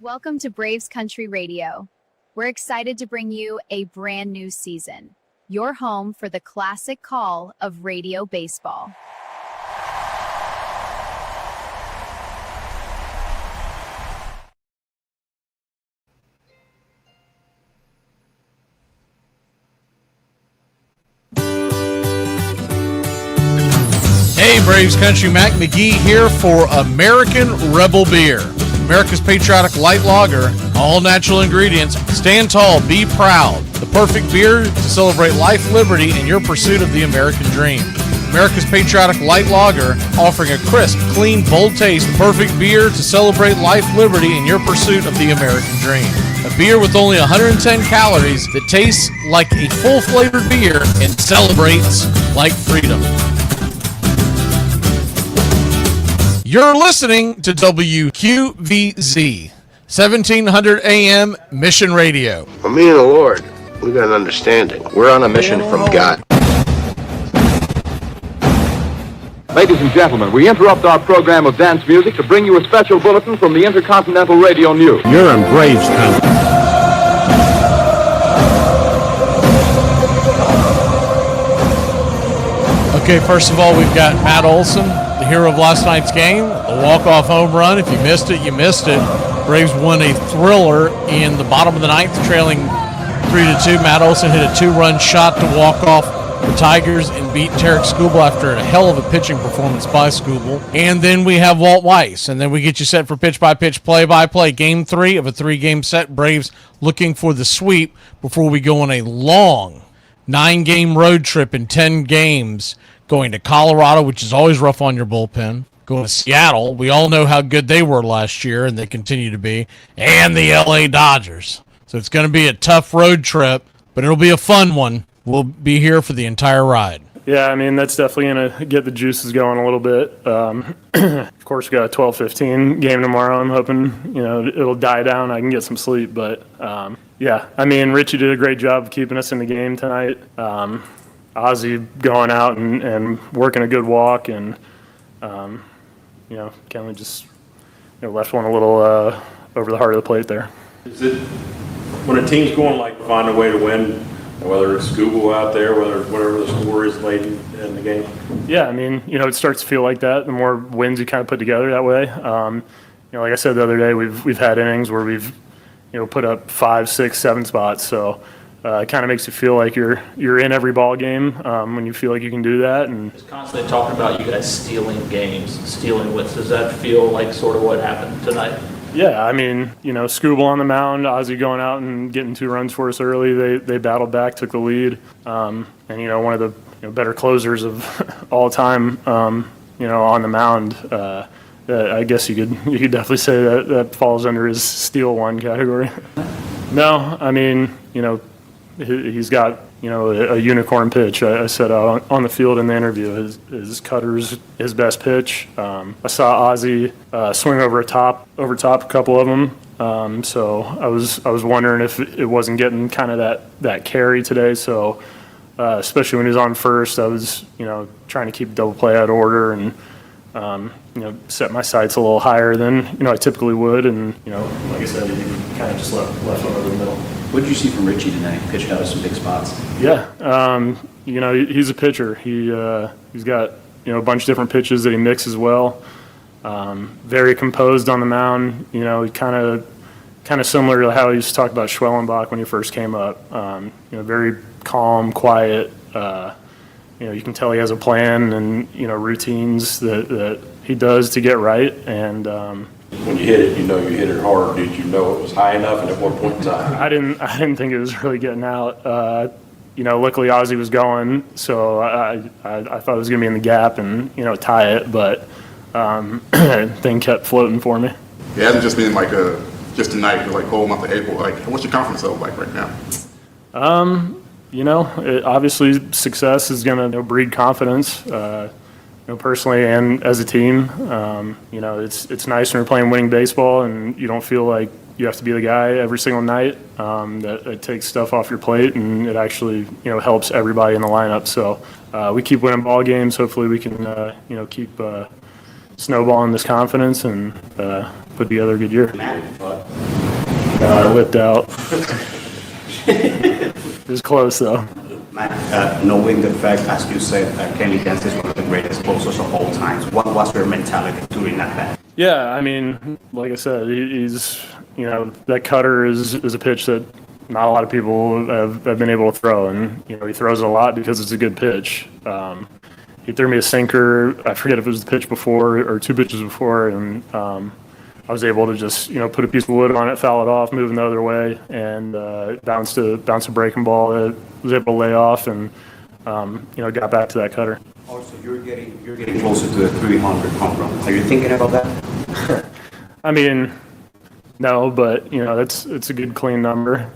Welcome to Braves Country Radio. We're excited to bring you a brand new season, your home for the classic call of radio baseball. Hey, Braves Country, Mac McGee here for American Rebel Beer. America's patriotic light lager, all natural ingredients. Stand tall, be proud. The perfect beer to celebrate life, liberty, and your pursuit of the American dream. America's patriotic light lager, offering a crisp, clean, bold taste. Perfect beer to celebrate life, liberty, and your pursuit of the American dream. A beer with only 110 calories that tastes like a full-flavored beer and celebrates like freedom. You're listening to WQVZ, 1700 AM Mission Radio. Well, me and the Lord, we got an understanding. We're on a mission from God. Ladies and gentlemen, we interrupt our program of dance music to bring you a special bulletin from the Intercontinental Radio News. You're in Braves country. Okay, first of all, we've got Matt Olson, the hero of last night's game, a walk-off home run. If you missed it, you missed it. Braves won a thriller in the bottom of the ninth, trailing 3-2. Matt Olson hit a two-run shot to walk off the Tigers and beat Tarek Skubal after a hell of a pitching performance by Skubal. And then we have Walt Weiss, and then we get you set for pitch-by-pitch, play-by-play. Game 3 of a 3-game set. Braves looking for the sweep before we go on a long 9-game road trip in 10 games, going to Colorado, which is always rough on your bullpen, going to Seattle. We all know how good they were last year, and they continue to be, and the LA Dodgers. So it's going to be a tough road trip, but it'll be a fun one. We'll be here for the entire ride. Yeah, I mean, that's definitely going to get the juices going a little bit. Of course, we got a 12-15 game tomorrow. I'm hoping, it'll die down. I can get some sleep, but yeah, I mean, Richie did a great job of keeping us in the game tonight. Ozzy going out and working a good walk, and Kenley just left one a little over the heart of the plate there. Is it when a team's going like find a way to win, whether it's Skubal out there, whatever the score is late in the game? Yeah, I mean, it starts to feel like that. The more wins you kind of put together that way. Like I said the other day, we've had innings where we've put up 5, 6, 7 spots. So. It kind of makes you feel like you're in every ball game when you feel like you can do that. And it's constantly talking about you guys stealing games, stealing wins. Does that feel like sort of what happened tonight? Yeah, I mean, Skubal on the mound, Ozzy going out and getting 2 runs for us early. They battled back, took the lead, and one of the better closers of all time, on the mound. I guess you could definitely say that falls under his steal one category. No, I mean, he's got, a unicorn pitch. I said on the field in the interview, his cutter's his best pitch. I saw Ozzy swing over top a couple of them. So I was wondering if it wasn't getting kind of that carry today. So especially when he was on first, I was trying to keep double play out of order and set my sights a little higher than I typically would. And like I said, he kind of just left one over the middle. What did you see from Richie tonight? Pitched out of some big spots. Yeah, he's a pitcher. He's got a bunch of different pitches that he mixes well. Very composed on the mound. He kind of similar to how he used to talk about Schwellenbach when he first came up. Very calm, quiet. You can tell he has a plan and routines that he does to get right. And when you hit it, you hit it hard. Did you know it was high enough, and at what point in time? I didn't think it was really getting out. Luckily Ozzy was going, so I thought it was going to be in the gap and tie it, but thing kept floating for me. It hasn't just been like just tonight, like whole month of April. Like, what's your confidence level like right now? Obviously success is going to breed confidence. Personally and as a team, it's nice when you're playing winning baseball and you don't feel like you have to be the guy every single night. That it takes stuff off your plate and it actually helps everybody in the lineup. So we keep winning ball games. Hopefully we can keep snowballing this confidence and put together a good year. Whipped out. It was close, though. Matt, knowing the fact, as you said, Kenny Dance is one of the greatest closers of all times, what was your mentality during that bat? Yeah, I mean, like I said, he's, that cutter is a pitch that not a lot of people have been able to throw, and, he throws it a lot because it's a good pitch. He threw me a sinker, I forget if it was the pitch before or two pitches before, and I was able to just, put a piece of wood on it, foul it off, moving the other way, and bounce a breaking ball that was able to lay off, and got back to that cutter. Also, you're getting closer to the 300 home run. Are you thinking about that? I mean, no, but it's a good clean number.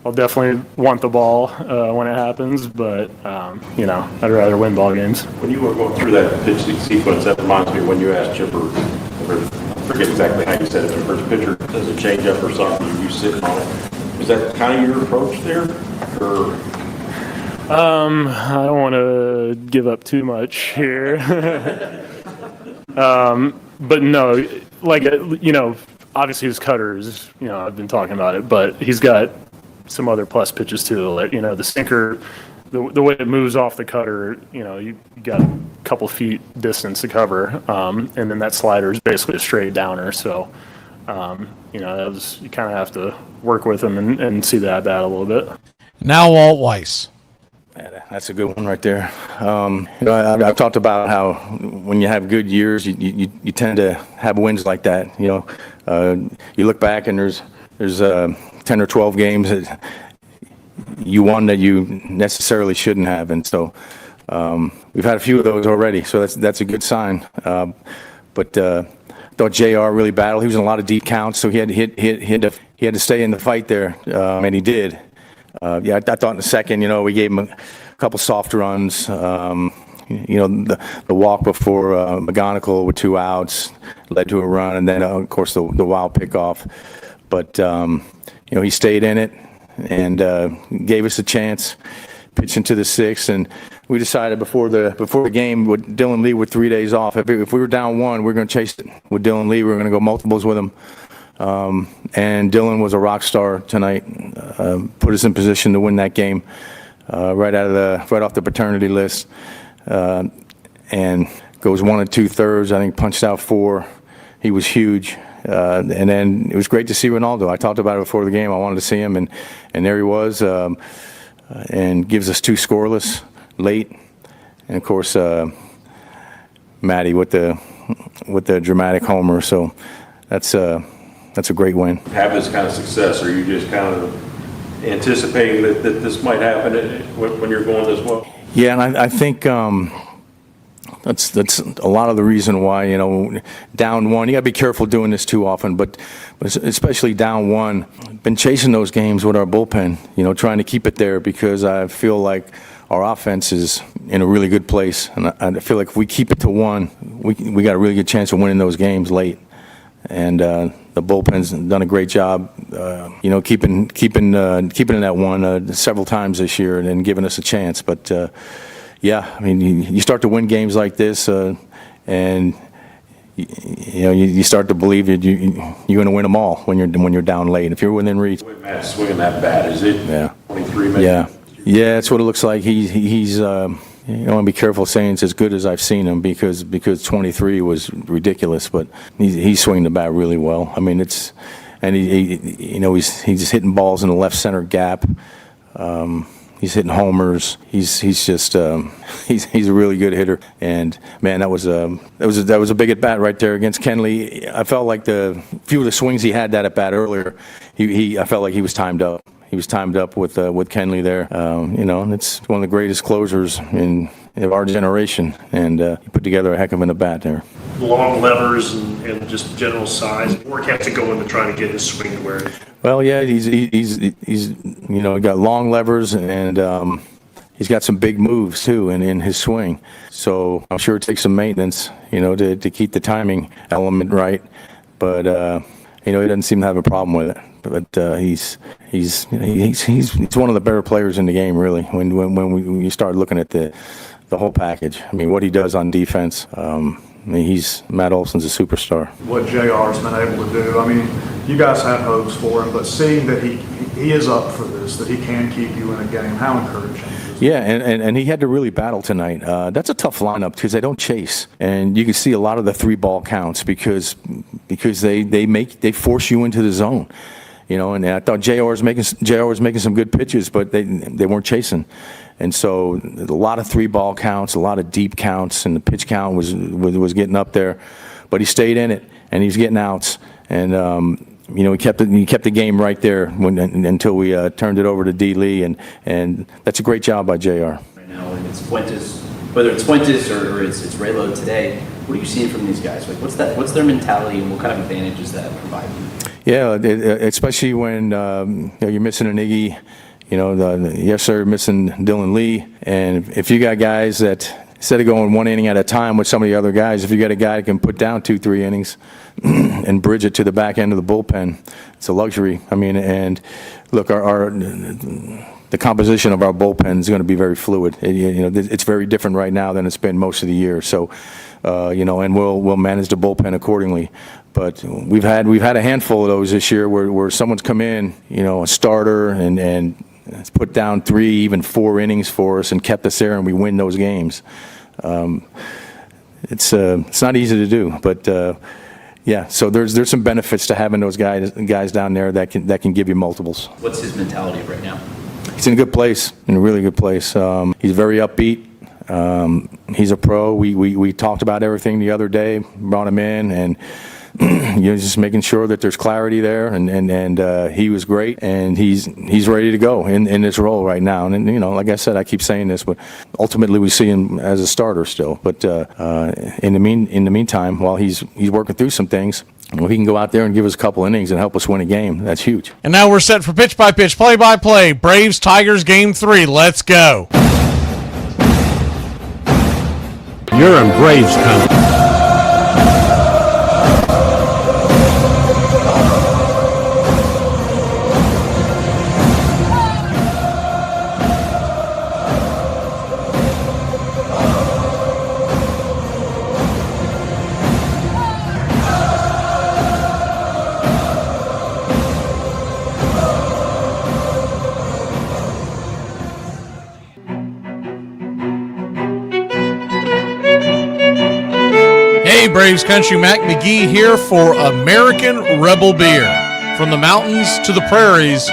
I'll definitely want the ball when it happens, but I'd rather win ball games. When you were going through that pitch sequence, that reminds me when you asked Chipper, I forget exactly how you said it, the first pitcher does a change up or something, you sitting on it. Is that kind of your approach there? Or? I don't want to give up too much here. But no, obviously his cutters, I've been talking about it, but he's got some other plus pitches too. The sinker, the way it moves off the cutter, you got a couple feet distance to cover, and then that slider is basically a straight downer. So, you kind of have to work with him and see that bat a little bit. Now Walt Weiss. Yeah, that's a good one right there. I've talked about how when you have good years, you tend to have wins like that. You look back and there's 10 or 12 games that you won that you necessarily shouldn't have, and so we've had a few of those already. So that's a good sign. But thought JR really battled. He was in a lot of deep counts, so he had to stay in the fight there, and he did. I thought in the second, we gave him a couple soft runs. The walk before McGonigal with 2 outs led to a run, and then of course the wild pickoff. But he stayed in it and gave us a chance, pitched into the 6th, and we decided before the game with Dylan Lee with 3 days off, if we were down 1, we were going to chase it with Dylan Lee. We were going to go multiples with him. And Dylan was a rock star tonight. Put us in position to win that game right off the paternity list, and goes 1 2/3. I think punched out 4. He was huge, and then it was great to see Ronaldo. I talked about it before the game. I wanted to see him, and there he was, and gives us 2 scoreless late, and of course Matty with the dramatic homer. So that's a great win. Have this kind of success, or are you just kind of anticipating that this might happen when you're going this well? Yeah, and I think that's a lot of the reason why, down 1, you got to be careful doing this too often, but especially down 1, been chasing those games with our bullpen, trying to keep it there, because I feel like our offense is in a really good place, and I feel like if we keep it to 1, we got a really good chance of winning those games late. And the bullpen's done a great job, keeping in that 1 several times this year, and then giving us a chance. But you start to win games like this, and you start to believe that you're going to win them all when you're down late. If you're within reach. Matt swinging that bat, is it? Yeah. 23 minutes. Yeah, that's what it looks like. He's. I want to be careful saying it's as good as I've seen him, because 23 was ridiculous, but he's swinging the bat really well. I mean, he's just hitting balls in the left center gap. He's hitting homers. He's just he's a really good hitter. And man, that was a big at bat right there against Kenley. I felt like the few of the swings he had that at bat earlier, I felt like he was timed up. He was timed up with Kenley there. And it's one of the greatest closers in our generation, and he put together a heck of an at bat there. Long levers and just general size. Work has to go into trying to get his swing to where. Well, yeah, he's got long levers, and he's got some big moves too in his swing. So I'm sure it takes some maintenance, to keep the timing element right. But he doesn't seem to have a problem with it. But he's one of the better players in the game, really. When you start looking at the whole package, I mean, what he does on defense. Matt Olson's a superstar. What JR's been able to do. I mean, you guys have hopes for him, but seeing that he is up for this, that he can keep you in a game, how encouraging. Yeah, and he had to really battle tonight. That's a tough lineup because they don't chase, and you can see a lot of the 3-ball counts because they force you into the zone, you know. And I thought JR was making some good pitches, but they weren't chasing, and so a lot of 3-ball counts, a lot of deep counts, and the pitch count was getting up there, but he stayed in it and he's getting outs, and you know, he kept the game right there until we turned it over to D. Lee, and that's a great job by JR. Right now, whether it's Fuentes or it's Raylo today, what are you seeing from these guys? Like, what's their mentality, and what kind of advantage does that provide you? Yeah, especially when you're missing an Iggy, you know, yes sir, missing Dylan Lee, and if you got guys that, instead of going 1 inning at a time with some of the other guys, if you got a guy that can put down 2-3 innings and bridge it to the back end of the bullpen, it's a luxury. I mean, and look, the composition of our bullpen is going to be very fluid. You know, it's very different right now than it's been most of the year. So, you know, and we'll manage the bullpen accordingly. But we've had a handful of those this year where someone's come in, you know, a starter and put down 3, even 4 innings for us and kept us there, and we win those games. It's not easy to do, but yeah. So there's some benefits to having those guys down there that can give you multiples. What's his mentality right now? He's in a good place, in a really good place. He's very upbeat. He's a pro. We talked about everything the other day, brought him in, and you know, just making sure that there's clarity there, and he was great, and he's ready to go in this role right now. And you know, like I said, I keep saying this, but ultimately we see him as a starter still. But in the meantime, while he's working through some things, well, he can go out there and give us a couple innings and help us win a game. That's huge. And now we're set for pitch-by-pitch, play-by-play. Braves-Tigers Game 3. Let's go. You're in Braves country. Hey, Braves Country, Mac McGee here for American Rebel Beer. From the mountains to the prairies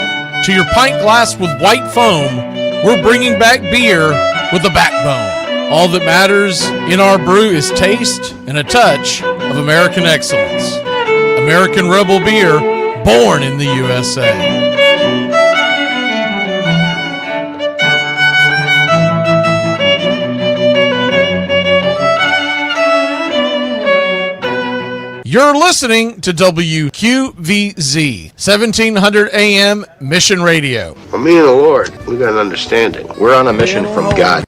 to your pint glass with white foam, we're bringing back beer with a backbone. All that matters in our brew is taste and a touch of American excellence. American Rebel Beer, born in the USA. You're listening to WQVZ, 1700 AM Mission Radio. Well, me and the Lord, we got an understanding. We're on a mission from God.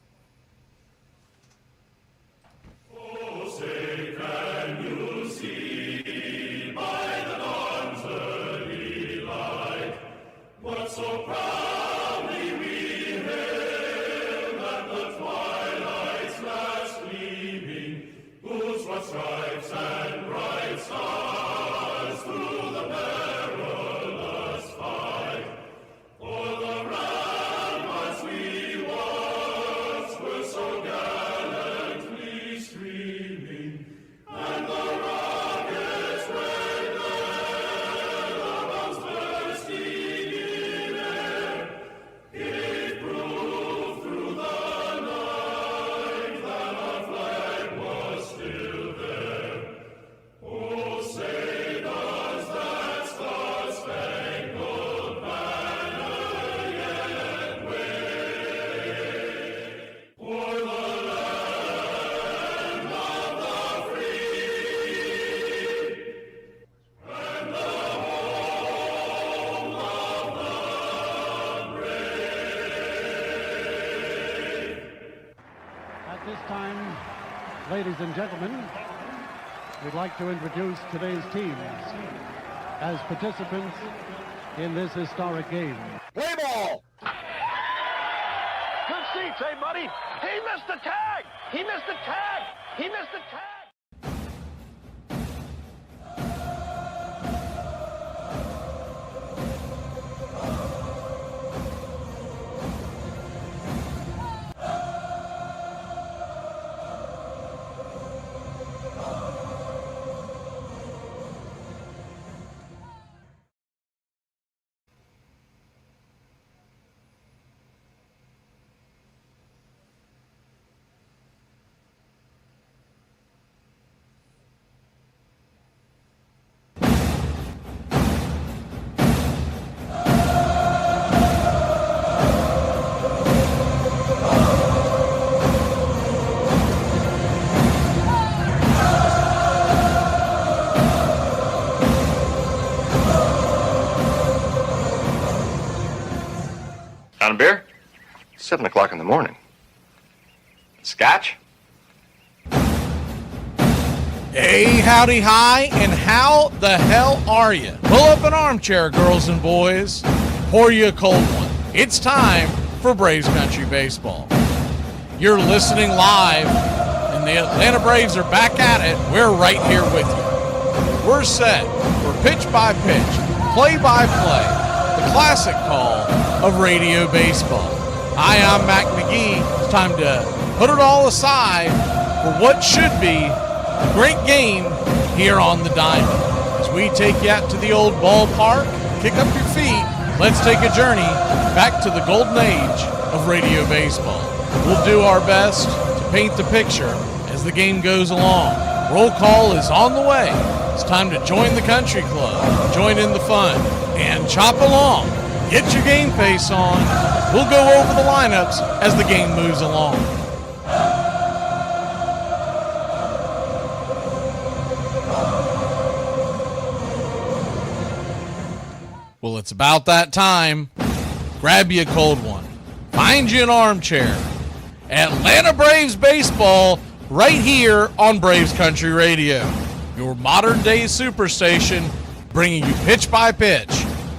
Ladies and gentlemen, we'd like to introduce today's teams as participants in this historic game. Play ball! Good seats, hey, buddy. He missed the tag! He missed the tag! He missed the tag! 7 o'clock in the morning. Scotch? Hey, howdy, hi, and how the hell are you? Pull up an armchair, girls and boys. Pour you a cold one. It's time for Braves Country Baseball. You're listening live, and the Atlanta Braves are back at it. We're right here with you. We're set for pitch by pitch, play by play, the classic call of radio baseball. Hi, I'm Mac McGee. It's time to put it all aside for what should be a great game here on the diamond. As we take you out to the old ballpark, kick up your feet, let's take a journey back to the golden age of radio baseball. We'll do our best to paint the picture as the game goes along. Roll call is on the way. It's time to join the country club, join in the fun, and chop along. Get your game face on. We'll go over the lineups as the game moves along. Well, it's about that time. Grab you a cold one. Find you an armchair. Atlanta Braves baseball right here on Braves Country Radio. Your modern day superstation bringing you pitch by pitch,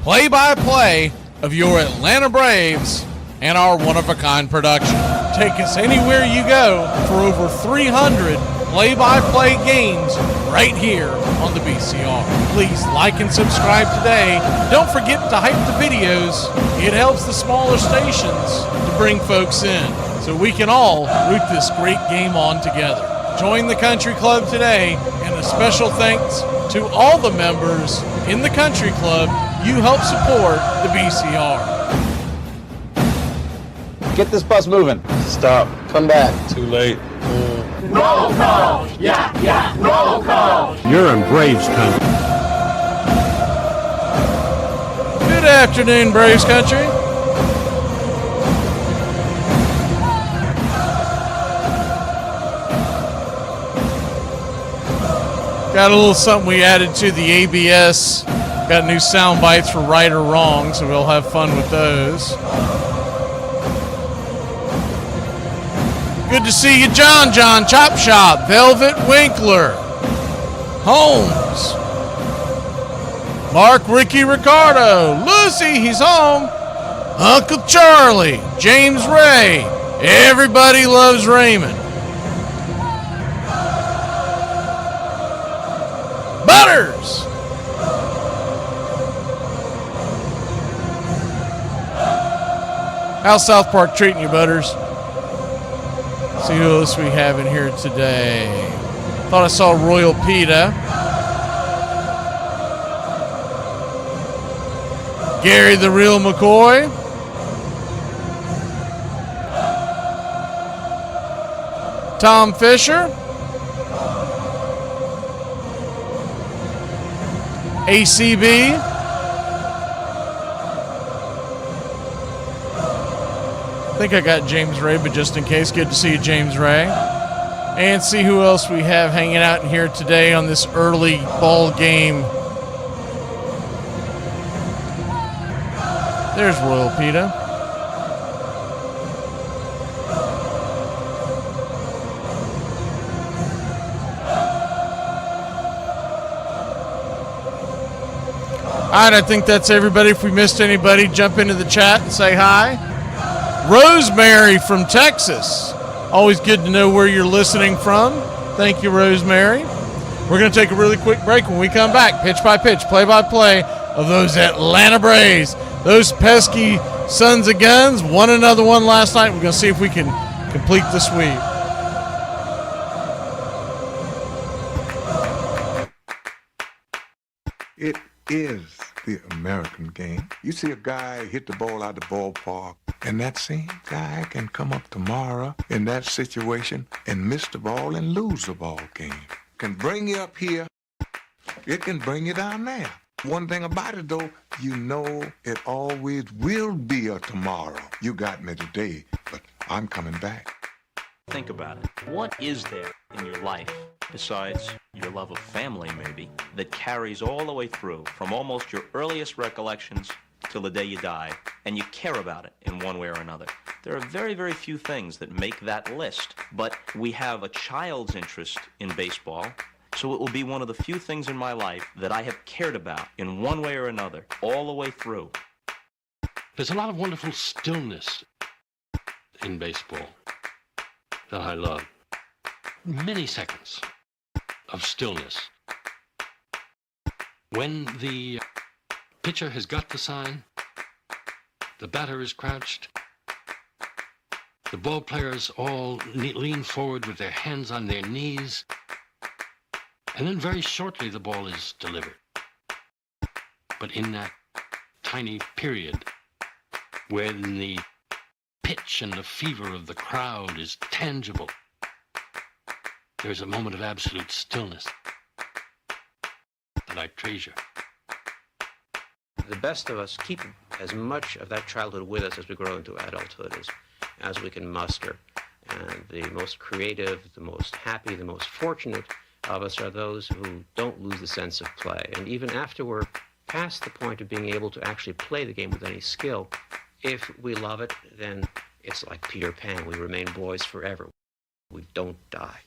play by play of your Atlanta Braves and our one-of-a-kind production. Take us anywhere you go for over 300 play-by-play games right here on the BCR. Please like and subscribe today. Don't forget to hype the videos. It helps the smaller stations to bring folks in so we can all root this great game on together. Join the country club today, and a special thanks to all the members in the country club. You help support the BCR. Get this bus moving. Stop. Come back. Too late. Roll call! Yeah, roll call! You're in Braves country. Good afternoon, Braves country. Got a little something we added to the ABS. Got new sound bites for right or wrong, so we'll have fun with those. Good to see you, John Chop Shop, Velvet Winkler, Holmes, Mark, Ricky, Ricardo, Lucy, he's home, Uncle Charlie, James Ray, everybody loves Raymond. Butters! How's South Park treating you, Butters? See who else we have in here today. Thought I saw Royal PETA. Gary the Real McCoy. Tom Fisher. ACB. I think I got James Ray, but just in case, good to see you, James Ray. And see who else we have hanging out in here today on this early ball game. There's Royal PETA. All right, I think that's everybody. If we missed anybody, jump into the chat and say hi. Rosemary from Texas. Always good to know where you're listening from. Thank you, Rosemary. We're going to take a really quick break. When we come back, pitch by pitch, play by play of those Atlanta Braves. Those pesky sons of guns won another one last night. We're going to see if we can complete the sweep. It is the American game. You see a guy hit the ball out the ballpark, and that same guy can come up tomorrow in that situation and miss the ball and lose the ball game. Can bring you up here, it can bring you down there. One thing about it, though, you know it always will be a tomorrow. You got me today, but I'm coming back. Think about it. What is there in your life, besides your love of family maybe, that carries all the way through from almost your earliest recollections till the day you die, and you care about it in one way or another? There are very, very few things that make that list, but we have a child's interest in baseball, so it will be one of the few things in my life that I have cared about in one way or another, all the way through. There's a lot of wonderful stillness in baseball that I love. Many seconds of stillness. When the pitcher has got the sign, the batter is crouched, the ball players all lean forward with their hands on their knees, and then very shortly the ball is delivered. But in that tiny period, when the pitch and the fever of the crowd is tangible, there's a moment of absolute stillness that I treasure. The best of us keep as much of that childhood with us as we grow into adulthood as we can muster. And the most creative, the most happy, the most fortunate of us are those who don't lose the sense of play. And even after we're past the point of being able to actually play the game with any skill, if we love it, then it's like Peter Pan. We remain boys forever. We don't die.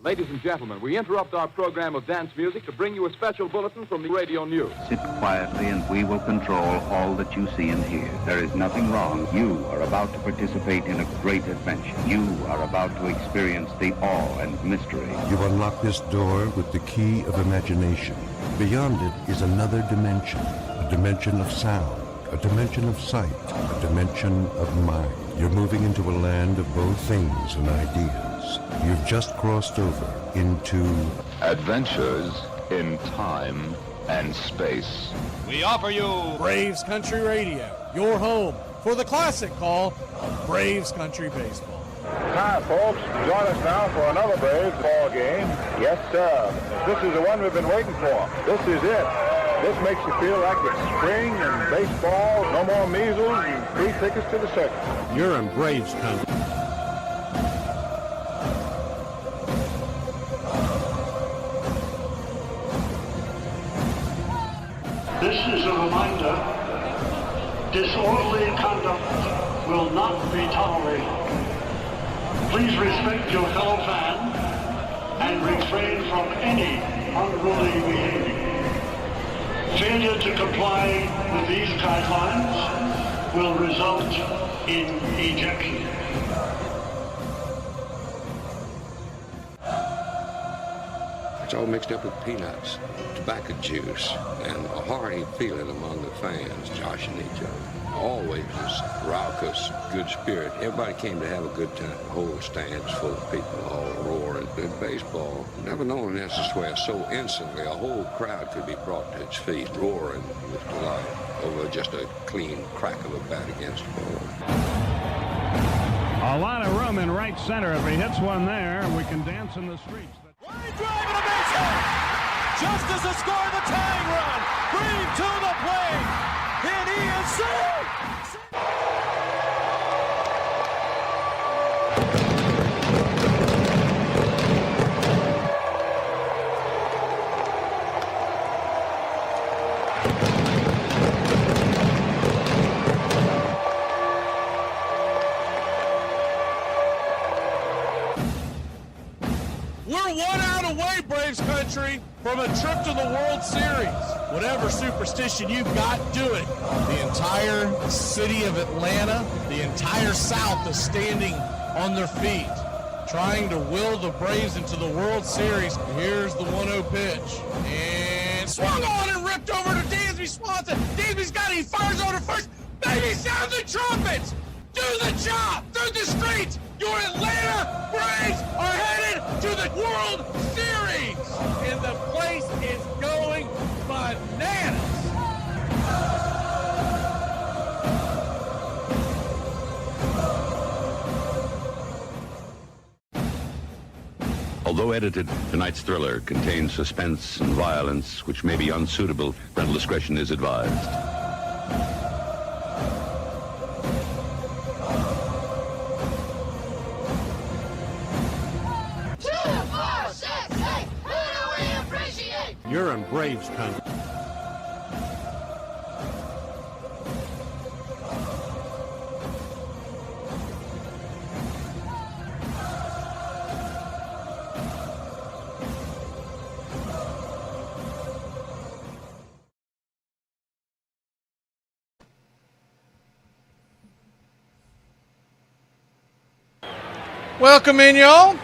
Ladies and gentlemen, we interrupt our program of dance music to bring you a special bulletin from the radio news. Sit quietly and we will control all that you see and hear. There is nothing wrong. You are about to participate in a great adventure. You are about to experience the awe and mystery. You unlock this door with the key of imagination. Beyond it is another dimension, a dimension of sound, a dimension of sight, a dimension of mind. You're moving into a land of both things and ideas. You've just crossed over into adventures in time and space. We offer you Braves Country Radio, your home for the classic call of Braves Country Baseball. Hi, folks. Join us now for another Braves ball game. Yes, sir. This is the one we've been waiting for. This is it. This makes you feel like it's spring and baseball, no more measles, and free tickets to the circus. You're in Braves Country. This is a reminder, disorderly conduct will not be tolerated. Please respect your fellow fan and refrain from any unruly behavior. Failure to comply with these guidelines will result in ejection. It's all mixed up with peanuts, tobacco juice, and a hearty feeling among the fans joshing each other. Always this raucous, good spirit. Everybody came to have a good time. The whole stands full of people all roaring. In baseball, never known an instance where so instantly a whole crowd could be brought to its feet, roaring with delight over just a clean crack of a bat against the ball. A lot of room in right center. If he hits one there, we can dance in the streets. Line drive and a base hit. Just as they score the tying run. Green to the plate. And he is safe. We're 1 out away, Braves Country, from a trip to the World Series. Whatever superstition you've got, do it. The entire city of Atlanta, the entire South is standing on their feet, trying to will the Braves into the World Series. Here's the 1-0 pitch. And swung on and ripped over to Dansby Swanson. Dansby's got it. He fires over first. Baby, sound the trumpets. Do the job through the streets. Your Atlanta Braves are headed to the World Series, and the place is going bananas. Although edited, tonight's thriller contains suspense and violence which may be unsuitable. Parental discretion is advised. You're in Braves country. Welcome in, y'all.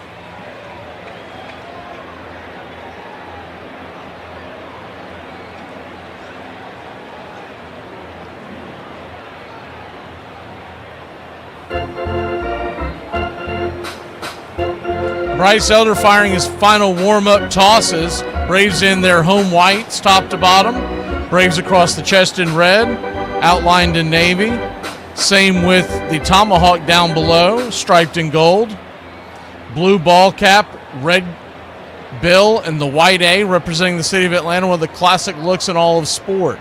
Bryce Elder firing his final warm-up tosses. Braves in their home whites, top to bottom. Braves across the chest in red, outlined in navy. Same with the tomahawk down below, striped in gold. Blue ball cap, red bill, and the white A representing the city of Atlanta, one of the classic looks in all of sport.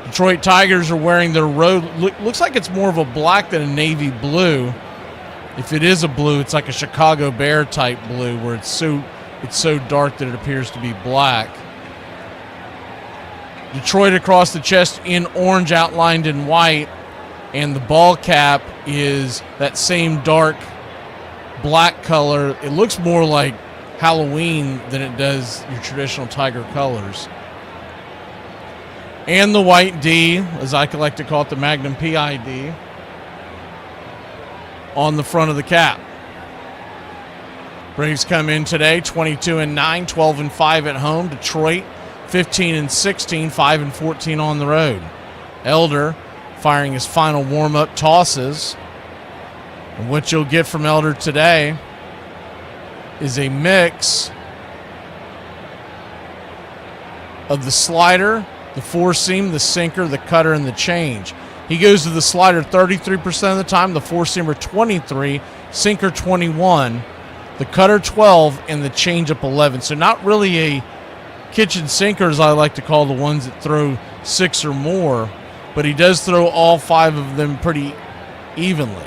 Detroit Tigers are wearing their road, looks like it's more of a black than a navy blue. If it is a blue, it's like a Chicago Bear type blue where it's so dark that it appears to be black. Detroit across the chest in orange outlined in white, and the ball cap is that same dark black color. It looks more like Halloween than it does your traditional Tiger colors. And the white D, as I like to call it, the Magnum PID, on the front of the cap. Braves come in today 22-9, 12-5 at home. Detroit 15-16, 5-14 on the road. Elder firing his final warm-up tosses. And what you'll get from Elder today is a mix of the slider, the four seam, the sinker, the cutter, and the change. He goes to the slider 33% of the time, the four-seamer 23%, sinker 21%, the cutter 12%, and the changeup 11%. So not really a kitchen sinker, as I like to call the ones that throw 6 or more, but he does throw all 5 of them pretty evenly.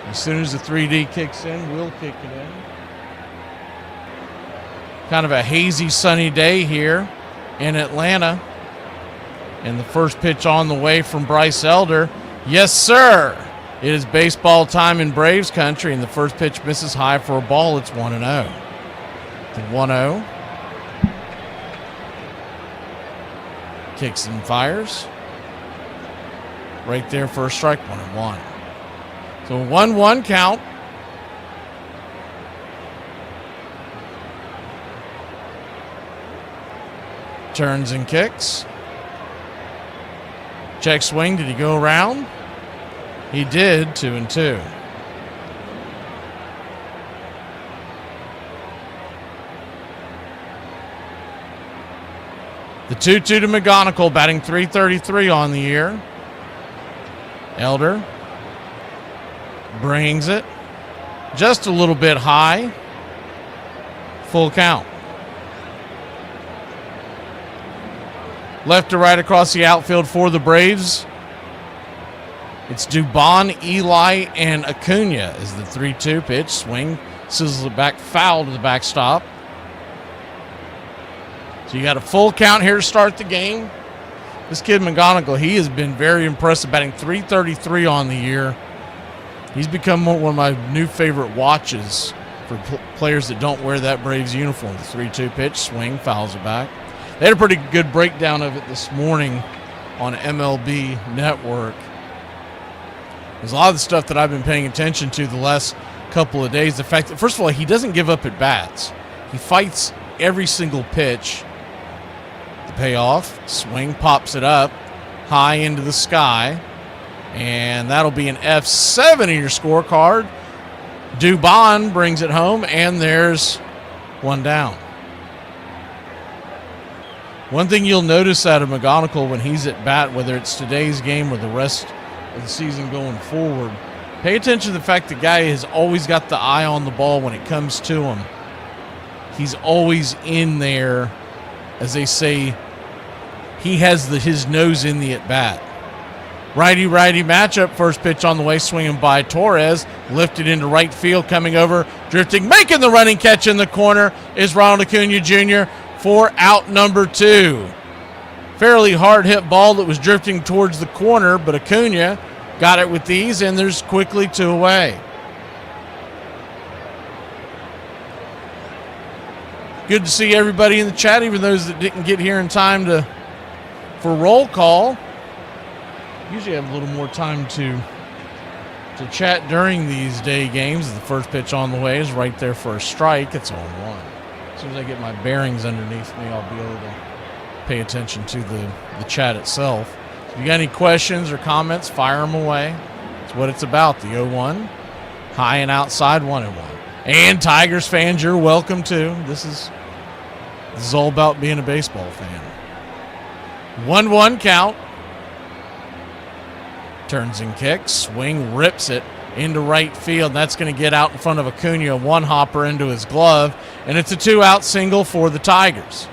As soon as the 3D kicks in, we'll kick it in. Kind of a hazy, sunny day here in Atlanta. And the first pitch on the way from Bryce Elder. Yes, sir. It is baseball time in Braves country, and the first pitch misses high for a ball. It's 1-0. The 1-0. Kicks and fires. Right there for a strike, 1-1. So 1-1 count. Turns and kicks. Check swing. Did he go around? He did. 2-2. The 2-2 to McGonigal, batting .333 on the year. Elder brings it just a little bit high. Full count. Left to right across the outfield for the Braves. It's Dubon, Eli, and Acuna is the 3-2 pitch. Swing, sizzles it back, foul to the backstop. So you got a full count here to start the game. This kid McGonigal, he has been very impressive, batting .333 on the year. He's become one of my new favorite watches for players that don't wear that Braves uniform. The 3-2 pitch, swing, fouls it back. They had a pretty good breakdown of it this morning on MLB Network. There's a lot of the stuff that I've been paying attention to the last couple of days. The fact that, first of all, he doesn't give up at bats. He fights every single pitch. The payoff, swing, pops it up high into the sky. And that'll be an F7 in your scorecard. Dubon brings it home, and there's one down. One thing you'll notice out of McGonigal when he's at bat, whether it's today's game or the rest of the season going forward, Pay attention to the fact the guy has always got the eye on the ball when it comes to him. He's always in there, as they say, he has his nose in the at-bat. Righty-righty matchup, first pitch on the way, swinging by Torres, lifted into right field, coming over, drifting, making the running catch in the corner is Ronald Acuna Jr. for out number 2. Fairly hard hit ball that was drifting towards the corner, but Acuna got it with ease, and there's quickly 2 away. Good to see everybody in the chat, even those that didn't get here in time for roll call. Usually have a little more time to chat during these day games. The first pitch on the way is right there for a strike. It's 0-1. As soon as I get my bearings underneath me, I'll be able to pay attention to the chat itself. If you got any questions or comments, fire them away. That's what it's about. The 0-1, high and outside 1-1. And Tigers fans, you're welcome too. This is all about being a baseball fan. 1-1 count. Turns and kicks. Swing, rips it into right field. That's going to get out in front of Acuna. One hopper into his glove. And it's a 2-out single for the Tigers.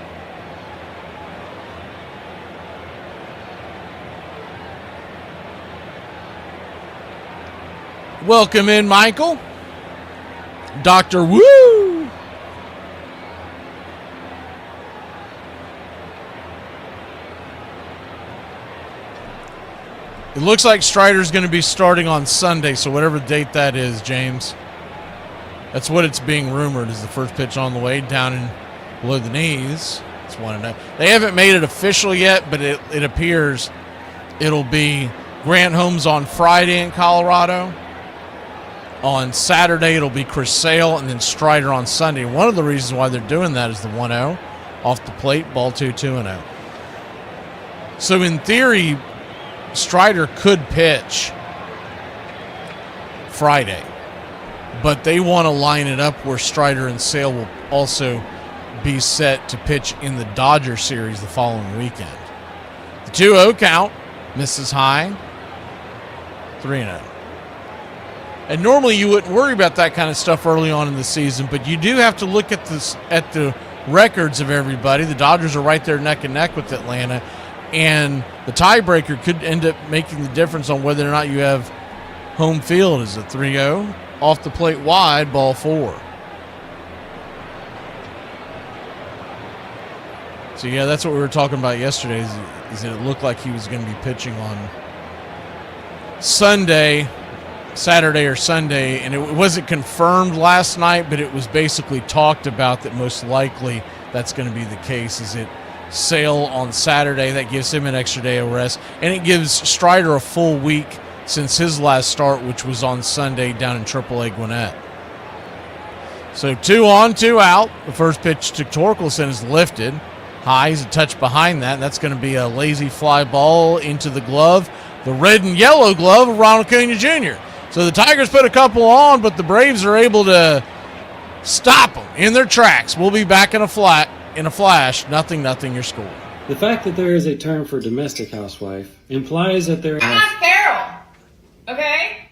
Welcome in, Michael. Dr. Woo! It looks like Strider's going to be starting on Sunday, so whatever date that is, James. That's what it's being rumored, is the first pitch on the way, down in below the knees. It's 1-0. They haven't made it official yet, but it appears it'll be Grant Holmes on Friday in Colorado. On Saturday, it'll be Chris Sale, and then Strider on Sunday. One of the reasons why they're doing that is the 1-0 off the plate, ball 2-2-0. So in theory, Strider could pitch Friday, but they want to line it up where Strider and Sale will also be set to pitch in the Dodger series the following weekend. The 2-0 count, misses high, 3-0. And normally you wouldn't worry about that kind of stuff early on in the season, but you do have to look at the records of everybody. The Dodgers are right there neck and neck with Atlanta, and the tiebreaker could end up making the difference on whether or not you have home field. Is a 3-0 off the plate wide, ball 4. So yeah, that's what we were talking about yesterday. Is that it looked like he was going to be pitching on Saturday or Sunday, and it wasn't confirmed last night, but it was basically talked about that most likely that's going to be the case. Is it Sale on Saturday? That gives him an extra day of rest, and it gives Strider a full week since his last start, which was on Sunday down in AAA Gwinnett. So 2 on, 2 out. The first pitch to Torkelson is lifted. High, he's a touch behind that, and that's going to be a lazy fly ball into the glove, the red and yellow glove of Ronald Acuna Jr. So the Tigers put a couple on, but the Braves are able to stop them in their tracks. We'll be back in a flash. 0-0 your score. The fact that there is a term for domestic housewife implies that there I'm not feral, okay?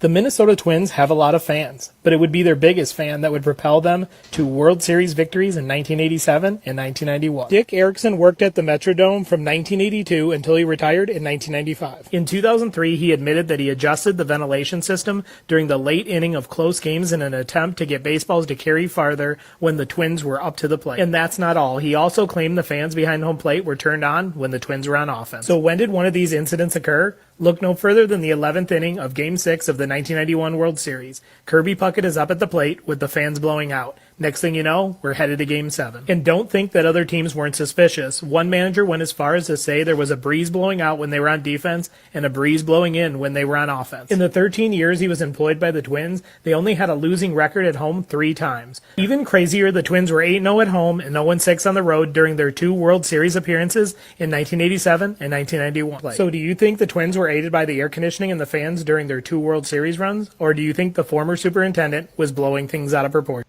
The Minnesota Twins have a lot of fans, but it would be their biggest fan that would propel them to World Series victories in 1987 and 1991. Dick Erickson worked at the Metrodome from 1982 until he retired in 1995. In 2003, he admitted that he adjusted the ventilation system during the late inning of close games in an attempt to get baseballs to carry farther when the Twins were up to the plate. And that's not all. He also claimed the fans behind home plate were turned on when the Twins were on offense. So when did one of these incidents occur? Look no further than the 11th inning of Game 6 of the 1991 World Series. Kirby Puckett is up at the plate with the fans blowing out. Next thing you know, we're headed to Game 7. And don't think that other teams weren't suspicious. One manager went as far as to say there was a breeze blowing out when they were on defense and a breeze blowing in when they were on offense. In the 13 years he was employed by the Twins, they only had a losing record at home 3 times. Even crazier, the Twins were 8-0 at home and 0-6 on the road during their 2 World Series appearances in 1987 and 1991. So do you think the Twins were aided by the air conditioning and the fans during their 2 World Series runs? Or do you think the former superintendent was blowing things out of proportion?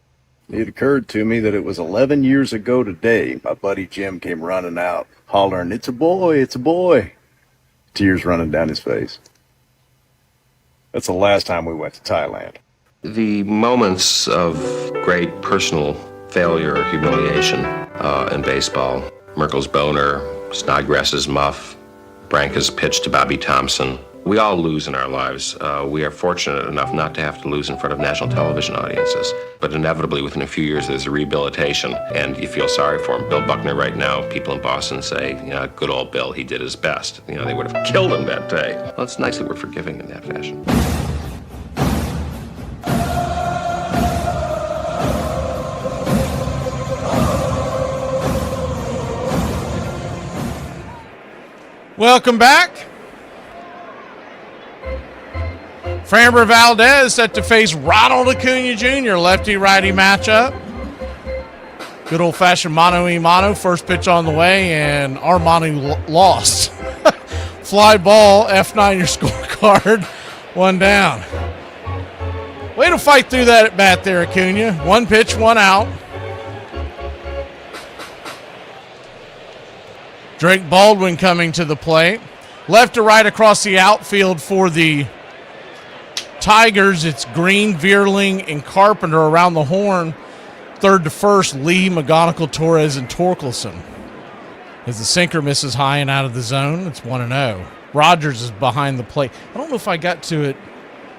It occurred to me that it was 11 years ago today. My buddy Jim came running out, hollering, "It's a boy, it's a boy." Tears running down his face. That's the last time we went to Thailand. The moments of great personal failure or humiliation in baseball, Merkel's boner, Snodgrass's muff, Branca's pitch to Bobby Thompson, we all lose in our lives. We are fortunate enough not to have to lose in front of national television audiences. But inevitably, within a few years, there's a rehabilitation, and you feel sorry for him. Bill Buckner right now, people in Boston say, good old Bill, he did his best. They would have killed him that day. Well, it's nice that we're forgiving in that fashion. Welcome back. Framber Valdez set to face Ronald Acuna Jr. Lefty-righty matchup. Good old-fashioned mano-a-mano. First pitch on the way, and Armani lost. Fly ball, F9 your scorecard. One down. Way to fight through that at bat there, Acuna. One pitch, one out. Drake Baldwin coming to the plate. Left to right across the outfield for the Tigers. It's Green, Vierling, and Carpenter around the horn. Third to first, Lee, McGonigal, Torres, and Torkelson. As the sinker misses high and out of the zone, it's 1-0. Rogers is behind the plate. I don't know if I got to it.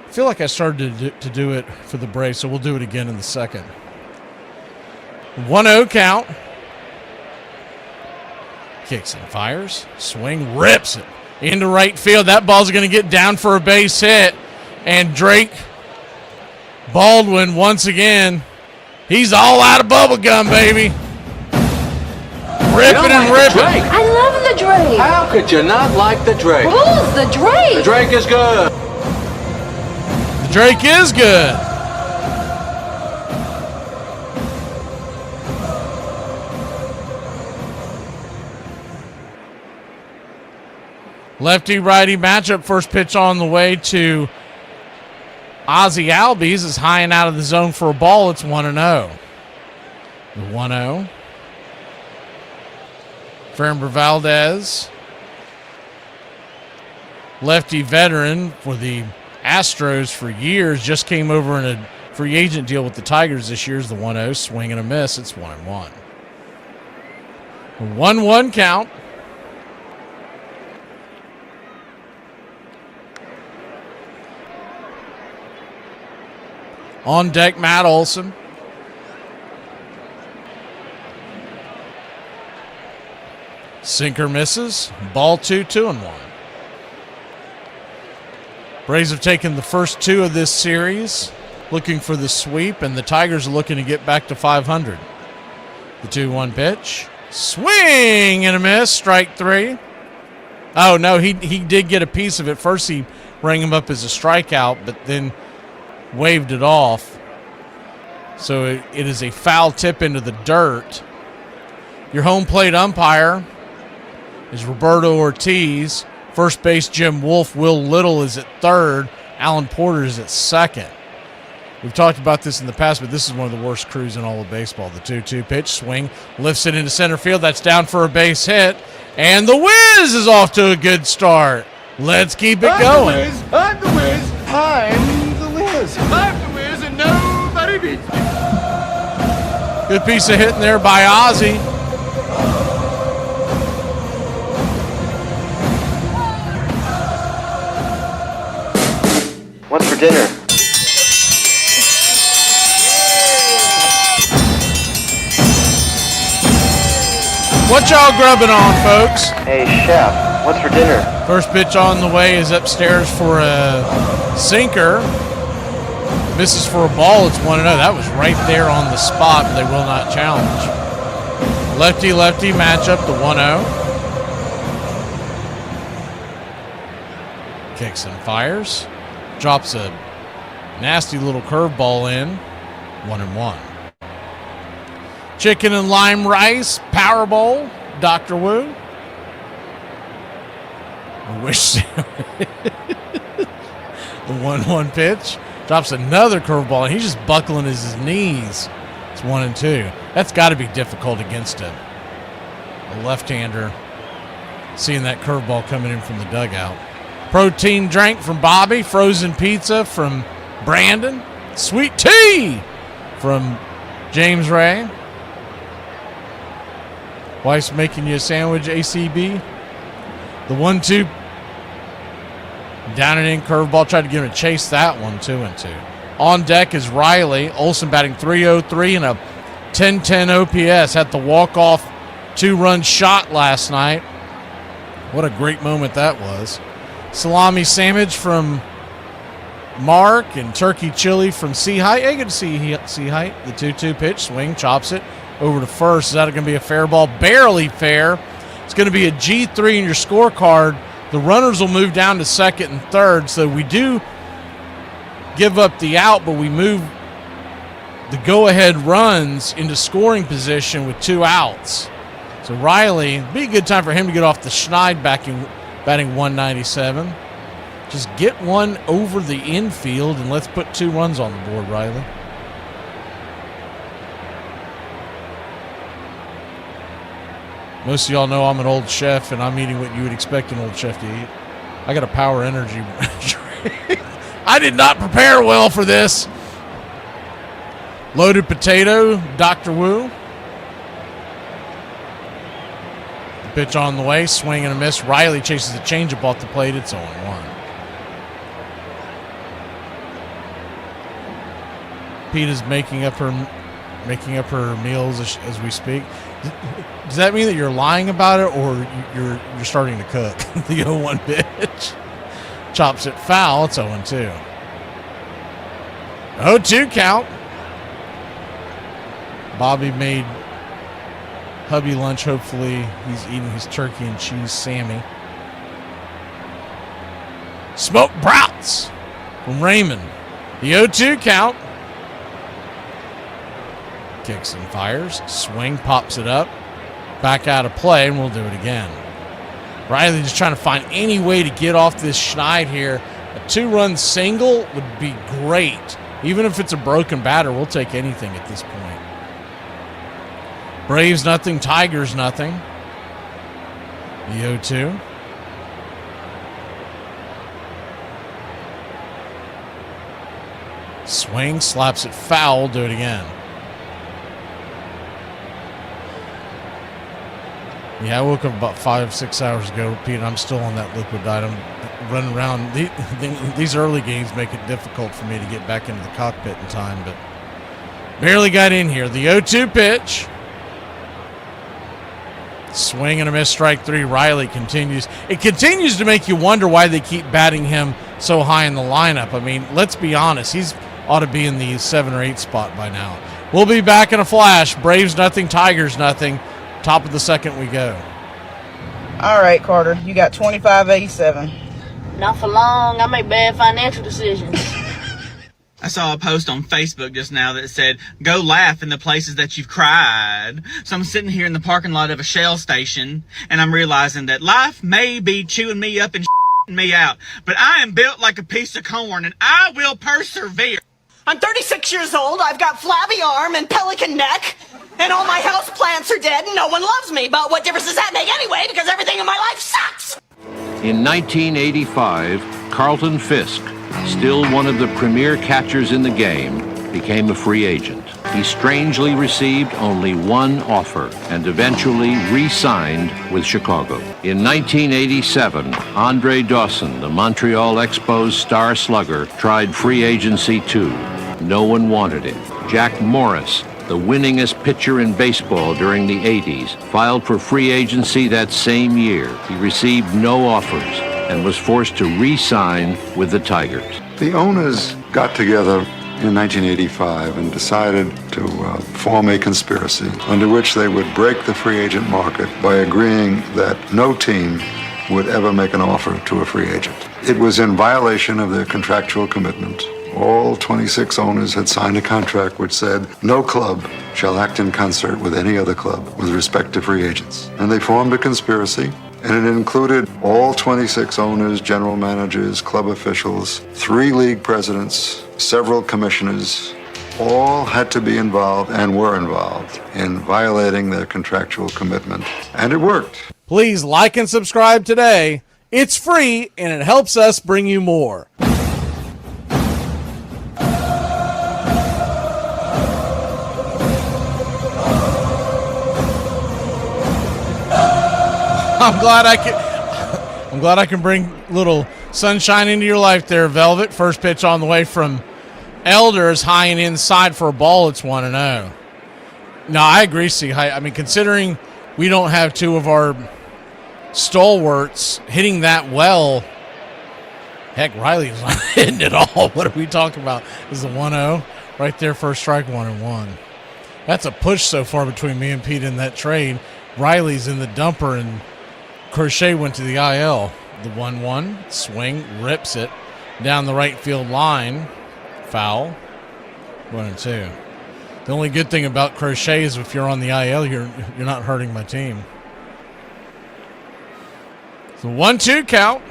I feel like I started to do it for the Braves, so we'll do it again in the second. 1-0 count. Kicks and fires. Swing, rips it into right field. That ball's going to get down for a base hit. And Drake Baldwin, once again, he's all out of bubble gum, baby. Ripping and ripping. I love the Drake. How could you not like the Drake? Who's the Drake? The Drake is good. The Drake is good. Lefty-righty matchup. First pitch on the way to Ozzie Albies is high and out of the zone for a ball. It's 1-0. The 1-0. Framber Valdez. Lefty veteran for the Astros for years. Just came over in a free agent deal with the Tigers this year. Is the 1-0. Swing and a miss. It's 1-1. 1-1 count. On deck, Matt Olson. Sinker misses. Ball 2-1. Braves have taken the first two of this series, looking for the sweep, and the Tigers are looking to get back to 500. The 2-1 pitch. Swing and a miss. Strike three. Oh, no, he did get a piece of it. First, he rang him up as a strikeout, but then waved it off. So it is a foul tip into the dirt. Your home plate umpire is Roberto Ortiz. First base, Jim Wolf. Will Little is at third. Alan Porter is at second. We've talked about this in the past, but this is one of the worst crews in all of baseball. The 2-2 pitch, swing, lifts it into center field. That's down for a base hit. And the Wiz is off to a good start. Let's keep it going. I'm the Wiz. I'm the Wiz. I'm the Wiz, and nobody beats me. Good piece of hitting there by Ozzie. What's for dinner? What y'all grubbing on, folks? Hey, chef, what's for dinner? First pitch on the way is upstairs for a sinker. Misses for a ball. It's 1-0. That was right there on the spot, but they will not challenge. Lefty-lefty matchup, the 1-0. Kicks and fires. Drops a nasty little curveball in. 1-1. Chicken and lime rice, Power Bowl, Dr. Wu. I wish the 1-1 pitch. Drops another curveball, and he's just buckling his knees. It's 1-2. That's got to be difficult against a left-hander, seeing that curveball coming in from the dugout. Protein drink from Bobby. Frozen pizza from Brandon. Sweet tea from James Ray. Wife's making you a sandwich, ACB. The 1-2. Down and in curveball. Tried to get him to chase that one, 2-2. On deck is Riley. Olson batting .303 and a 10-10 OPS. Had the walk-off 2-run shot last night. What a great moment that was. Salami sandwich from Mark and turkey chili from C-Height. Hey, good to see C-Height. The 2-2 pitch. Swing. Chops it over to first. Is that going to be a fair ball? Barely fair. It's going to be a G3 in your scorecard. The runners will move down to second and third, so we do give up the out, but we move the go-ahead runs into scoring position with 2 outs. So Riley, it'd be a good time for him to get off the schneid batting 197. Just get one over the infield, and let's put 2 runs on the board, Riley. Most of y'all know I'm an old chef, and I'm eating what you would expect an old chef to eat. I got a Power Energy drink. I did not prepare well for this. Loaded potato, Dr. Wu. The pitch on the way, swing and a miss. Riley chases a changeup off the plate. It's 0-1. Pete is making up her meals as we speak. Does that mean that you're lying about it, or you're starting to cook? The 0-1 pitch. Chops it foul. It's 0-2. 0-2 count. Bobby made hubby lunch. Hopefully he's eating his turkey and cheese Sammy. Smoked brats from Raymond. The 0-2 count. Kicks and fires. Swing, pops it up. Back out of play, and we'll do it again. Riley just trying to find any way to get off this schneid here. A 2-run single would be great. Even if it's a broken batter, we'll take anything at this point. Braves nothing, Tigers nothing. The 0-2. Swing, slaps it foul, do it again. Yeah, I woke up about 5-6 hours ago, Pete, and I'm still on that liquid diet. I'm running around. These early games make it difficult for me to get back into the cockpit in time, but barely got in here. The 0-2 pitch. Swing and a miss, strike 3. Riley continues. It continues to make you wonder why they keep batting him so high in the lineup. I mean, let's be honest. He's ought to be in the 7 or 8 spot by now. We'll be back in a flash. Braves nothing, Tigers nothing. Top of the second we go. All right, Carter, you got 25-87. Not for long. I make bad financial decisions. I saw a post on Facebook just now that said, go laugh in the places that you've cried. So I'm sitting here in the parking lot of a Shell station, and I'm realizing that life may be chewing me up and me out, but I am built like a piece of corn, and I will persevere. I'm 36 years old, I've got flabby arm and pelican neck, and all my house plants are dead, and no one loves me. But what difference does that make anyway? Because everything in my life sucks! In 1985, Carlton Fisk, still one of the premier catchers in the game, became a free agent. He strangely received only one offer and eventually re-signed with Chicago. In 1987, Andre Dawson, the Montreal Expos star slugger, tried free agency too. No one wanted him. Jack Morris, the winningest pitcher in baseball during the 80s, filed for free agency that same year. He received no offers and was forced to re-sign with the Tigers. The owners got together in 1985 and decided to form a conspiracy under which they would break the free agent market by agreeing that no team would ever make an offer to a free agent. It was in violation of their contractual commitment. All 26 owners had signed a contract which said no club shall act in concert with any other club with respect to free agents. And they formed a conspiracy, and it included all 26 owners, general managers, club officials, 3 league presidents, several commissioners. All had to be involved and were involved in violating their contractual commitment. And it worked. Please like and subscribe today. It's free, and it helps us bring you more. I'm glad I can bring little sunshine into your life there, Velvet. First pitch on the way from Elders, high and inside for a ball. It's 1-0. No, I agree, Steve. I mean, considering we don't have two of our stalwarts hitting that well, heck, Riley's not hitting it all. What are we talking about? This is a 1-0 right there, first strike, 1-1. That's a push so far between me and Pete in that trade. Riley's in the dumper, and Crochet went to the IL. The 1-1 swing, rips it down the right field line. Foul. 1-2. The only good thing about Crochet is if you're on the IL, you're not hurting my team. So 1-2 count.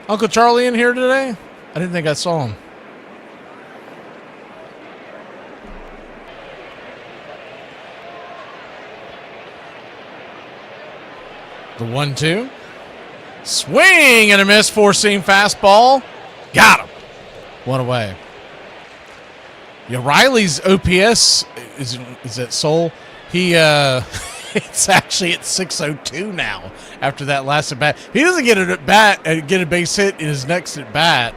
Uncle Charlie in here today? I didn't think I saw him. The 1-2. Swing and a miss, four-seam fastball. Got him. One away. Yeah, Riley's OPS is at Soul. He it's actually at 602 now after that last at bat. He doesn't get a base hit in his next at bat.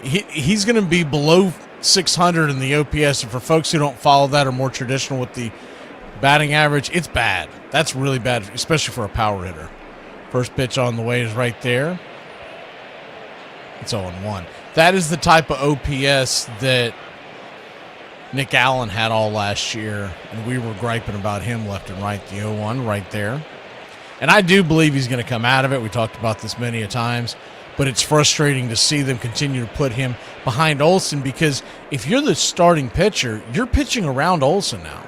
He's going to be below 600 in the OPS. And for folks who don't follow that or more traditional with the batting average, it's bad. That's really bad, especially for a power hitter. First pitch on the way is right there. It's 0-1. That is the type of OPS that Nick Allen had all last year, and we were griping about him left and right. The 0-1 right there. And I do believe he's going to come out of it. We talked about this many a times, but it's frustrating to see them continue to put him behind Olsen, because if you're the starting pitcher, you're pitching around Olsen now.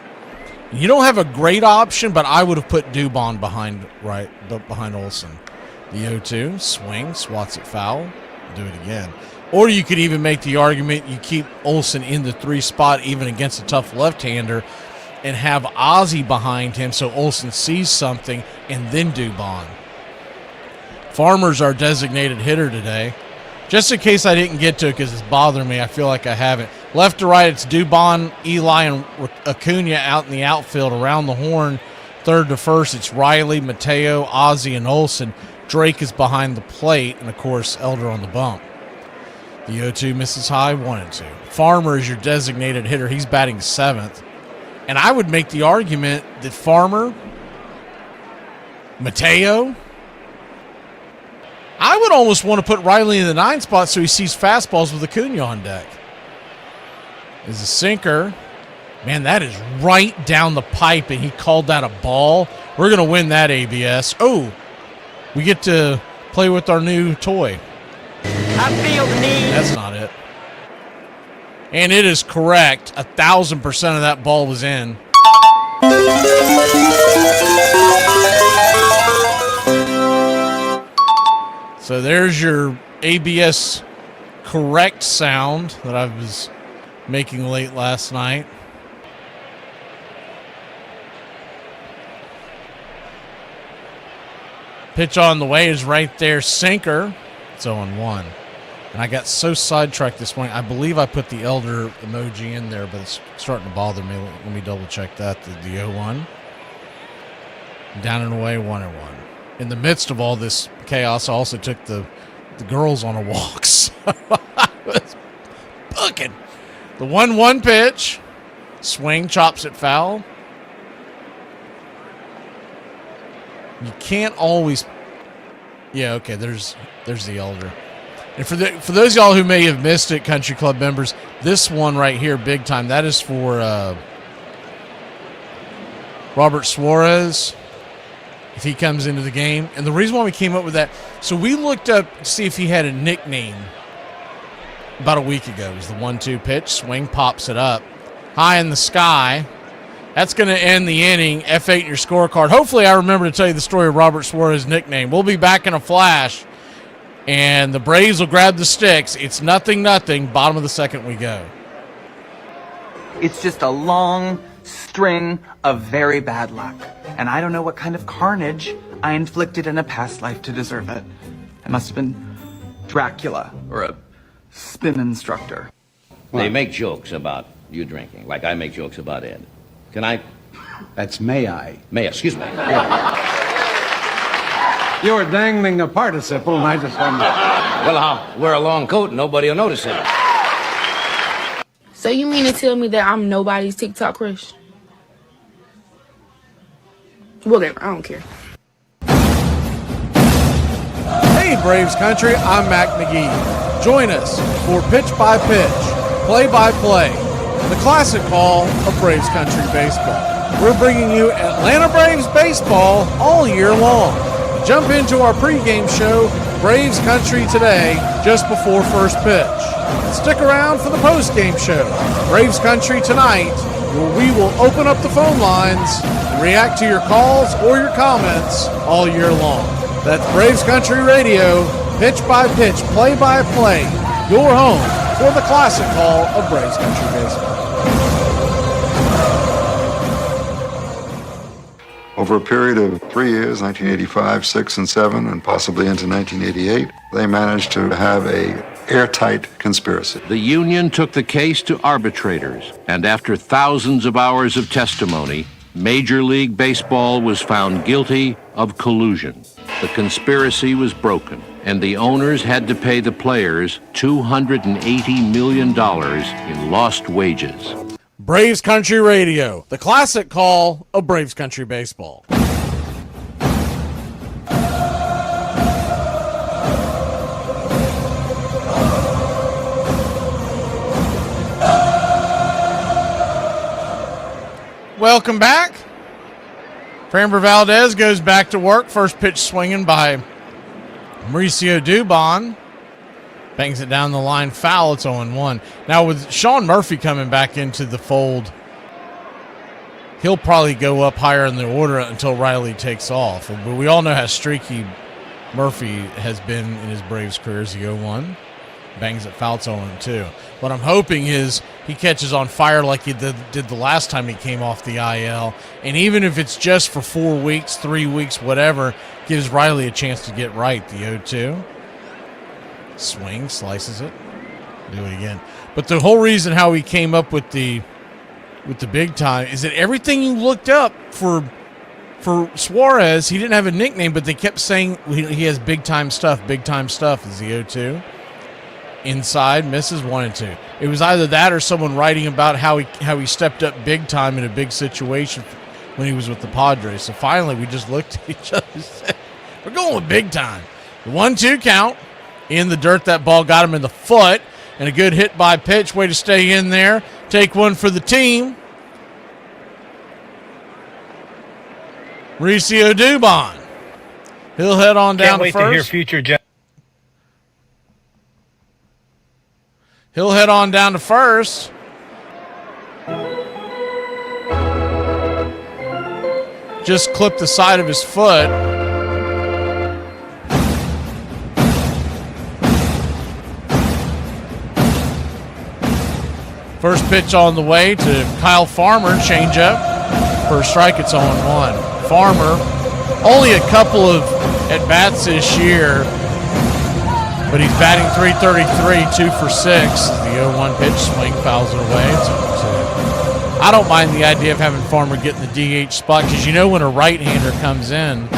You don't have a great option, but I would have put Dubon behind Olsen. The 0-2, swing, swats it foul, do it again. Or you could even make the argument you keep Olsen in the 3 spot even against a tough left-hander and have Ozzie behind him so Olsen sees something and then Dubon. Farmer's our designated hitter today. Just in case I didn't get to it because it's bothering me, I feel like I haven't. Left to right, it's Dubon, Eli, and Acuna out in the outfield around the horn. Third to first, it's Riley, Mateo, Ozzie, and Olsen. Drake is behind the plate, and, of course, Elder on the bump. The 0-2 misses high, 1-2. Farmer is your designated hitter. He's batting 7th. And I would make the argument that Farmer, Mateo, I would almost want to put Riley in the 9 spot so he sees fastballs with Acuna on deck. Is a sinker. Man, that is right down the pipe, and he called that a ball. We're going to win that ABS. Oh, we get to play with our new toy. I feel the need. That's not it. And it is correct. 1,000% of that ball was in. So there's your ABS correct sound that I was making late last night. Pitch on the way is right there. Sinker. It's 0-1. And I got so sidetracked this morning. I believe I put the Elder emoji in there, but it's starting to bother me. Let me double check that. The 0-1. Down and away, 1-1. In the midst of all this chaos, I also took the girls on a walk. So I was booking. The 1-1 pitch. Swing, chops it foul. You can't always... Yeah, okay, there's the Elder. And for those of y'all who may have missed it, Country Club members, this one right here, big time, that is for Robert Suarez, if he comes into the game. And the reason why we came up with that, so we looked up to see if he had a nickname about a week ago. It was the 1-2 pitch. Swing, pops it up. High in the sky. That's going to end the inning. F8 in your scorecard. Hopefully I remember to tell you the story of Robert Suarez's nickname. We'll be back in a flash. And the Braves will grab the sticks. It's 0-0. Bottom of the second we go. It's just a long string of very bad luck. And I don't know what kind of carnage I inflicted in a past life to deserve it. I must have been Dracula or a spin instructor. They make jokes about you drinking, like I make jokes about Ed. Can I? That's may I. May, excuse me. You were dangling a participle, and I just wanted to... Well, I'll wear a long coat and nobody will notice it. So you mean to tell me that I'm nobody's TikTok crush? Whatever, I don't care. Hey, Braves country, I'm Mac McGee. Join us for Pitch by Pitch, Play by Play, the classic call of Braves country baseball. We're bringing you Atlanta Braves baseball all year long. Jump into our pregame show, Braves Country Today, just before first pitch. Stick around for the postgame show, Braves Country Tonight, where we will open up the phone lines and react to your calls or your comments all year long. That's Braves Country Radio, pitch by pitch, play by play, your home for the classic call of Braves Country Baseball. Over a period of 3 years, 1985, 6, and 7, and possibly into 1988, they managed to have a airtight conspiracy. The union took the case to arbitrators, and after thousands of hours of testimony, Major League Baseball was found guilty of collusion. The conspiracy was broken, and the owners had to pay the players $280 million in lost wages. Braves Country Radio, the classic call of Braves Country Baseball. Welcome back. Framber Valdez goes back to work. First pitch swinging by Mauricio Dubon. Bangs it down the line, foul. It's 0-1. Now, with Sean Murphy coming back into the fold, he'll probably go up higher in the order until Riley takes off. But we all know how streaky Murphy has been in his Braves career as the 0-1. Bangs it foul, it's 0-2. What I'm hoping is he catches on fire like he did the last time he came off the IL. And even if it's just for 4 weeks, 3 weeks, whatever, gives Riley a chance to get right, the 0-2. Swing, slices it, do it again. But the whole reason how he came up with the big time is that everything you looked up for Suarez, he didn't have a nickname, but they kept saying he has big time stuff is the 0-2. Inside, misses 1-2. It was either that or someone writing about how he stepped up big time in a big situation when he was with the Padres. So finally we just looked at each other and said, we're going with big time. The 1-2 count. In the dirt, that ball got him in the foot, and a good hit by pitch. Way to stay in there. Take one for the team. Mauricio Dubon. He'll head on down to first. Can't wait to hear future He'll head on down to first. Just clipped the side of his foot. First pitch on the way to Kyle Farmer, changeup. For a strike, it's 0-1. Farmer, only a couple of at-bats this year, but he's batting .333, 2 for 6. The 0-1 pitch, swing, fouls it away. It's 0-2. I don't mind the idea of having Farmer get in the DH spot because you know when a right-hander comes in,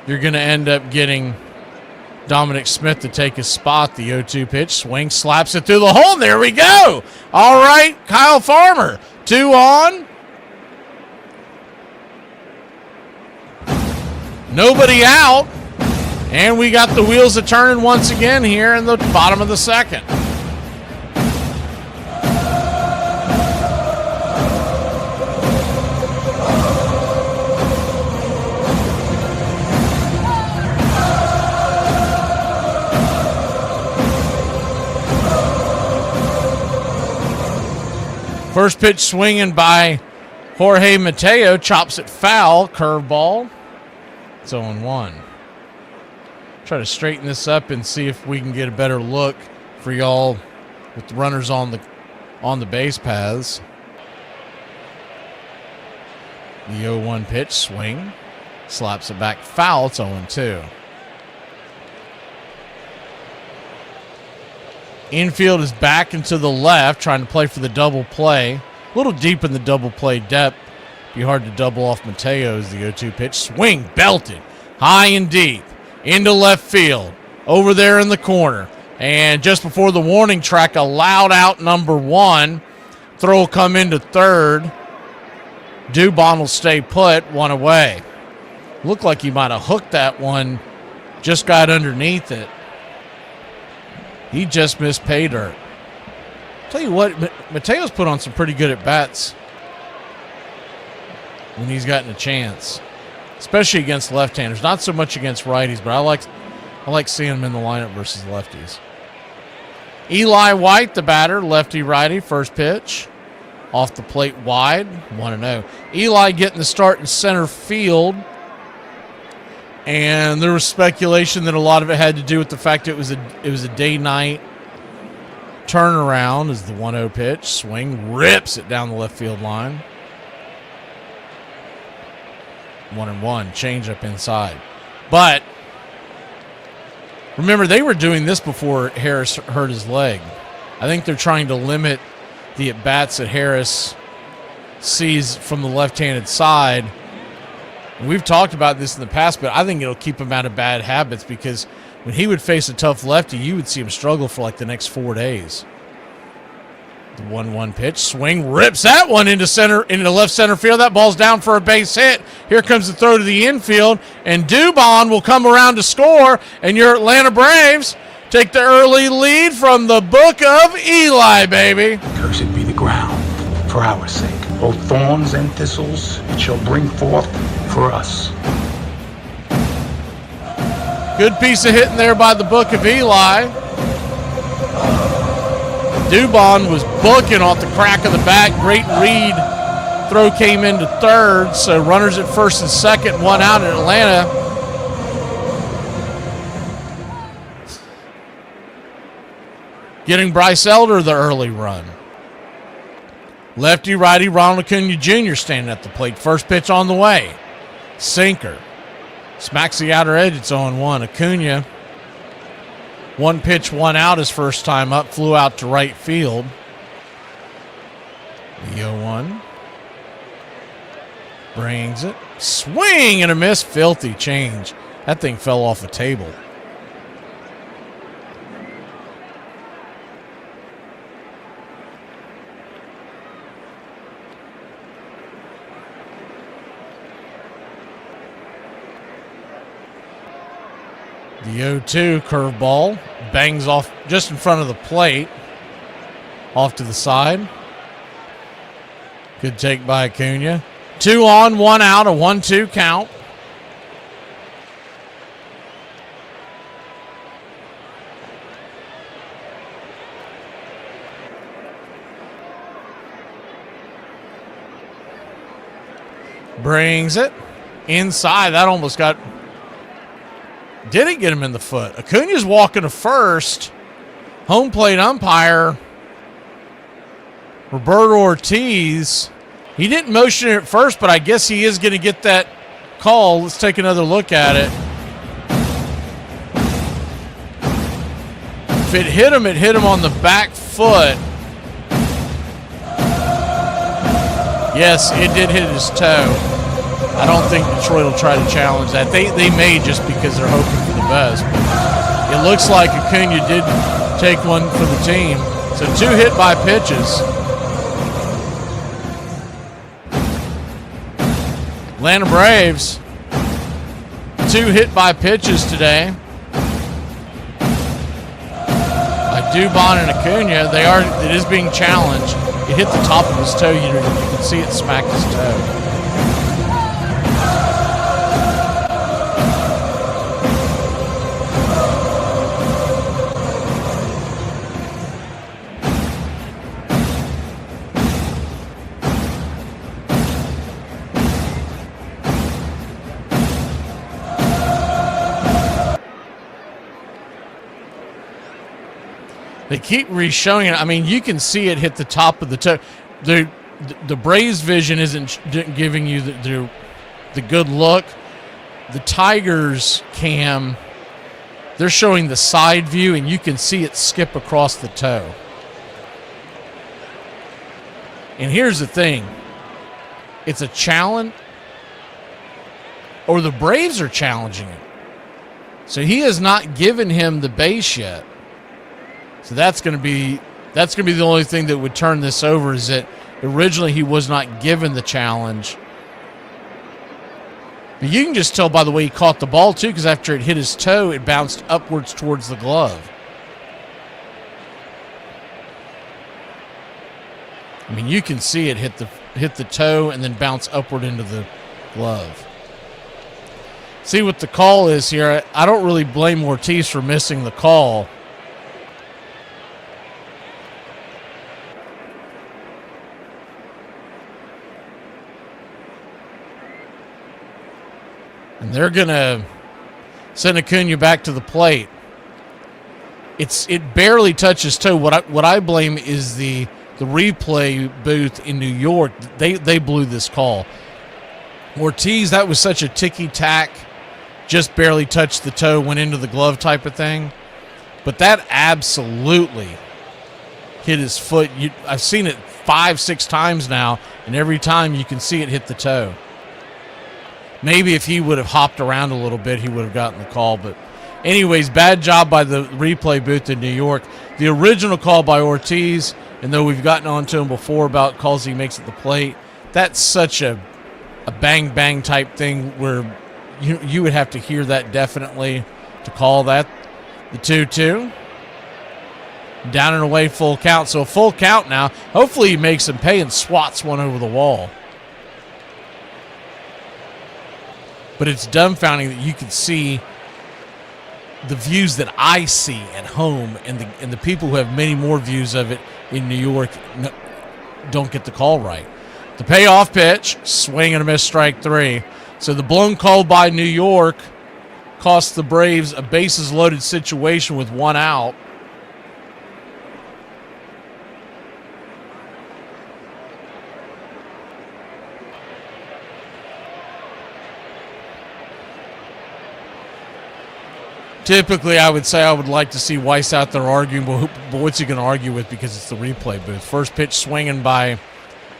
you're going to end up getting Dominic Smith to take his spot. The 0-2 pitch, swing, slaps it through the hole, and there we go. All right, Kyle Farmer, 2 on. Nobody out, and we got the wheels a turning once again here in the bottom of the second. First pitch swinging by Jorge Mateo, chops it foul, curveball. It's 0-1. Try to straighten this up and see if we can get a better look for y'all with the runners on the base paths. The 0-1 pitch, swing, Slaps it back. Foul. It's 0-2. Infield is back and to the left, trying to play for the double play. A little deep in the double play depth. Be hard to double off Mateo's the 0-2 pitch. Swing, belted, high and deep, into left field, over there in the corner. And just before the warning track, a loud out number 1. Throw will come into third. Dubon will stay put, 1 away. Looked like he might have hooked that one, just got underneath it. He just missed pay dirt. Tell you what, Mateo's put on some pretty good at-bats when he's gotten a chance, especially against left-handers. Not so much against righties, but I like seeing him in the lineup versus lefties. Eli White, the batter, lefty-righty, first pitch. Off the plate wide, 1-0. Eli getting the start in center field. And there was speculation that a lot of it had to do with the fact it was a day-night turnaround as the 1-0 pitch. Swing, rips it down the left field line. 1-1, change up inside. But remember, they were doing this before Harris hurt his leg. I think they're trying to limit the at-bats that Harris sees from the left-handed side. We've talked about this in the past, but I think it'll keep him out of bad habits because when he would face a tough lefty, you would see him struggle for like the next 4 days. The 1-1 pitch, swing, rips that one into left center field. That ball's down for a base hit. Here comes the throw to the infield, and Dubon will come around to score, and your Atlanta Braves take the early lead from the book of Eli, baby. Cursed be the ground for our sake. Both thorns and thistles it shall bring forth for us. Good piece of hitting there by the book of Eli. Dubon was booking off the crack of the bat. Great read. Throw came into third, so runners at first and second, 1 out in Atlanta. Getting Bryce Elder the early run. Lefty-righty Ronald Acuna Jr. standing at the plate. First pitch on the way. Sinker. Smacks the outer edge. It's 0-1. Acuna, 1 pitch, 1 out his first time up. Flew out to right field. The 0-1. Brings it. Swing and a miss. Filthy change. That thing fell off a table. The 0-2 curveball bangs off just in front of the plate. Off to the side. Good take by Acuna. 2 on, 1 out, a 1-2 count. Brings it inside. That almost got... Didn't get him in the foot. Acuna's walking to first. Home plate umpire Roberto Ortiz. He didn't motion it at first, but I guess he is going to get that call. Let's take another look at it. If it hit him on the back foot. Yes, it did hit his toe. I don't think Detroit will try to challenge that. They may just because they're hoping for the best. It looks like Acuna did take one for the team. So 2 hit by pitches. Atlanta Braves, 2 hit by pitches today. By Dubon and Acuna, it is being challenged. It hit the top of his toe. You can see it smack his toe. They keep re-showing it. I mean, you can see it hit the top of the toe. The Braves vision isn't giving you the good look. the Tigers cam, they're showing the side view, and you can see it skip across the toe. And here's the thing. It's a challenge, or the Braves are challenging him. So he has not given him the base yet. So that's going to be the only thing that would turn this over, is that originally he was not given the challenge. But you can just tell by the way he caught the ball, too, because after it hit his toe, it bounced upwards towards the glove. I mean, you can see it hit the toe and then bounce upward into the glove. See what the call is here. I don't really blame Ortiz for missing the call. And they're going to send Acuna back to the plate. It barely touches toe. What I blame is the replay booth in New York. They blew this call. Ortiz, that was such a ticky-tack, just barely touched the toe, went into the glove type of thing. But that absolutely hit his foot. I've seen it 5-6 times now, and every time you can see it hit the toe. Maybe if he would have hopped around a little bit, he would have gotten the call. But anyways, bad job by the replay booth in New York. The original call by Ortiz, and though we've gotten on to him before about calls he makes at the plate, that's such a bang-bang type thing where you would have to hear that definitely to call that. The 2-2. Down and away, full count. So a full count now. Hopefully he makes him pay and swats one over the wall. But it's dumbfounding that you can see the views that I see at home, and the people who have many more views of it in New York don't get the call right. The payoff pitch, swing and a miss, strike 3. So the blown call by New York cost the Braves a bases-loaded situation with one out. Typically, I would say I would like to see Weiss out there arguing, but what's he going to argue with, because it's the replay booth. First pitch swinging by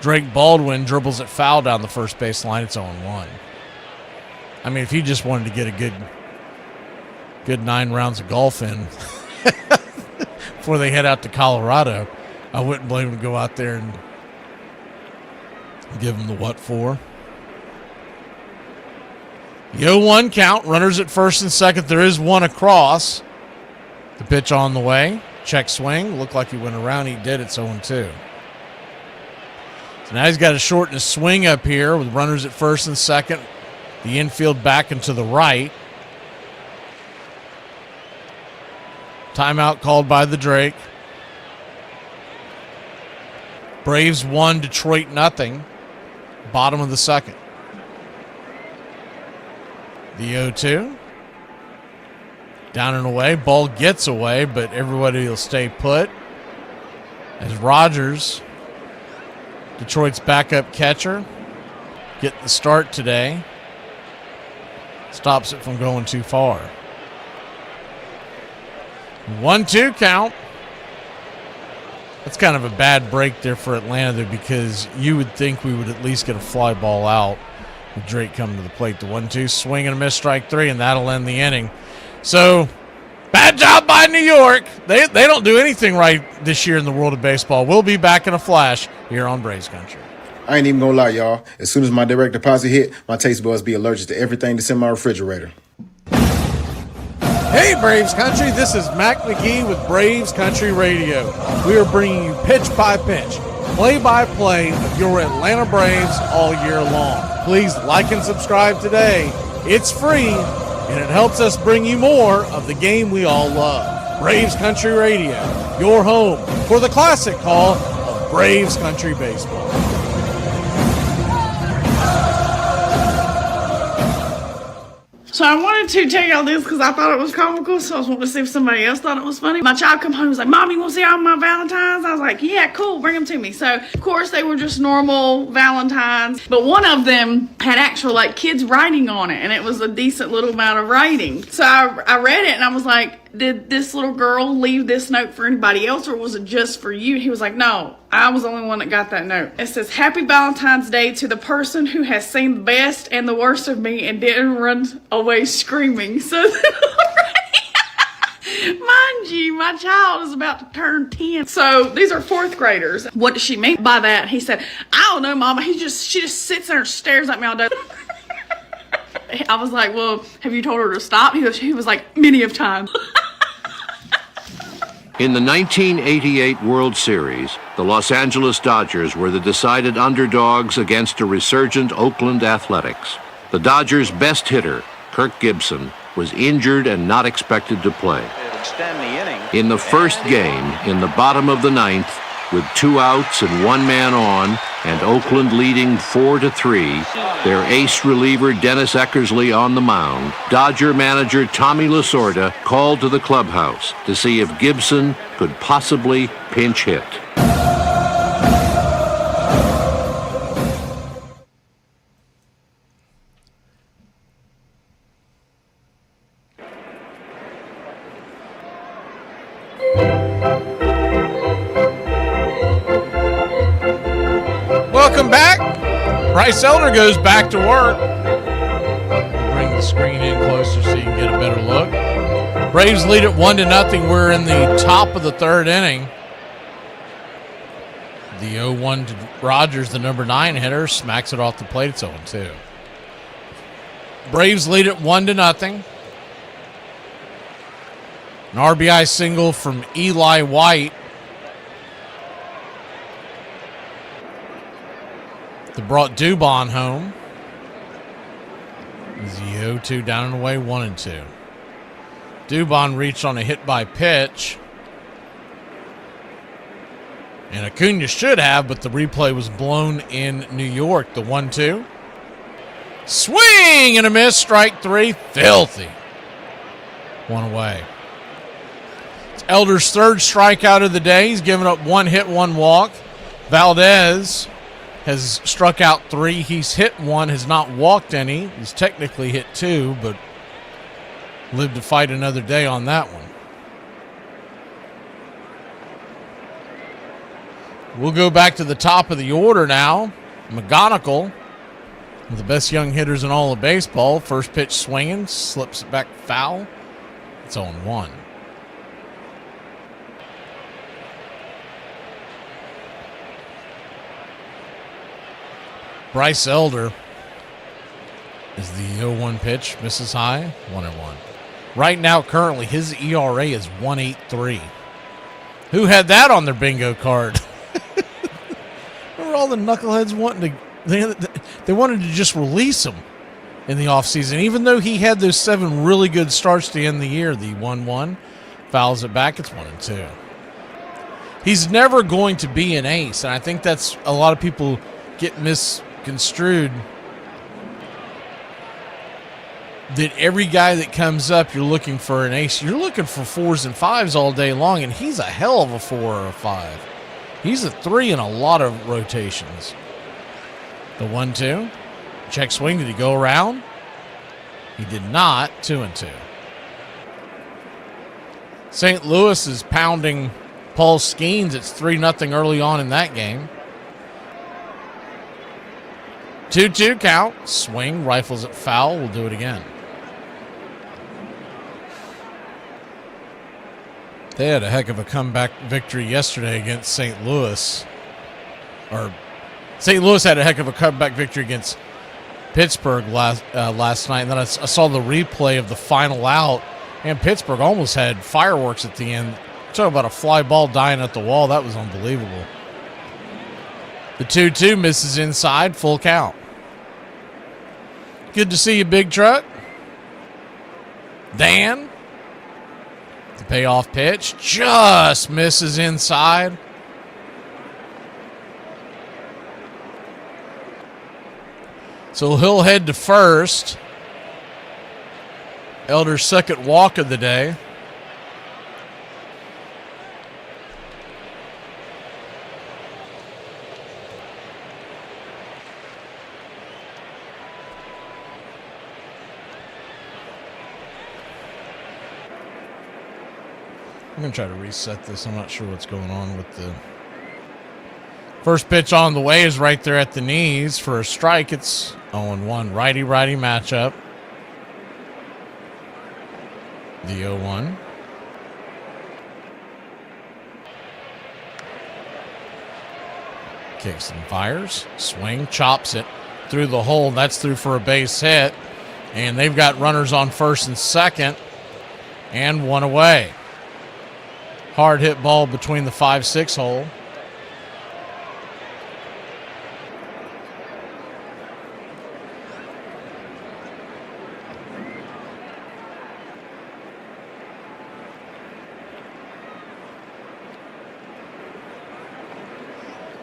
Drake Baldwin, dribbles it foul down the first base line. It's 0-1. I mean, if he just wanted to get a good 9 rounds of golf in before they head out to Colorado, I wouldn't blame him to go out there and give him the what for. The 0-1 count, runners at first and second. There is one across. The pitch on the way. Check swing. Looked like he went around. He did. It's 0-2. So now he's got to shorten his swing up here with runners at first and second. The infield back and to the right. Timeout called by the Drake. Braves 1, Detroit 0. Bottom of the second. The 0-2. Down and away. Ball gets away, but everybody will stay put. As Rogers, Detroit's backup catcher, getting the start today. Stops it from going too far. 1-2 count. That's kind of a bad break there for Atlanta, because you would think we would at least get a fly ball out with Drake coming to the plate. The 1-2, swing and a miss, strike 3, and that'll end the inning. So, bad job by New York. They don't do anything right this year in the world of baseball. We'll be back in a flash here on Braves Country. I ain't even gonna lie, y'all. As soon as my direct deposit hit, my taste buds be allergic to everything that's in my refrigerator. Hey, Braves Country, this is Mac McGee with Braves Country Radio. We are bringing you pitch by pitch, play-by-play of your Atlanta Braves all year long. Please like and subscribe today. It's free, and it helps us bring you more of the game we all love. Braves Country Radio, your home for the classic call of Braves Country Baseball. So I wanted to tell y'all this because I thought it was comical, so I was wanting to see if somebody else thought it was funny. My child come home and was like, Mom, you want to see all my Valentines? I was like, yeah, cool, bring them to me. So, of course, they were just normal Valentines, but one of them had actual, like, kids writing on it, and it was a decent little amount of writing. So I read it, and I was like, did this little girl leave this note for anybody else, or was it just for you? He was like, no, I was the only one that got that note. It says, Happy Valentine's Day to the person who has seen the best and the worst of me and didn't run away screaming. So mind you, my child is about to turn 10. So these are 4th graders. What does she mean by that? He said, I don't know, Mama. She just sits there and stares at me all day. I was like, well, have you told her to stop? He was like, many of times. In the 1988 World Series, the Los Angeles Dodgers were the decided underdogs against a resurgent Oakland Athletics. The Dodgers' best hitter, Kirk Gibson, was injured and not expected to play. In the first game, in the bottom of the 9th, with 2 outs and 1 man on, and Oakland leading 4-3, their ace reliever Dennis Eckersley on the mound, Dodger manager Tommy Lasorda called to the clubhouse to see if Gibson could possibly pinch hit. Welcome back. Bryce Elder goes back to work. Bring the screen in closer so you can get a better look. Braves lead it 1-0. We're in the top of the 3rd inning. The 0-1 to Rogers, the number 9 hitter, smacks it off the plate. It's 0-2. Braves lead it 1-0. An RBI single from Eli White that brought Dubon home. The 0-2 down and away, 1-2. Dubon reached on a hit by pitch. And Acuna should have, but the replay was blown in New York. The 1-2. Swing and a miss. Strike 3. Filthy. 1 away. It's Elder's 3rd strikeout of the day. He's given up 1 hit, 1 walk. Valdez has struck out 3. He's hit 1, has not walked any. He's technically hit 2, but lived to fight another day on that one. We'll go back to the top of the order now. McGonigal, one of the best young hitters in all of baseball. First pitch swinging, slips it back foul. It's 0-1. Bryce Elder is the 0-1 pitch. Misses high. 1-1. Right now, currently, his ERA is 1.83. Who had that on their bingo card? Remember all the knuckleheads wanting to... They wanted to just release him in the offseason. Even though he had those 7 really good starts to end the year. The 1-1 fouls it back. It's 1-2. He's never going to be an ace. And I think that's a lot of people get misconstrued. That every guy that comes up, you're looking for an ace. You're looking for 4s and 5s all day long, and he's a hell of a 4 or a 5. He's a 3 in a lot of rotations. The 1-2. Check swing. Did he go around? He did not. 2-2. St. Louis is pounding Paul Skeens. It's 3-0 early on in that game. 2-2 count. Swing. Rifles it foul. We'll do it again. They had a heck of a comeback victory yesterday against St. Louis. Or St. Louis had a heck of a comeback victory against Pittsburgh last night. And then I saw the replay of the final out, and Pittsburgh almost had fireworks at the end. Talk about a fly ball dying at the wall. That was unbelievable. The 2-2 misses inside. Full count. Good to see you, Big Truck. Dan. The payoff pitch just misses inside. So he'll head to first. Elder's second walk of the day. I'm going to try to reset this. I'm not sure what's going on with the first pitch on the way is right there at the knees for a strike. It's 0-1 righty-righty matchup. The 0-1. Kicks and fires. Swing, chops it through the hole. That's through for a base hit. And they've got runners on first and second and one away. Hard hit ball between the 5-6 hole.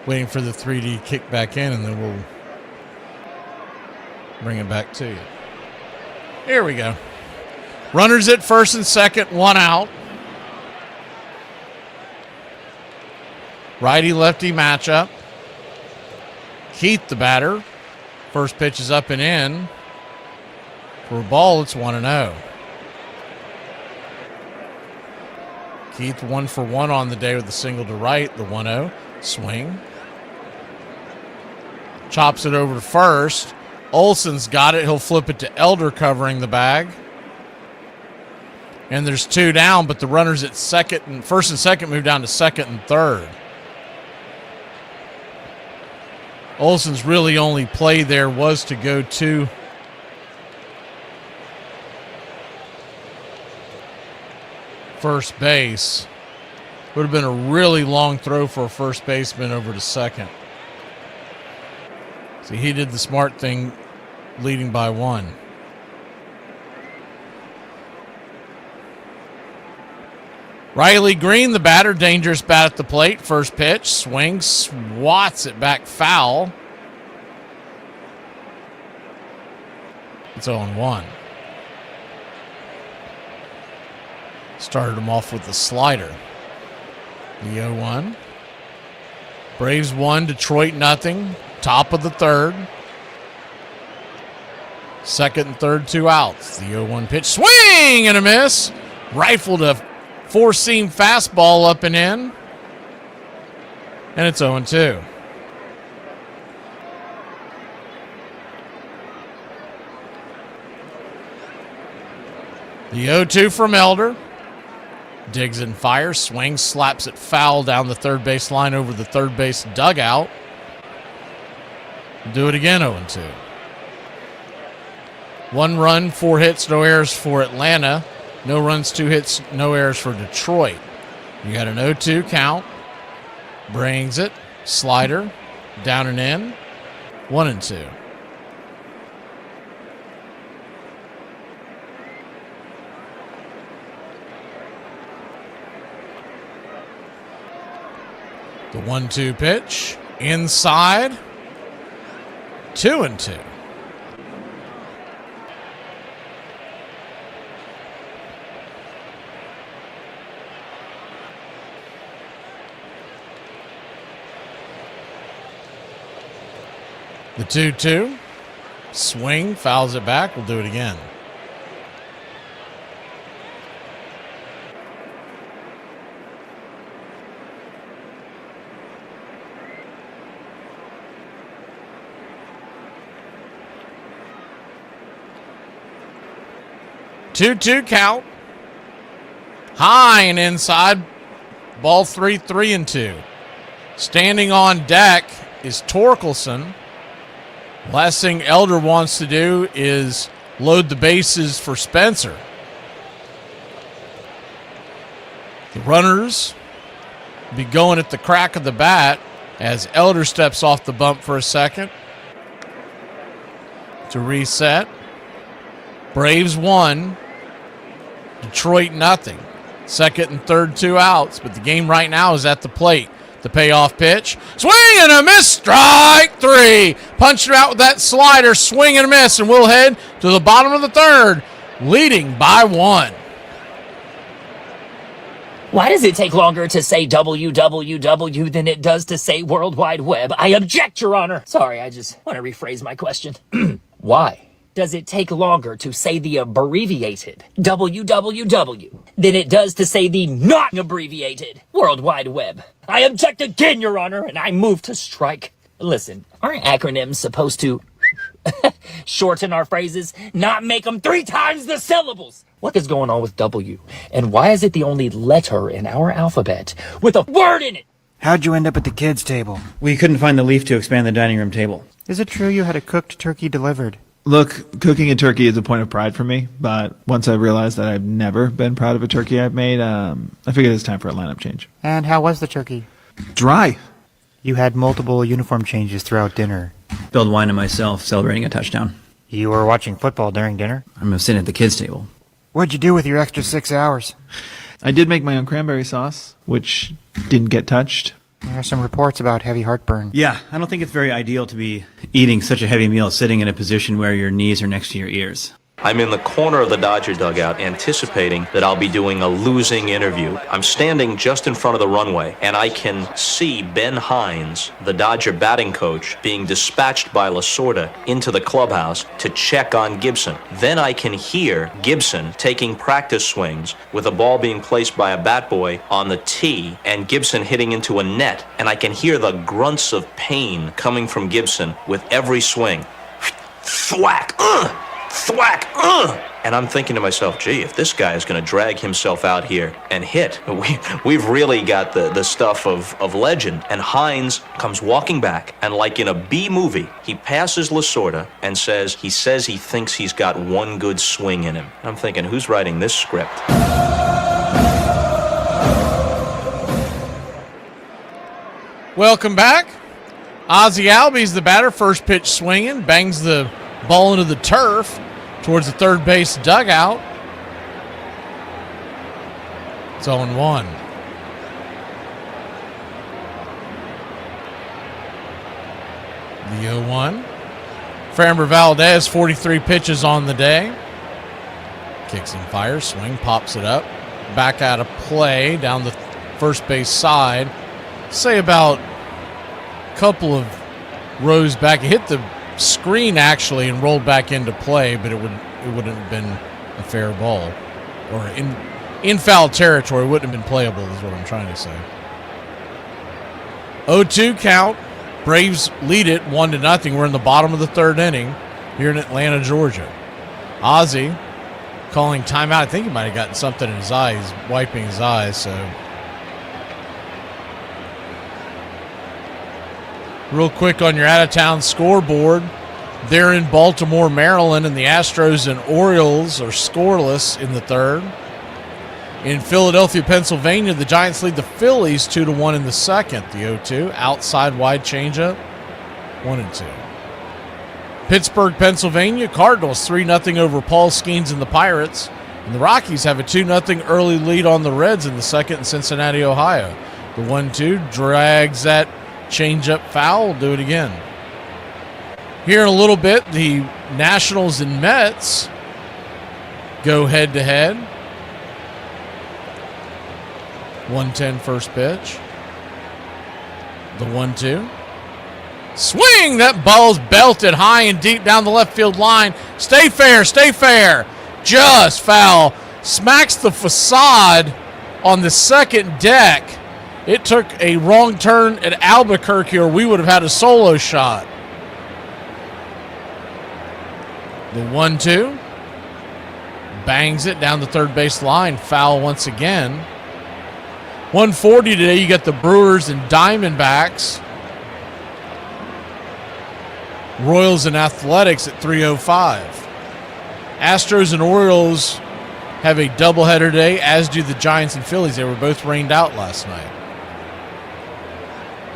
Waiting for the 3D kick back in, and then we'll bring it back to you. Here we go. Runners at first and second, one out. Righty-lefty matchup. Keith, the batter. First pitch is up and in. For a ball, it's 1-0. Keith 1 for 1 on the day with a single to right. The 1-0. Swing. Chops it over to first. Olson's got it. He'll flip it to Elder covering the bag. And there's two down, but the runners at first and second move down to second and third. Olson's really only play there was to go to first base. Would have been a really long throw for a first baseman over to second. So he did the smart thing, leading by 1. Riley Green, the batter, dangerous bat at the plate. First pitch, swings, swats it back foul. It's 0-1. Started him off with the slider. The 0-1. Braves 1, Detroit nothing. Top of the third. Second and third, 2 outs. The 0-1 pitch, swing and a miss. Rifled a four-seam fastball up and in. And it's 0-2. The 0-2 from Elder. Digs and fires, swings, slaps it foul down the third base line over the third base dugout. Do it again, 0-2. 1 run, 4 hits, no errors for Atlanta. No runs, 2 hits, no errors for Detroit. You got an 0-2 count. Brings it. Slider. Down and in. 1-2. The 1-2 pitch. Inside. 2-2. The 2-2. Swing, fouls it back. We'll do it again. Two count. High and inside. Ball 3, 3-2. Standing on deck is Torkelson. Last thing Elder wants to do is load the bases for Spencer. The runners be going at the crack of the bat as Elder steps off the bump for a second to reset. Braves 1, Detroit nothing. Second and third, 2 outs, but the game right now is at the plate. The payoff pitch. Swing and a miss. Strike 3. Punched it out with that slider. Swing and a miss. And we'll head to the bottom of the third. leading by 1. Why does it take longer to say www than it does to say World Wide Web? I object, Your Honor. Sorry, I just want to rephrase my question. Why does it take longer to say the abbreviated www than it does to say the not abbreviated World Wide Web? I object again, Your Honor, and I move to strike. Listen, aren't acronyms supposed to shorten our phrases, not make them 3 times the syllables? What is going on with W? And why is it the only letter in our alphabet with a word in it? How'd you end up at the kids' table? We couldn't find the leaf to expand the dining room table. Is it true you had a cooked turkey delivered? Look, cooking a turkey is a point of pride for me, but once I realized that I've never been proud of a turkey I've made, I figured it's time for a lineup change. And how was the turkey? Dry. You had multiple uniform changes throughout dinner. Spilled wine on myself, celebrating a touchdown. You were watching football during dinner? I'm sitting at the kids' table. What'd you do with your extra 6 hours? I did make my own cranberry sauce, which didn't get touched. There are some reports about heavy heartburn. Yeah, I don't think it's very ideal to be eating such a heavy meal sitting in a position where your knees are next to your ears. I'm in the corner of the Dodger dugout anticipating that I'll be doing a losing interview. I'm standing just in front of the runway, and I can see Ben Hines, the Dodger batting coach, being dispatched by Lasorda into the clubhouse to check on Gibson. Then I can hear Gibson taking practice swings with a ball being placed by a bat boy on the tee and Gibson hitting into a net, and I can hear the grunts of pain coming from Gibson with every swing. Thwack! Thwack! And I'm thinking to myself, gee, if this guy is going to drag himself out here and hit, we've really got the stuff of legend. And Hines comes walking back, and like in a B movie, he passes Lasorda and says he thinks he's got one good swing in him. I'm thinking, who's writing this script? Welcome back. Ozzie Albies, the batter, first pitch swinging, bangs the ball into the turf towards the third base dugout. It's 0-1. The 0-1. Framber Valdez, 43 pitches on the day. Kicks and fires, swing, pops it up. Back out of play down the first base side. Say about a couple of rows back. It hit the screen actually and rolled back into play, but it wouldn't have been a fair ball, or in foul territory. Wouldn't have been playable is what I'm trying to say. 0-2 count. Braves lead it 1-0. We're in the bottom of the third inning here in Atlanta, Georgia. Ozzie calling timeout. I think he might have gotten something in his eye. He's wiping his eyes. So real quick on your out-of-town scoreboard, they're in Baltimore, Maryland, and the Astros and Orioles are scoreless in the third. In Philadelphia, Pennsylvania, the Giants lead the Phillies 2-1 in the second. The 0-2, outside wide changeup, 1-2. Pittsburgh, Pennsylvania, Cardinals 3-0 over Paul Skeens and the Pirates. And the Rockies have a 2-0 early lead on the Reds in the second in Cincinnati, Ohio. The 1-2 drags that change-up foul. We'll do it again. Here in a little bit, the Nationals and Mets go head-to-head. 1-10 first pitch. The 1-2. Swing! That ball's belted high and deep down the left field line. Stay fair, stay fair. Just foul. Smacks the facade on the second deck. It took a wrong turn at Albuquerque, or we would have had a solo shot. The 1-2. Bangs it down the third base line. Foul once again. 140 today. You got the Brewers and Diamondbacks. Royals and Athletics at 3:05. Astros and Orioles have a doubleheader today, as do the Giants and Phillies. They were both rained out last night.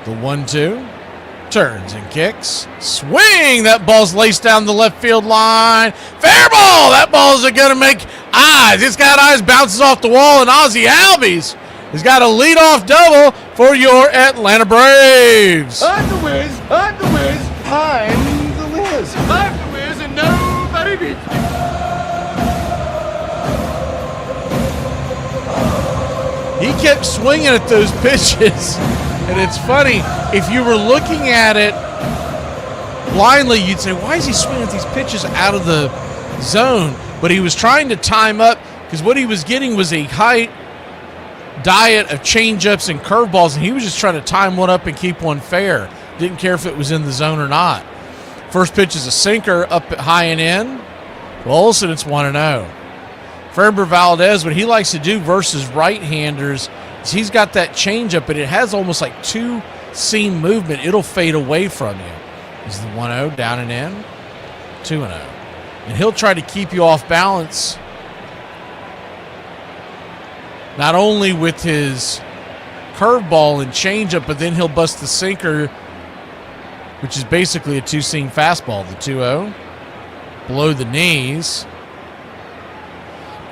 The 1-2. Turns and kicks. Swing! That ball's laced down the left field line. Fair ball! That ball's going to make eyes. It's got eyes, bounces off the wall, and Ozzie Albies has got a leadoff double for your Atlanta Braves. I'm the Wiz. I'm the Wiz. I'm the Wiz. I'm the Wiz, and nobody beats me. kept swinging at those pitches. And it's funny, if you were looking at it blindly, you'd say, why is he swinging at these pitches out of the zone? But he was trying to time up, because what he was getting was a high diet of changeups and curveballs, and he was just trying to time one up and keep one fair. Didn't care if it was in the zone or not. First pitch is a sinker up high and in. Well, Olson, it's 1-0. Framber Valdez, what he likes to do versus right-handers is he's got that changeup, but it has almost like two-seam movement. It'll fade away from you. This is the 1-0, down and in, 2-0. And he'll try to keep you off balance, not only with his curveball and changeup, but then he'll bust the sinker, which is basically a two-seam fastball, the 2-0. Below the knees.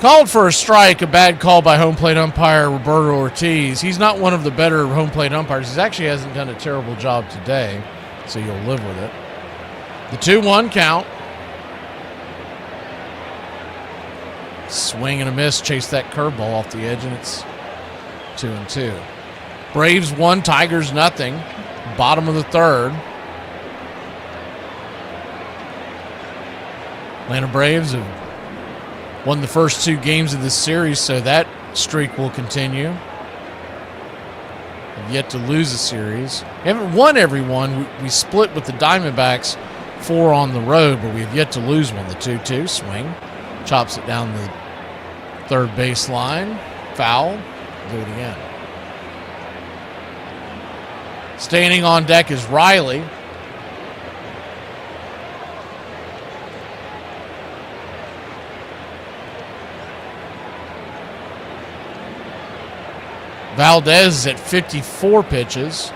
Called for a strike, a bad call by home plate umpire Roberto Ortiz. He's not one of the better home plate umpires. He actually hasn't done a terrible job today, so you'll live with it. The 2-1 count. Swing and a miss, chase that curveball off the edge, and it's 2-2. Braves 1, Tigers nothing. Bottom of the third. Atlanta Braves have won the first 2 games of this series, so that streak will continue. Have yet to lose a series. We haven't won every one. We split with the Diamondbacks 4 on the road, but we have yet to lose one. The 2-2 swing. Chops it down the third baseline. Foul. Do it again. Standing on deck is Riley. Valdez is at 54 pitches.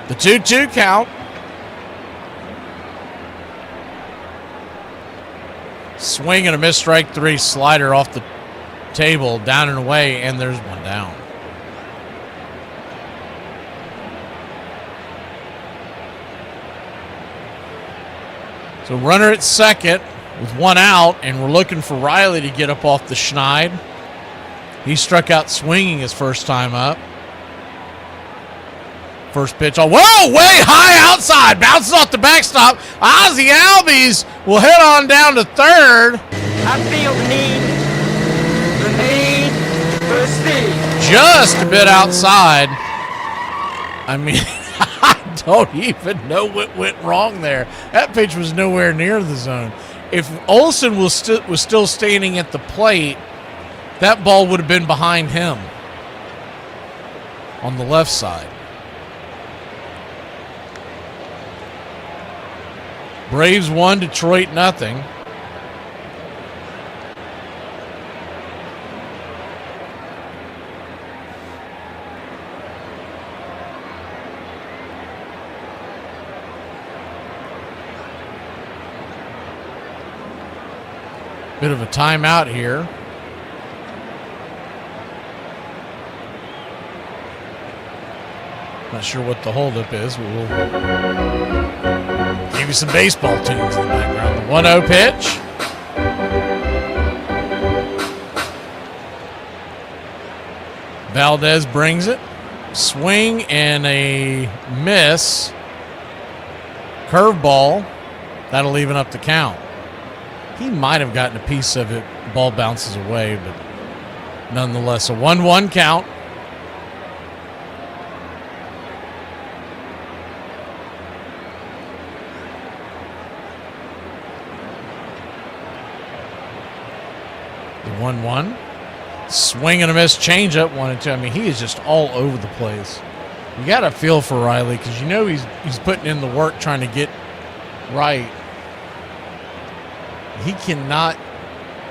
The 2-2 count. Swing and a miss, strike 3, slider off the table, down and away, and there's one down. So runner at second with 1 out, and we're looking for Riley to get up off the schneid. He struck out swinging his first time up. First pitch, whoa, way high outside, bounces off the backstop. Ozzie Albies will head on down to third. I feel the need for speed. Just a bit outside. I mean, I don't even know what went wrong there. That pitch was nowhere near the zone. If Olson was still standing at the plate, that ball would have been behind him on the left side. Braves 1, Detroit nothing. Bit of a timeout here. Not sure what the holdup is, but we'll give you some baseball tunes in the background. The 1-0 pitch. Valdez brings it. Swing and a miss. Curveball. That'll even up the count. He might have gotten a piece of it. Ball bounces away, but nonetheless, a 1-1 count. The 1-1. Swing and a miss, changeup, 1-2. I mean, he is just all over the place. You got to feel for Riley because you know he's putting in the work trying to get right. He cannot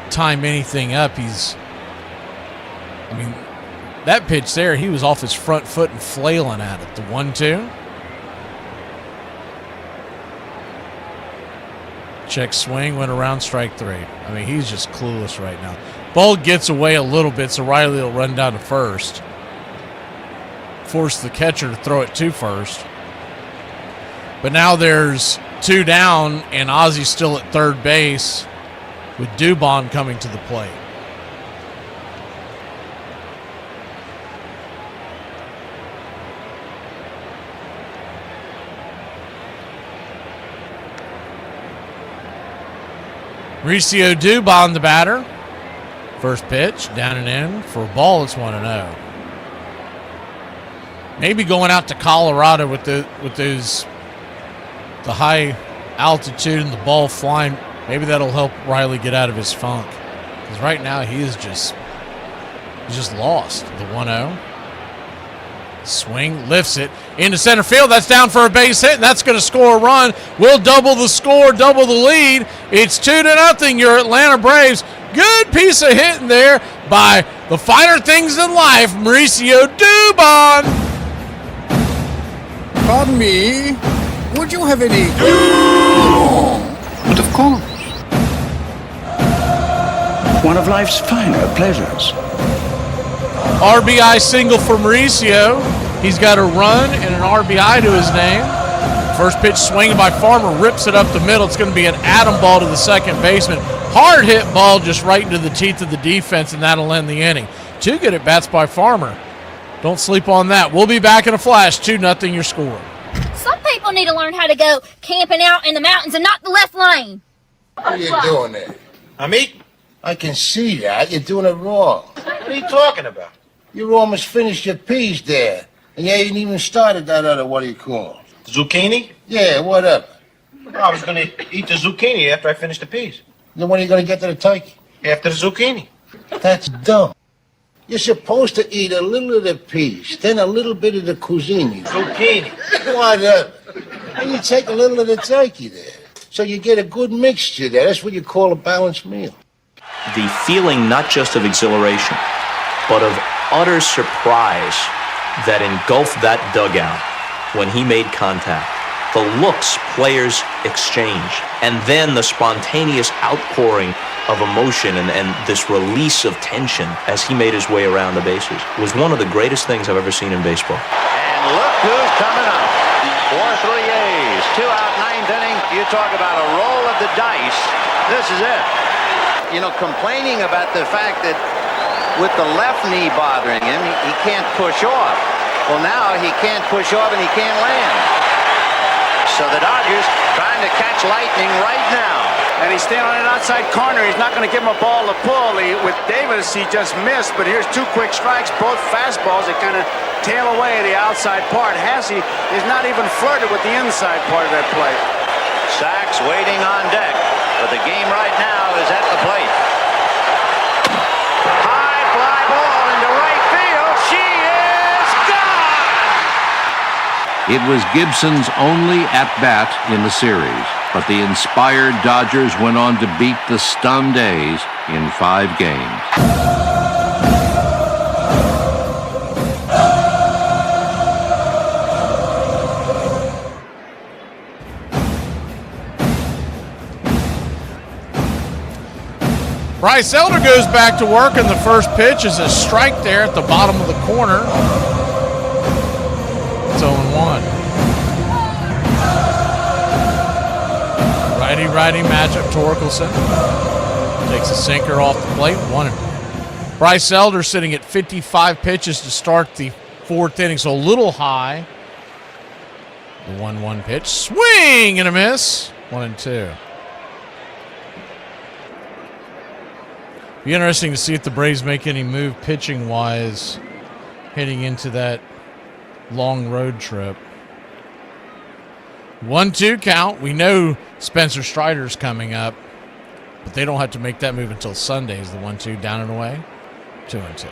time anything up. I mean, that pitch there, he was off his front foot and flailing at it. The 1-2. Check swing, went around, strike 3. I mean, he's just clueless right now. Ball gets away a little bit, so Riley will run down to first. Force the catcher to throw it to first. But now there's 2 down, and Ozzie's still at third base with Dubon coming to the plate. Mauricio Dubon, the batter. First pitch, down and in. For a ball, it's 1-0. Maybe going out to Colorado with the high altitude and the ball flying, maybe that'll help Riley get out of his funk. Because right now he's just lost. The 1-0. Swing, lifts it into center field. That's down for a base hit, and that's going to score a run. We'll double the score, double the lead. It's 2-0, your Atlanta Braves. Good piece of hitting there by the finer things in life, Mauricio Dubon. Pardon me, would you have any? But of course. One of life's finer pleasures. RBI single for Mauricio. He's got a run and an RBI to his name. First pitch swinging by Farmer, rips it up the middle. It's going to be an atom ball to the second baseman. Hard hit ball just right into the teeth of the defense, and that'll end the inning. 2 good at bats by Farmer. Don't sleep on that. We'll be back in a flash. 2-0 your score. Some people need to learn how to go camping out in the mountains and not the left lane. What are you doing there? I can see that. You're doing it wrong. What are you talking about? You almost finished your peas there. And you ain't even started that other, what do you call it? Zucchini? Yeah, whatever. I was going to eat the zucchini after I finished the peas. Then when are you going to get to the turkey? After the zucchini. That's dumb. You're supposed to eat a little of the peas, then a little bit of the cuisine. Zucchini. Whatever. And you take a little of the turkey there. So you get a good mixture there. That's what you call a balanced meal. The feeling not just of exhilaration, but of utter surprise that engulfed that dugout when he made contact. The looks players exchanged, and then the spontaneous outpouring of emotion and this release of tension as he made his way around the bases was one of the greatest things I've ever seen in baseball. And look who's coming up. 4-3 A's, 2 out, 9th inning. You talk about a roll of the dice. This is it. You know, complaining about the fact that with the left knee bothering him, he can't push off. Well, now he can't push off and he can't land. So the Dodgers trying to catch lightning right now. And he's standing on an outside corner. He's not going to give him a ball to pull. With Davis, he just missed, but here's 2 quick strikes, both fastballs that kind of tail away the outside part. Hasse is not even flirted with the inside part of that plate. Sachs waiting on deck, but the game right now is at the plate. High fly ball into right field. She is gone! It was Gibson's only at-bat in the series, but the inspired Dodgers went on to beat the stunned A's in 5 games. Bryce Elder goes back to work, and the first pitch is a strike there at the bottom of the corner. It's 0-1. Righty-righty matchup. Torkelson takes a sinker off the plate. 1-1. Bryce Elder sitting at 55 pitches to start the 4th inning, so a little high. The 1-1 pitch. Swing and a miss. 1-2. Be interesting to see if the Braves make any move pitching-wise heading into that long road trip. 1-2 count. We know Spencer Strider's coming up, but they don't have to make that move until Sunday. Is the 1-2 down and away? 2-2.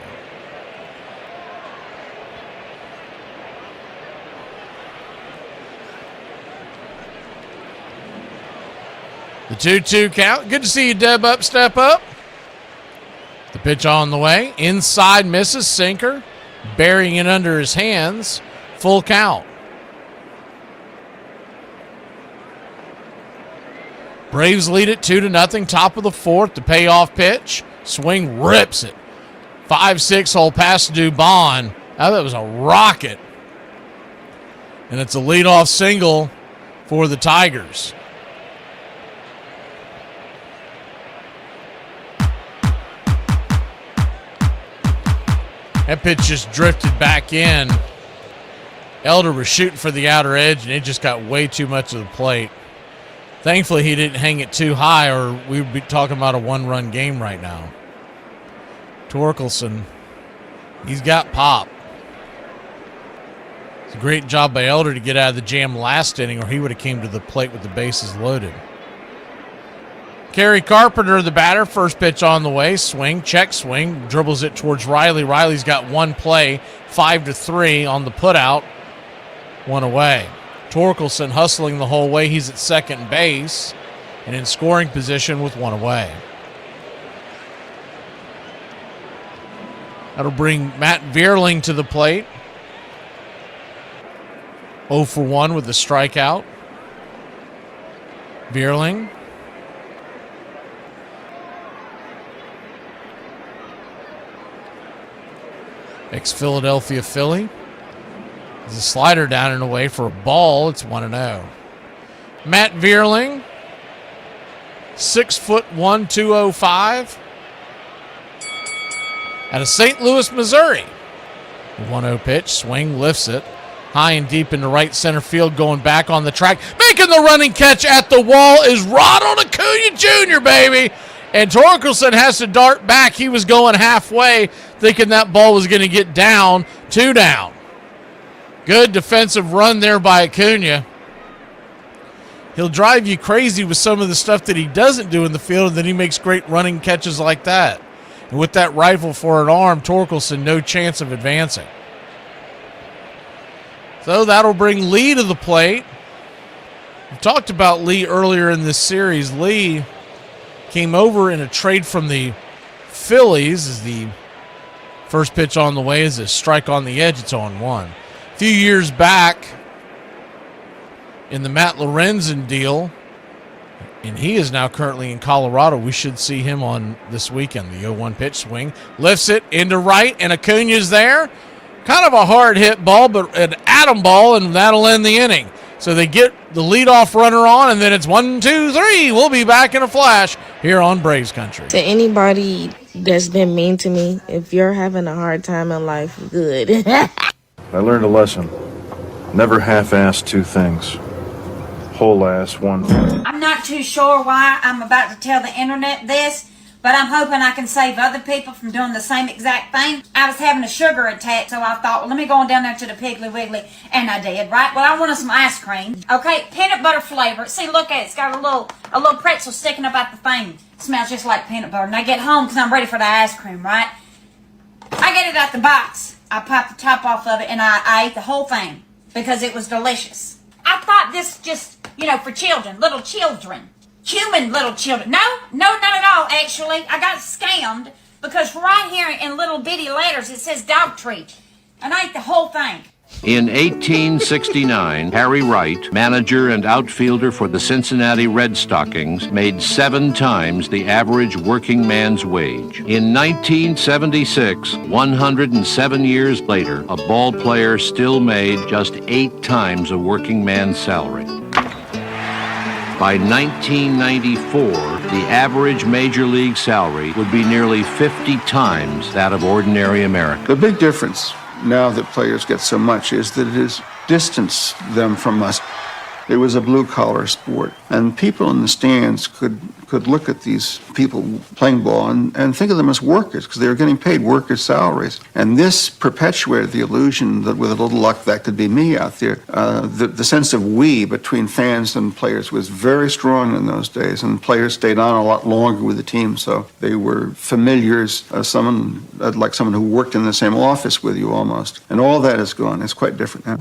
The 2-2 count. Good to see you, Deb up, step up. The pitch on the way. Inside misses, sinker. Burying it under his hands. Full count. Braves lead it 2-0. Top of the 4th. The payoff pitch. Swing, rips it. 5-6 hole pass to Dubon. That was a rocket. And it's a leadoff single for the Tigers. That pitch just drifted back in. Elder was shooting for the outer edge, and it just got way too much of the plate. Thankfully, he didn't hang it too high, or we would be talking about a one-run game right now. Torkelson, he's got pop. It's a great job by Elder to get out of the jam last inning, or he would have came to the plate with the bases loaded. Kerry Carpenter, the batter, first pitch on the way. Swing, check swing, dribbles it towards Riley. Riley's got one play, 5-3 on the putout, one away. Torkelson hustling the whole way. He's at second base and in scoring position with one away. That'll bring Matt Vierling to the plate. 0 for 1 with the strikeout. Vierling. Ex-Philadelphia Philly. There's a slider down and away for a ball. It's 1-0. Matt Vierling. 6'1", 205. Out of St. Louis, Missouri. The 1-0 pitch. Swing, lifts it. High and deep into right center field, going back on the track. Making the running catch at the wall is Ronald Acuna Jr., baby. And Torkelson has to dart back. He was going halfway, thinking that ball was going to get down. 2 down. Good defensive run there by Acuna. He'll drive you crazy with some of the stuff that he doesn't do in the field, and then he makes great running catches like that. And with that rifle for an arm, Torkelson, no chance of advancing. So that'll bring Lee to the plate. We talked about Lee earlier in this series. Lee came over in a trade from the Phillies as the first pitch on the way is a strike on the edge. It's on 1. A few years back in the Matt Lorenzen deal, and he is now currently in Colorado. We should see him on this weekend. The 0-1 pitch swing. Lifts it into right, and Acuna's there. Kind of a hard hit ball, but an atom ball, and that'll end the inning. So they get the leadoff runner on, and then it's 1, 2, 3. We'll be back in a flash here on Braves Country. To anybody that's been mean to me, if you're having a hard time in life, good. I learned a lesson. Never half-ass 2 things. Whole-ass 1 thing. I'm not too sure why I'm about to tell the internet this, but I'm hoping I can save other people from doing the same exact thing. I was having a sugar attack, so I thought, well, let me go on down there to the Piggly Wiggly, and I did, right? Well, I wanted some ice cream. Okay, peanut butter flavor. See, look at it. It's got a little pretzel sticking up out the thing. It smells just like peanut butter. And I get home because I'm ready for the ice cream, right? I get it out the box. I pop the top off of it, and I ate the whole thing because it was delicious. I thought this just, for children, little children. Human little children. No, not at all, actually. I got scammed because right here in little bitty letters it says dog treat. And I ate the whole thing. In 1869, Harry Wright, manager and outfielder for the Cincinnati Red Stockings, made 7 times the average working man's wage. In 1976, 107 years later, a ball player still made just 8 times a working man's salary. By 1994, the average major league salary would be nearly 50 times that of ordinary America. The big difference now that players get so much is that it has distanced them from us. It was a blue-collar sport, and people in the stands could look at these people playing ball and think of them as workers because they were getting paid workers' salaries. And this perpetuated the illusion that with a little luck that could be me out there. The sense of we between fans and players was very strong in those days, and players stayed on a lot longer with the team, so they were familiars, like someone who worked in the same office with you almost. And all that is gone. It's quite different now.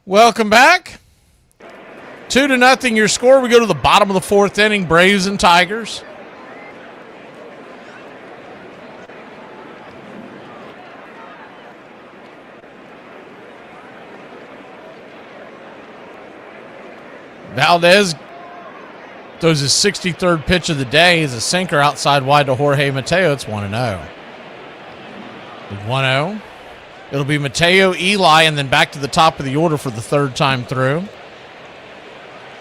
Welcome back. 2-0 your score. We go to the bottom of the 4th inning, Braves and Tigers. Valdez throws his 63rd pitch of the day as a sinker outside wide to Jorge Mateo. It's 1-0. 1-0. It'll be Mateo, Eli, and then back to the top of the order for the 3rd time through.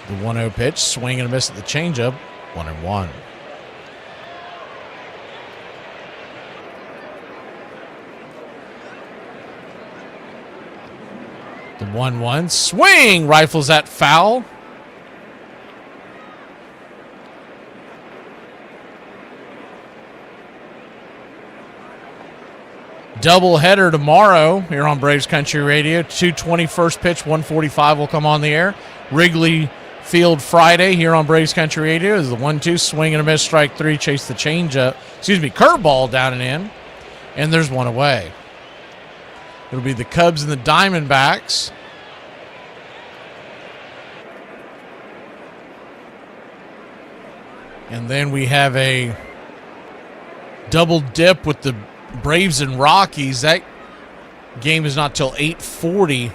The 1-0 pitch, swing and a miss at the changeup, 1-1. The 1-1 swing, rifles that foul. Doubleheader tomorrow here on Braves Country Radio. 2:20 first pitch, 1:45 will come on the air. Wrigley Field Friday here on Braves Country Radio is the 1-2 swing and a miss, strike 3, chase the changeup. Curveball down and in, and there's one away. It'll be the Cubs and the Diamondbacks. And then we have a double dip with the Braves and Rockies. That game is not till 8:40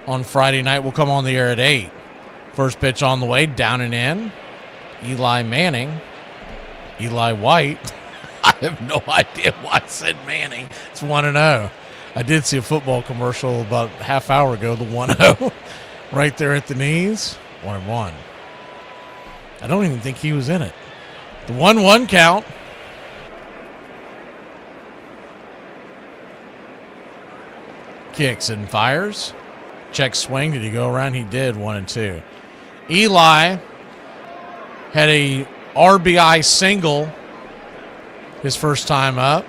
on Friday night. We'll come on the air at 8. First pitch on the way, down and in. Eli Manning. Eli White. I have no idea why I said Manning. It's 1-0. I did see a football commercial about a half hour ago, the 1-0. Right there at the knees. 1-1. I don't even think he was in it. The 1-1 count. Kicks and fires. Check swing. Did he go around? He did. 1-2. Eli had a RBI single his first time up.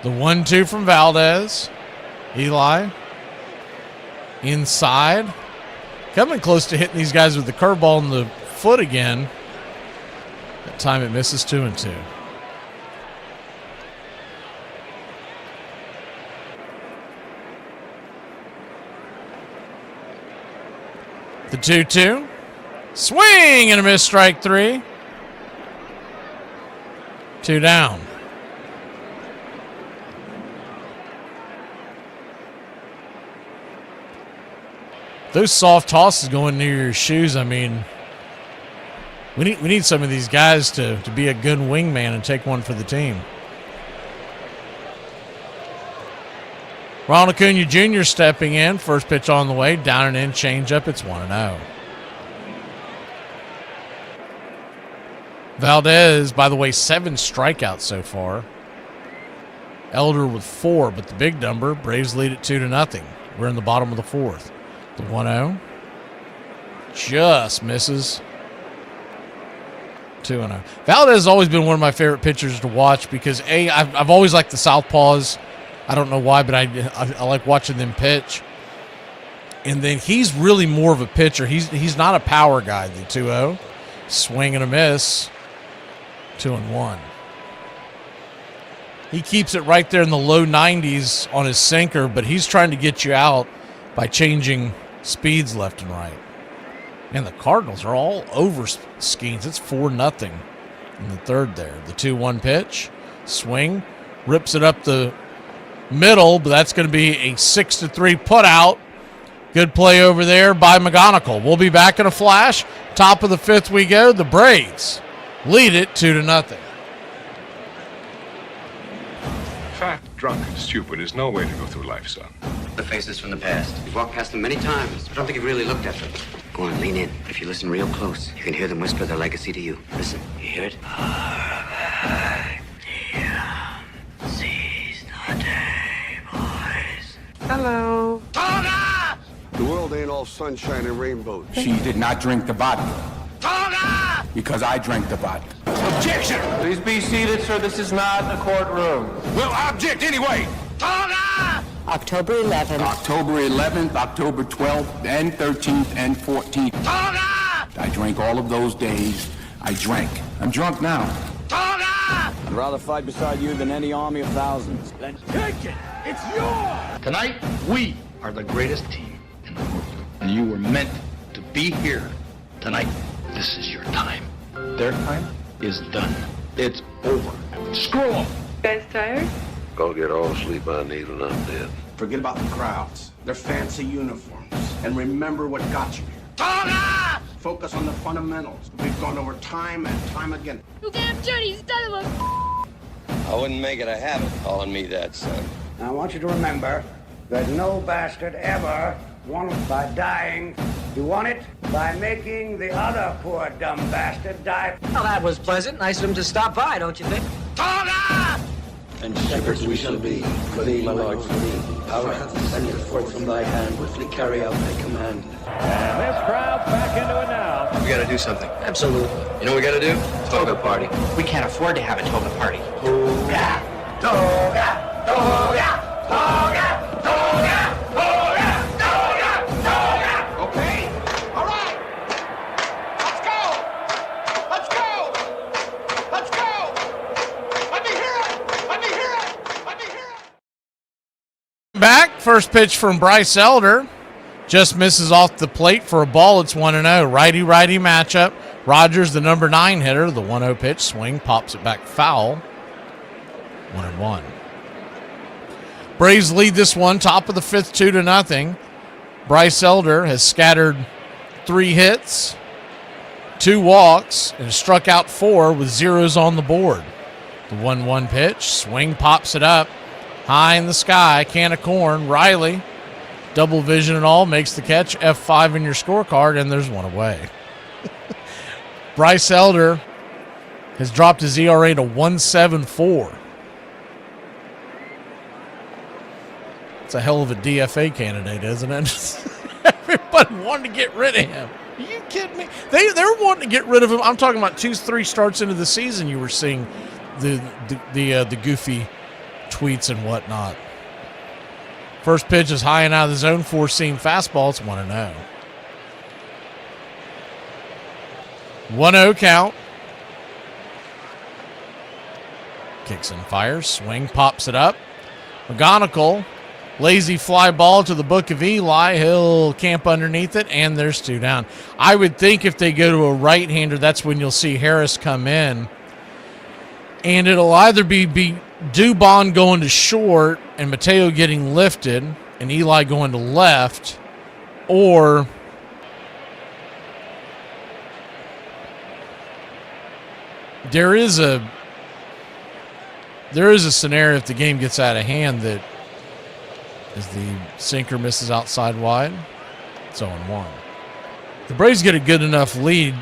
The 1-2 from Valdez. Eli inside. Coming close to hitting these guys with the curveball in the foot again. That time it misses. 2-2. The 2-2. Swing and a miss, strike 3. 2 down. Those soft tosses going near your shoes, I mean, we need some of these guys to be a good wingman and take one for the team. Ronald Acuna Jr. stepping in. First pitch on the way. Down and in. Changeup. It's 1-0. Valdez, by the way, 7 strikeouts so far. Elder with 4, but the big number. Braves lead it 2-0. We're in the bottom of the 4th. The 1-0. Just misses. 2-0. Valdez has always been one of my favorite pitchers to watch because, I've always liked the southpaws. I don't know why, but I like watching them pitch. And then he's really more of a pitcher. He's not a power guy. The 2-0. Swing and a miss. 2-1. He keeps it right there in the low 90s on his sinker, but he's trying to get you out by changing speeds left and right. And the Cardinals are all over Skeens. It's 4-0 in the third there. The 2-1 pitch. Swing. Rips it up the middle, but that's going to be a 6-3 put out. Good play over there by McGonigal. We'll be back in a flash. Top of the 5th we go. The Braves lead it 2-0. Fat, drunk, and stupid is no way to go through life, son. The faces from the past. You've walked past them many times. I don't think you've really looked at them. Go on, lean in. If you listen real close, you can hear them whisper their legacy to you. Listen, you hear it? Seize the day, boys. Hello. Toga! The world ain't all sunshine and rainbows. She did not drink the vodka. Toga! Because I drank the vodka. Objection! Please be seated, sir. This is not a courtroom. Well, object anyway! Toga! October 11th. October 11th, October 12th, and 13th, and 14th. Toga! I drank all of those days. I drank. I'm drunk now. Toga! I'd rather fight beside you than any army of thousands. Then take it! It's yours! Tonight, we are the greatest team in the world. And you were meant to be here tonight. This is your time. Their time is done. It's over. Screw them. Guys tired? Go get all the sleep I need and I'm dead. Forget about the crowds, their fancy uniforms, and remember what got you here. Toga! Focus on the fundamentals. We've gone over time and time again. You damn dirty son of a... I wouldn't make it a habit calling me that, son. Now, I want you to remember that no bastard ever won it by dying. You won it by making the other poor dumb bastard die. Well, that was pleasant. Nice of him to stop by, don't you think? Toga! And shepherds we shall be, for thee, my lord, for thee. Power hath descended forth from thy hand, swiftly carry out thy command. And this crowd's back into it now. We gotta do something. Absolutely. You know what we gotta do? Toga party. We can't afford to have a toga party. Toga! Toga! Toga! Toga! Toga! Toga! Toga! Toga! Okay? All right! Let's go! Let's go! Let's go! Let me hear it! Let me hear it! Let me hear it! Back, first pitch from Bryce Elder. Just misses off the plate for a ball. It's 1-0. Righty-righty matchup. Rogers, the number 9 hitter. The 1-0 pitch. Swing. Pops it back foul. 1-1. Braves lead this one. Top of the 5th, 2-0. Bryce Elder has scattered 3 hits, 2 walks, and has struck out 4 with zeros on the board. The 1-1 pitch. Swing. Pops it up. High in the sky. Can of corn. Riley. Double vision and all, makes the catch, F5 in your scorecard, and there's one away. Bryce Elder has dropped his ERA to 1.74. It's a hell of a DFA candidate, isn't it? Everybody wanted to get rid of him. Are you kidding me? They're wanting to get rid of him. I'm talking about 2-3 starts into the season. You were seeing the goofy tweets and whatnot. First pitch is high and out of the zone, 4-seam fastball. It's 1-0. 1-0 count. Kicks and fires. Swing, pops it up. McGonigal, lazy fly ball to the book of Eli. He'll camp underneath it, and there's 2 down. I would think if they go to a right-hander, that's when you'll see Harris come in. And it'll either be Dubon going to short and Mateo getting lifted and Eli going to left, or there is a scenario if the game gets out of hand that as the sinker misses outside wide, it's 0-1. The Braves get a good enough lead,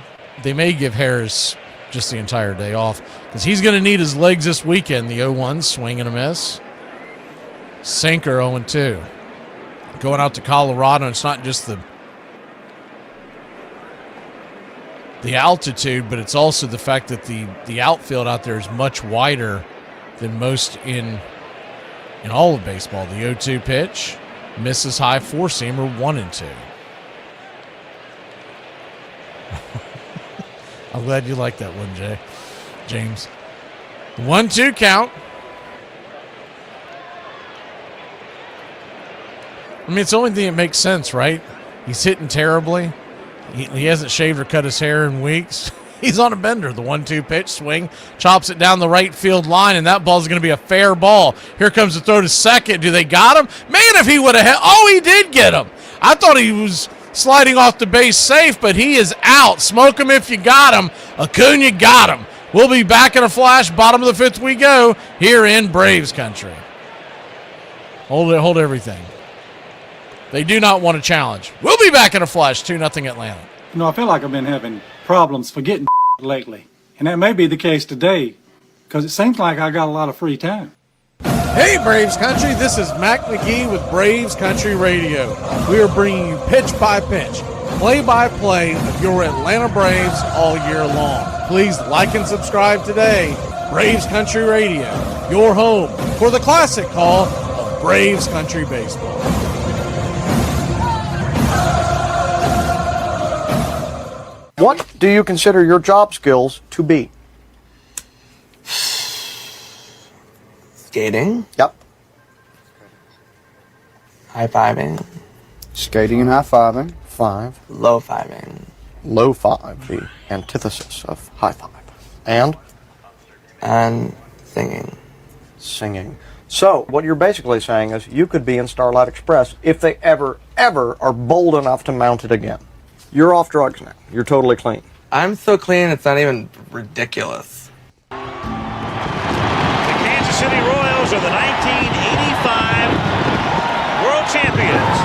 they may give Harris just the entire day off because he's going to need his legs this weekend. The 0-1 swing and a miss. Sinker 0-2. Going out to Colorado, it's not just the altitude, but it's also the fact that the outfield out there is much wider than most in all of baseball. The 0-2 pitch misses high, 4-seamer, 1-2. I'm glad you like that one, James. 1-2 count. I mean, it's the only thing that makes sense, right? He's hitting terribly. He hasn't shaved or cut his hair in weeks. He's on a bender. The 1-2 pitch, swing, chops it down the right field line, and that ball's going to be a fair ball. Here comes the throw to second. Do they got him? Man, if he would have he did get him. I thought he was sliding off the base safe, but he is out. Smoke him if you got him. Acuna got him. We'll be back in a flash. Bottom of the 5th we go here in Braves country. Hold everything. They do not want a challenge. We'll be back in a flash. 2-0 Atlanta. You know, I feel like I've been having problems forgetting lately. And that may be the case today because it seems like I got a lot of free time. Hey, Braves Country, this is Mac McGee with Braves Country Radio. We are bringing you pitch by pitch, play-by-play of your Atlanta Braves all year long. Please like and subscribe today. Braves Country Radio, your home for the classic call of Braves Country Baseball. What do you consider your job skills to be? Skating. Yep. High-fiving. Skating and high-fiving. 5. Low-fiving. Low 5, the antithesis of high 5. And singing. Singing. So, what you're basically saying is you could be in Starlight Express if they ever are bold enough to mount it again. You're off drugs now. You're totally clean. I'm so clean, it's not even ridiculous. The Kansas City Royals are the 1985 World Champions.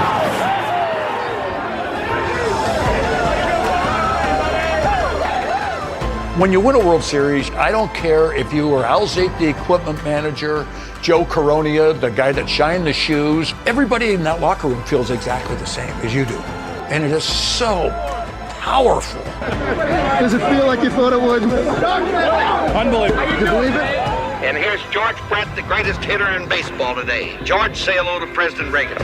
When you win a World Series, I don't care if you were Al Zate, the equipment manager, Joe Coronia, the guy that shined the shoes. Everybody in that locker room feels exactly the same as you do. And it is so powerful. Does it feel like you thought it would? Unbelievable. Do you believe it? And here's George Brett, the greatest hitter in baseball today. George, say hello to President Reagan.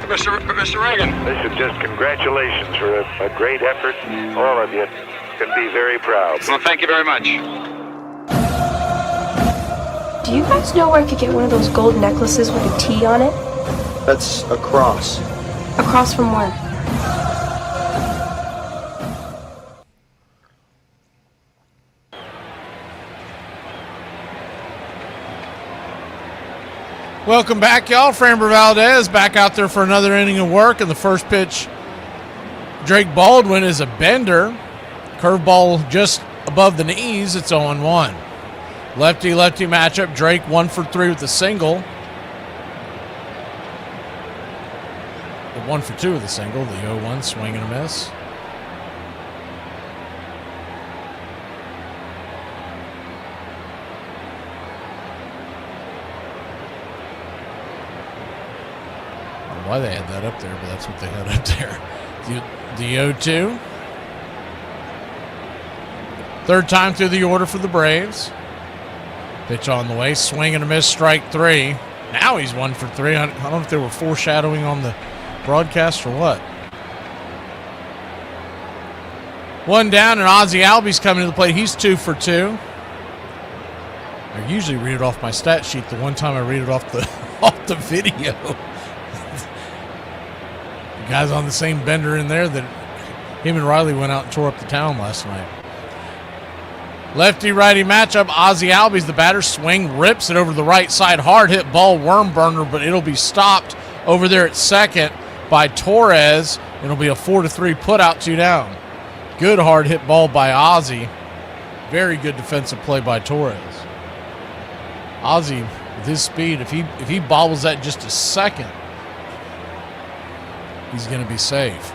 Mr. Reagan. Listen, just congratulations for a great effort. All of you can be very proud. Well, thank you very much. Do you guys know where I could get one of those gold necklaces with a T on it? That's a cross. A cross from where? Welcome back, y'all. Framber Valdez back out there for another inning of work. And the first pitch, Drake Baldwin, is a bender. Curveball just above the knees. It's 0-1. Lefty-lefty matchup. Drake 1 for 3 with a single. 1 for 2 with a single. The 0-1 swing and a miss. Why they had that up there, but that's what they had up there. The 0-2. Third time through the order for the Braves. Pitch on the way. Swing and a miss, strike 3. Now he's 1 for 3. I don't know if they were foreshadowing on the broadcast or what. One down, and Ozzie Albies coming to the plate. He's 2 for 2. I usually read it off my stat sheet. The one time I read it off the video. Guys on the same bender in there that him and Riley went out and tore up the town last night. Lefty-righty matchup. Ozzie Albies, the batter, swing, rips it over the right side. Hard hit ball, worm burner, but it'll be stopped over there at second by Torres. It'll be a 4-3 put out, 2 down. Good hard hit ball by Ozzie. Very good defensive play by Torres. Ozzie, with his speed, if he bobbles that just a second, he's going to be safe.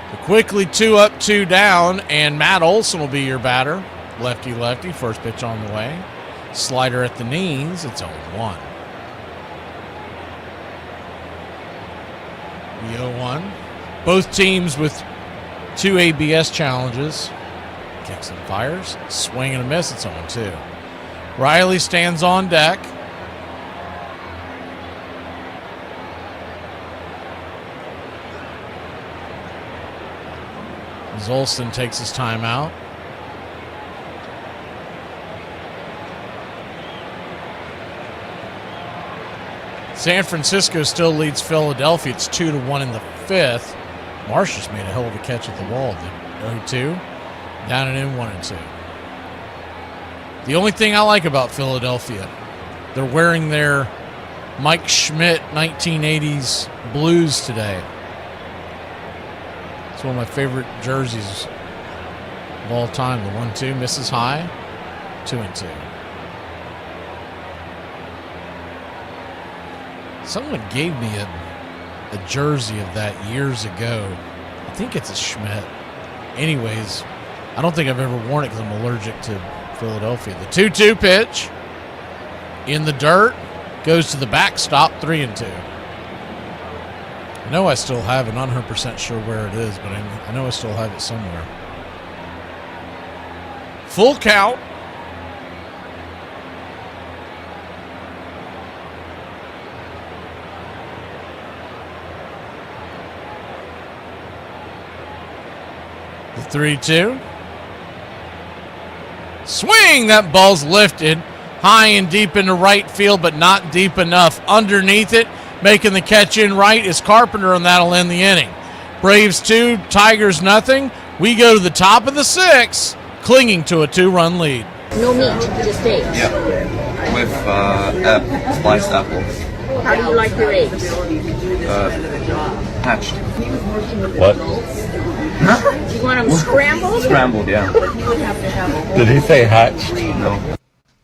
So quickly 2 up, 2 down, and Matt Olson will be your batter. Lefty-lefty, first pitch on the way. Slider at the knees, it's 0-1. The 0-1. Both teams with 2 ABS challenges. Kicks and fires. Swing and a miss, it's 0-2. Riley stands on deck. Olson takes his time out. San Francisco still leads Philadelphia. It's 2-1 in the 5th. Marsh just made a hell of a catch at the wall. The 0-2. Down and in, 1-2. The only thing I like about Philadelphia, they're wearing their Mike Schmidt 1980s blues today. It's one of my favorite jerseys of all time. The 1-2 misses high. 2-2. Someone gave me a jersey of that years ago. I think it's a Schmidt. Anyways, I don't think I've ever worn it because I'm allergic to Philadelphia. The 2-2 pitch in the dirt goes to the backstop, 3-2. I know I still have it. Not 100% sure where it is, but I know I still have it somewhere. Full count. The 3-2. Swing! That ball's lifted high and deep into right field, but not deep enough. Underneath it, making the catch in right is Carpenter, and that'll end the inning. Braves 2, Tigers nothing. We go to the top of the 6th, clinging to a 2-run lead. No meat, just eggs. Yeah, with sliced apple. How do you like your eggs? Hatched. What? You want them scrambled? Scrambled, yeah. Did he say hatched? No.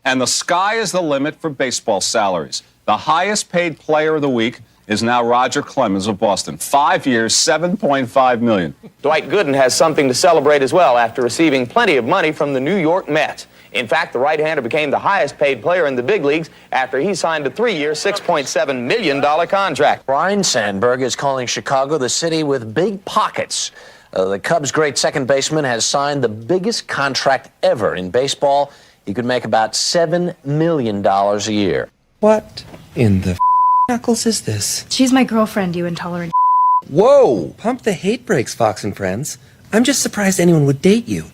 And the sky is the limit for baseball salaries. The highest paid player of the week is now Roger Clemens of Boston. 5 years, $7.5 million. Dwight Gooden has something to celebrate as well after receiving plenty of money from the New York Mets. In fact, the right-hander became the highest-paid player in the big leagues after he signed a 3-year, $6.7 million contract. Brian Sandberg is calling Chicago the city with big pockets. The Cubs' great second baseman has signed the biggest contract ever in baseball. He could make about $7 million a year. What in the knuckles is this? She's my girlfriend, you intolerant. Whoa! Pump the hate brakes, Fox and Friends. I'm just surprised anyone would date you.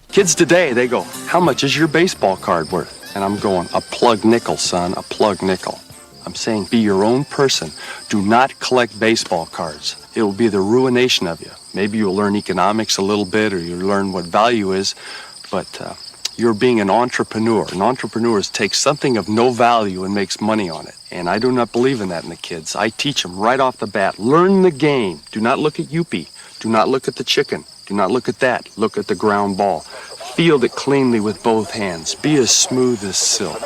Kids today, they go, how much is your baseball card worth? And I'm going, a plug nickel, son, a plug nickel. I'm saying be your own person. Do not collect baseball cards. It will be the ruination of you. Maybe you'll learn economics a little bit or you'll learn what value is, but you're being an entrepreneur. An entrepreneur takes something of no value and makes money on it. And I do not believe in that in the kids. I teach them right off the bat. Learn the game. Do not look at Youppi. Do not look at the chicken. Do not look at that. Look at the ground ball. Field it cleanly with both hands. Be as smooth as silk.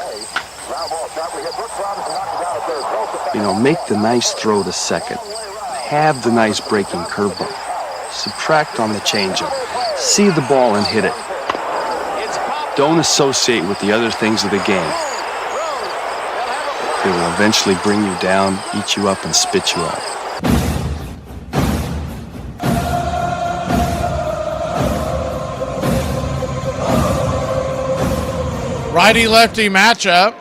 You know, make the nice throw to second. Have the nice breaking curveball. Subtract on the changeup. See the ball and hit it. Don't associate with the other things of the game. It will eventually bring you down, eat you up, and spit you out. Righty-lefty matchup.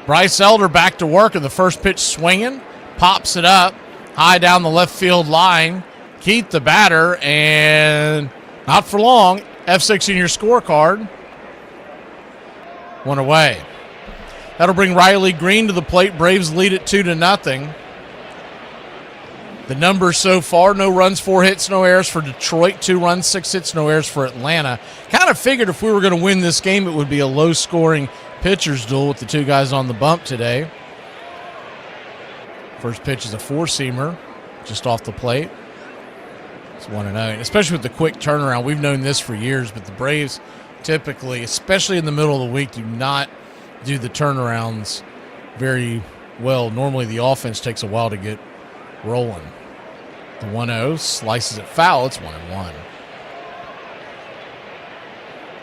Bryce Elder back to work in the first pitch swinging. Pops it up high down the left field line. Keith the batter, and not for long. F6 in your scorecard. One away. That'll bring Riley Green to the plate. Braves lead it 2-0. The numbers so far: no runs, 4 hits, no errors for Detroit, 2 runs, 6 hits, no errors for Atlanta. Kind of figured if we were going to win this game, it would be a low-scoring pitcher's duel with the two guys on the bump today. First pitch is a 4-seamer, just off the plate. It's 1-0, especially with the quick turnaround. We've known this for years, but the Braves typically, especially in the middle of the week, do not do the turnarounds very well. Normally the offense takes a while to get rolling. The 1-0 slices it foul. It's 1-1.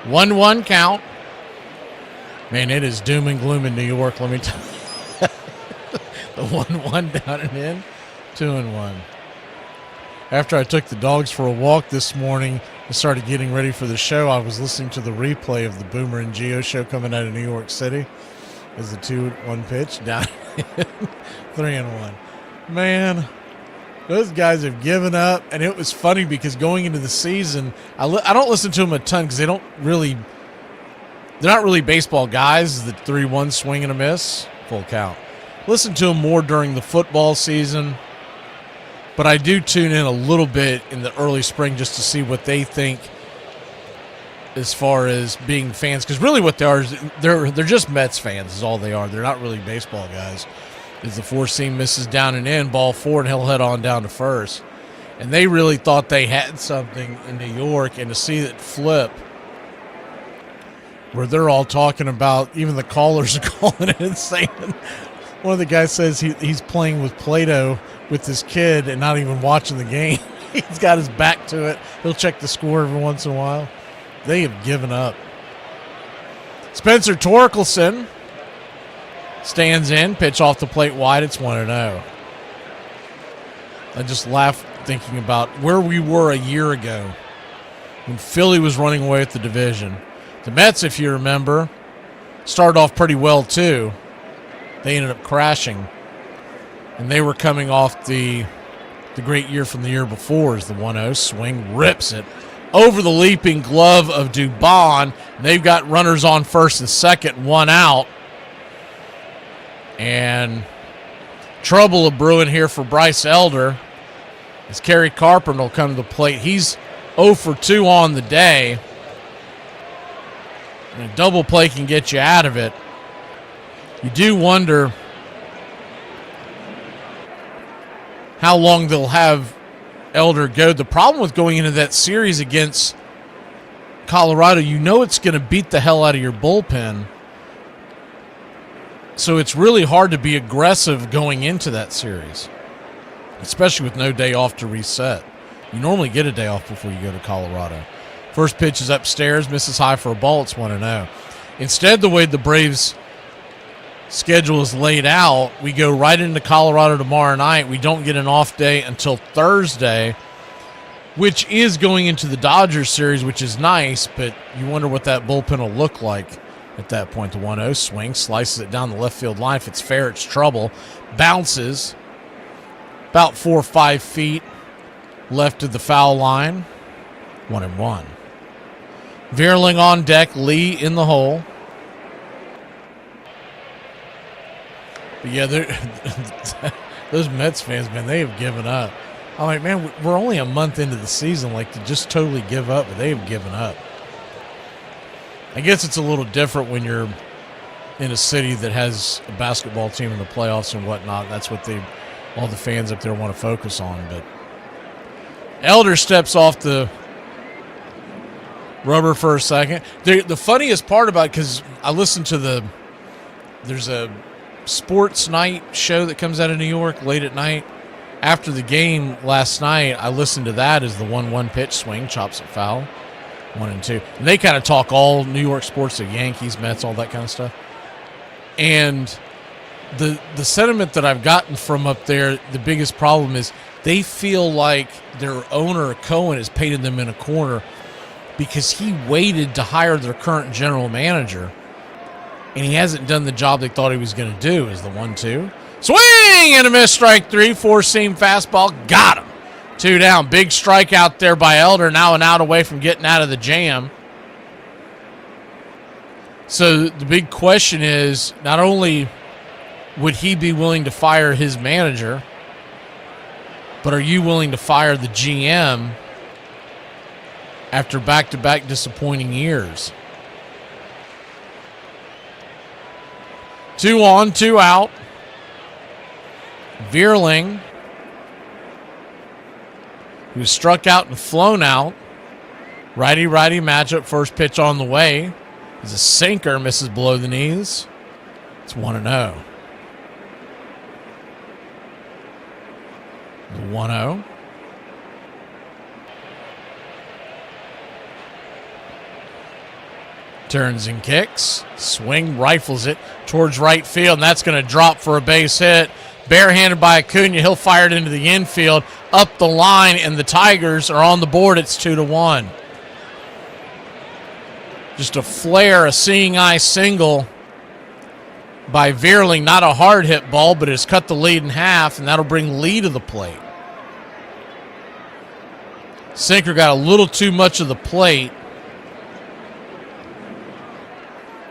1-1 count. Man, it is doom and gloom in New York, let me tell you. The 1-1 down and in. 2-1. After I took the dogs for a walk this morning and started getting ready for the show, I was listening to the replay of the Boomer and Geo show coming out of New York City. As the 2-1 pitch down in. 3-1. Man, those guys have given up, and it was funny because going into the season, I don't listen to them a ton because they're not really baseball guys. The 3-1 swing and a miss, full count. Listen to them more during the football season, but I do tune in a little bit in the early spring just to see what they think as far as being fans, because really what they are is they're just Mets fans is all they are. They're not really baseball guys. As the 4-seam misses down and in, ball 4, and he'll head on down to first. And they really thought they had something in New York, and to see it flip, where they're all talking about, even the callers are calling it and saying, one of the guys says he's playing with Play-Doh with this kid and not even watching the game. He's got his back to it. He'll check the score every once in a while. They have given up. Spencer Torkelson stands in, pitch off the plate wide. It's 1-0. I just laughed thinking about where we were a year ago when Philly was running away with the division. The Mets, if you remember, started off pretty well too. They ended up crashing, and they were coming off the great year from the year before. As the 1-0 swing rips it over the leaping glove of Dubon. They've got runners on first and second, 1 out. And trouble brewing here for Bryce Elder as Kerry Carpenter will come to the plate. He's 0 for 2 on the day. And a double play can get you out of it. You do wonder how long they'll have Elder go. The problem with going into that series against Colorado, you know it's going to beat the hell out of your bullpen. So it's really hard to be aggressive going into that series, especially with no day off to reset. You normally get a day off before you go to Colorado. First pitch is upstairs, misses high for a ball. It's 1-0. Instead, the way the Braves' schedule is laid out, we go right into Colorado tomorrow night. We don't get an off day until Thursday, which is going into the Dodgers series, which is nice, but you wonder what that bullpen will look like at that point. The 1-0 swing, slices it down the left field line. If it's fair, it's trouble. Bounces about 4 or 5 feet left of the foul line. 1-1. Veerling on deck, Lee in the hole. But yeah, those Mets fans, man, they have given up. I'm like, man, we're only a month into the season, like, to just totally give up, but they have given up. I guess it's a little different when you're in a city that has a basketball team in the playoffs and whatnot. That's what all the fans up there want to focus on. But Elder steps off the rubber for a second. The funniest part about it, because I listened to there's a sports night show that comes out of New York late at night. After the game last night, I listened to that as the 1-1 pitch swing, chops it foul, 1-2. And they kind of talk all New York sports, the Yankees, Mets, all that kind of stuff. And the sentiment that I've gotten from up there, the biggest problem is they feel like their owner, Cohen, has painted them in a corner because he waited to hire their current general manager, and he hasn't done the job they thought he was going to do. Is the 1-2. Swing and a miss, strike 3, four-seam fastball, got him. 2 down, big strike out there by Elder, now an out away from getting out of the jam. So the big question is, not only would he be willing to fire his manager, but are you willing to fire the GM after back-to-back disappointing years? 2 on, 2 out. Veerling, who was struck out and flown out. Righty-righty matchup, first pitch on the way. Is a sinker, misses below the knees. It's 1-0. The 1-0. Turns and kicks. Swing, rifles it towards right field, and that's going to drop for a base hit. Barehanded by Acuna. He'll fire it into the infield, up the line, and the Tigers are on the board. It's 2-1. Just a flare, a seeing eye single by Veerling. Not a hard hit ball, but it's cut the lead in half, and that'll bring Lee to the plate. Sinker got a little too much of the plate.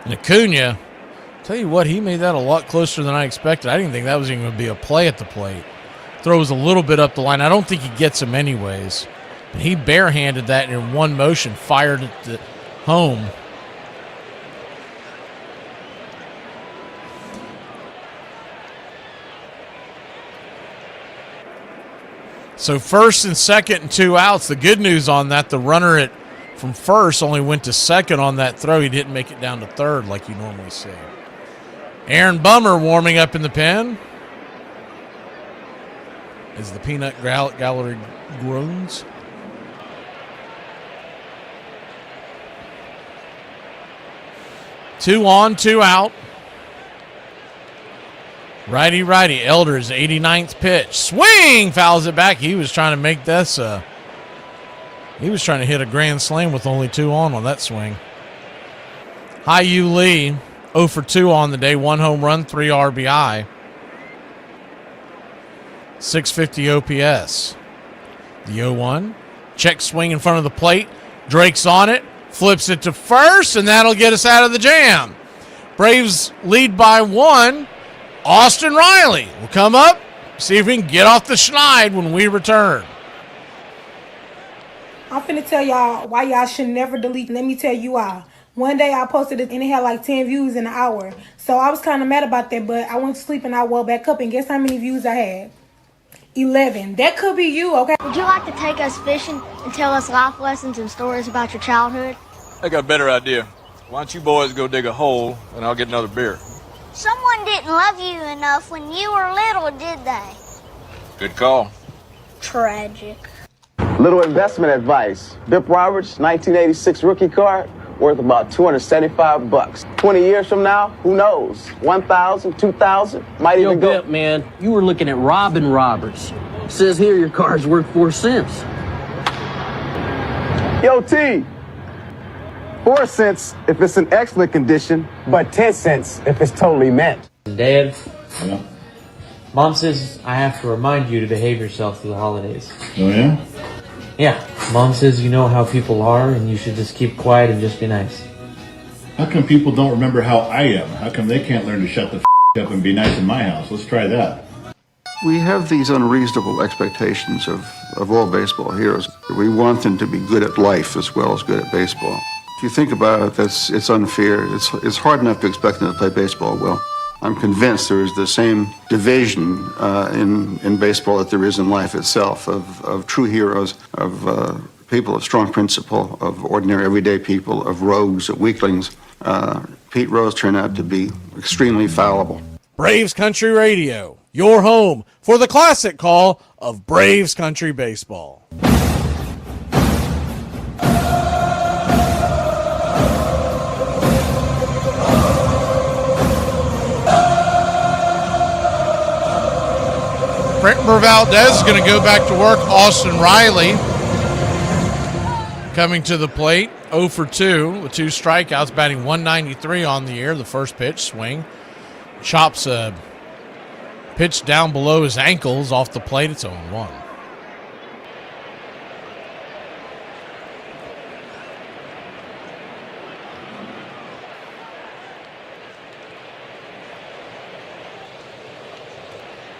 And Acuna, tell you what, he made that a lot closer than I expected. I didn't think that was even going to be a play at the plate. Throws a little bit up the line. I don't think he gets him anyways. But he barehanded that in one motion, fired it to home. So first and second and 2 outs. The good news on that, the runner from first only went to second on that throw. He didn't make it down to third like you normally see. Aaron Bummer warming up in the pen as the peanut gallery groans. Two on, 2 out. Righty-righty. Elder's 89th pitch. Swing! Fouls it back. He was trying to make this he was trying to hit a grand slam with only 2 on that swing. High-U Lee, 0 for 2 on the day. 1 home run, 3 RBI. 650 OPS. The 0-1. Check swing in front of the plate. Drake's on it. Flips it to first, and that'll get us out of the jam. Braves lead by 1. Austin Riley will come up, see if we can get off the schneid when we return. I'm finna tell y'all why y'all should never delete. Let me tell you why. One day I posted it and it had like 10 views in an hour. So I was kind of mad about that, but I went to sleep and I woke back up and guess how many views I had? 11. That could be you, okay? Would you like to take us fishing and tell us life lessons and stories about your childhood? I got a better idea. Why don't you boys go dig a hole and I'll get another beer? Someone didn't love you enough when you were little, did they? Good call. Tragic. Little investment advice. Bip Roberts, 1986 rookie card, worth about $275. 20 years from now, who knows? 1,000, 2,000, might even go. Bip, man, you were looking at Robin Roberts. Says here your card's worth 4 cents. Yo, T. 4 cents if it's in excellent condition, but 10 cents if it's totally mint. Dad, Mom says I have to remind you to behave yourself through the holidays. Oh, yeah? Yeah. Mom says you know how people are and you should just keep quiet and just be nice. How come people don't remember how I am? How come they can't learn to shut the up and be nice in my house? Let's try that. We have these unreasonable expectations of all baseball heroes. We want them to be good at life as well as good at baseball. If you think about it, it's unfair. It's hard enough to expect them to play baseball well. I'm convinced there is the same division in baseball that there is in life itself, of true heroes, of people of strong principle, of ordinary everyday people, of rogues, of weaklings. Pete Rose turned out to be extremely fallible. Braves Country Radio, your home for the classic call of Braves Country Baseball. Britmer Valdez is going to go back to work. Austin Riley coming to the plate, 0 for 2 with 2 strikeouts, batting .193 on the year. The first pitch, swing. Chops a pitch down below his ankles off the plate. It's 0-1.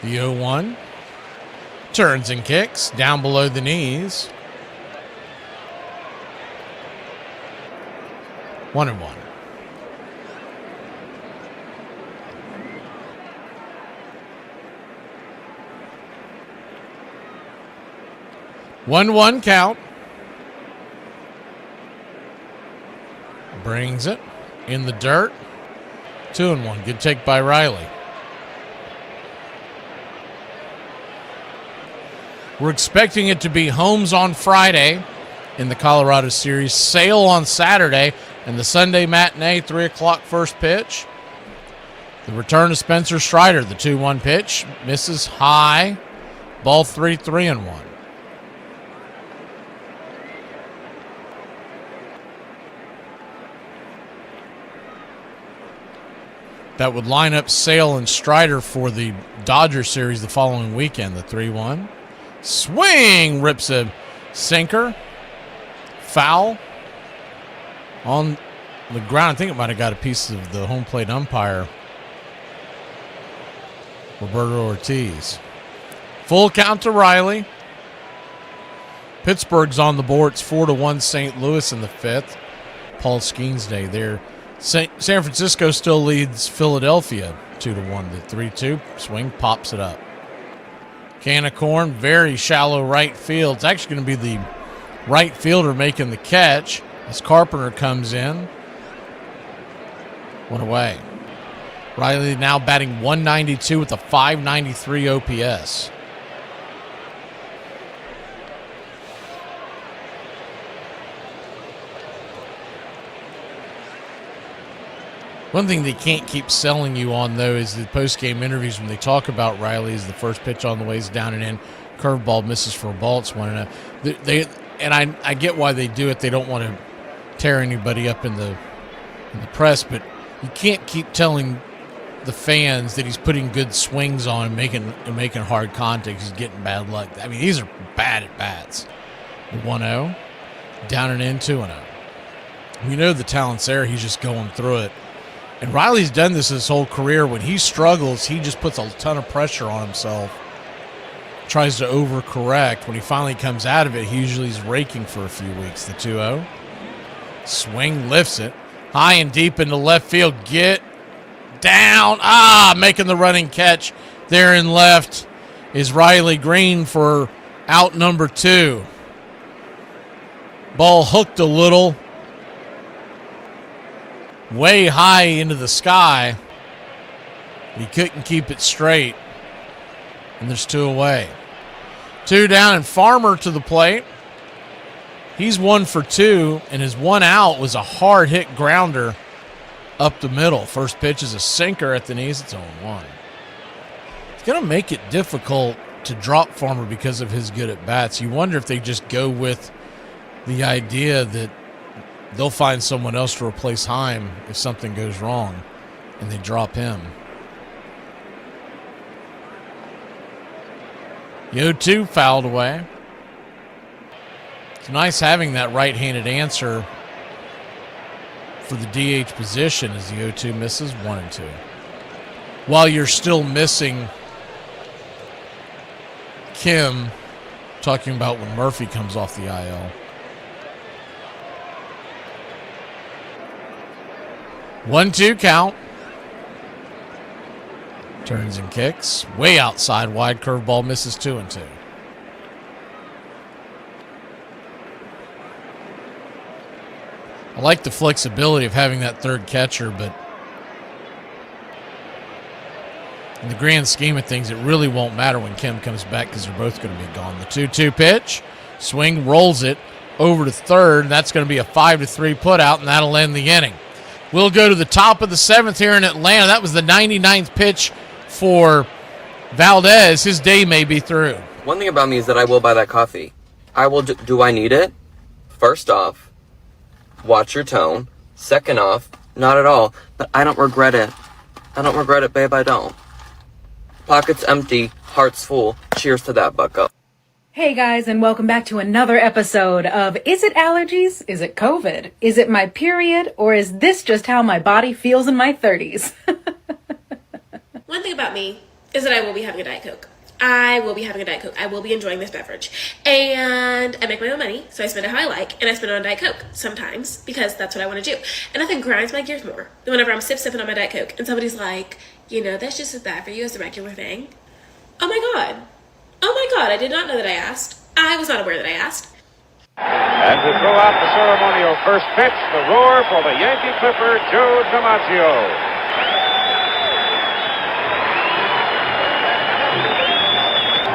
The 0-1. Turns and kicks down below the knees. 1-1. One count. Brings it in the dirt. 2-1. Good take by Riley. We're expecting it to be Holmes on Friday in the Colorado Series, Sale on Saturday, and the Sunday matinee, 3 o'clock first pitch. The return of Spencer Strider, the 2-1 pitch, misses high, ball 3, 3-1. That would line up Sale and Strider for the Dodger Series the following weekend, the 3-1. Swing, rips a sinker. Foul on the ground. I think it might have got a piece of the home plate umpire, Roberto Ortiz. Full count to Riley. Pittsburgh's on the board. It's 4-1 St. Louis in the 5th. Paul Skeens Day there. San Francisco still leads Philadelphia 2-1. The 3-2 swing pops it up. Can of corn, very shallow right field. It's actually going to be the right fielder making the catch as Carpenter comes in. 1 away. Riley now batting .192 with a .593 OPS. One thing they can't keep selling you on, though, is the post-game interviews when they talk about Riley is the first pitch on the way is down and in. Curveball misses for a ball. It's 1-0. I get why they do it. They don't want to tear anybody up in the press, but you can't keep telling the fans that he's putting good swings on and making hard contact. He's getting bad luck. I mean, these are bad at bats. 1-0, down and in, 2-0. We know the talent's there. He's just going through it. And Riley's done this his whole career. When he struggles, he just puts a ton of pressure on himself. Tries to overcorrect. When he finally comes out of it, he usually is raking for a few weeks. The 2-0. Swing, lifts it. High and deep into left field. Get down. Making the running catch there in left is Riley Green for out number 2. Ball hooked a little. Way high into the sky. He couldn't keep it straight. And there's 2 away. 2 down, and Farmer to the plate. He's 1 for 2, and his 1 out was a hard hit grounder up the middle. First pitch is a sinker at the knees. It's 0-1. It's going to make it difficult to drop Farmer because of his good at bats. You wonder if they just go with the idea that they'll find someone else to replace Heim if something goes wrong, and they drop him. The 0-2 fouled away. It's nice having that right-handed answer for the DH position as the 0-2 misses 1-2. While you're still missing Kim, talking about when Murphy comes off the IL. 1-2 count. Turns and kicks. Way outside, wide curveball, misses 2-2. I like the flexibility of having that third catcher, but in the grand scheme of things, it really won't matter when Kim comes back because they're both going to be gone. The 2-2 pitch, swing, rolls it over to third. That's going to be a 5-3 putout, and that'll end the inning. We'll go to the top of the 7th here in Atlanta. That was the 99th pitch for Valdez. His day may be through. One thing about me is that I will buy that coffee. I will. Do I need it? First off, watch your tone. Second off, not at all. But I don't regret it. I don't regret it, babe. I don't. Pockets empty, hearts full. Cheers to that, bucko. Hey guys, and welcome back to another episode of Is It Allergies? Is it COVID? Is it my period? Or is this just how my body feels in my 30s? One thing about me is that I will be having a Diet Coke. I will be having a Diet Coke. I will be enjoying this beverage. And I make my own money, so I spend it how I like, and I spend it on Diet Coke sometimes, because that's what I want to do. And nothing grinds my gears more than whenever I'm sipping on my Diet Coke, and somebody's like, you know, that's just as bad for you as the regular thing. Oh my God. Oh my God, I did not know that I asked. I was not aware that I asked. And to throw out the ceremonial first pitch, the roar for the Yankee Clipper, Joe DiMaggio.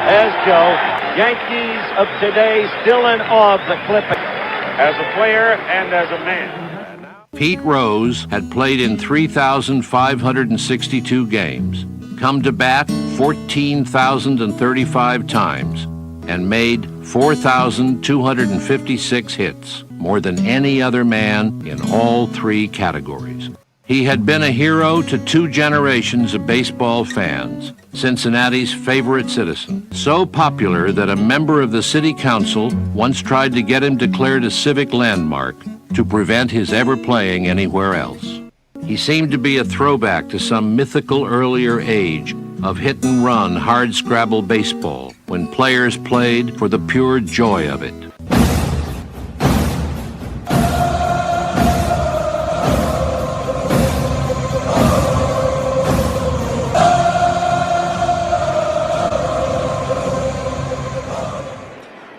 As Joe, Yankees of today still in awe of the Clipper as a player and as a man. Pete Rose had played in 3,562 games, come to bat 14,035 times, and made 4,256 hits, more than any other man in all 3 categories. He had been a hero to 2 generations of baseball fans, Cincinnati's favorite citizen. So popular that a member of the city council once tried to get him declared a civic landmark to prevent his ever playing anywhere else. He seemed to be a throwback to some mythical earlier age of hit-and-run, hard-scrabble baseball when players played for the pure joy of it.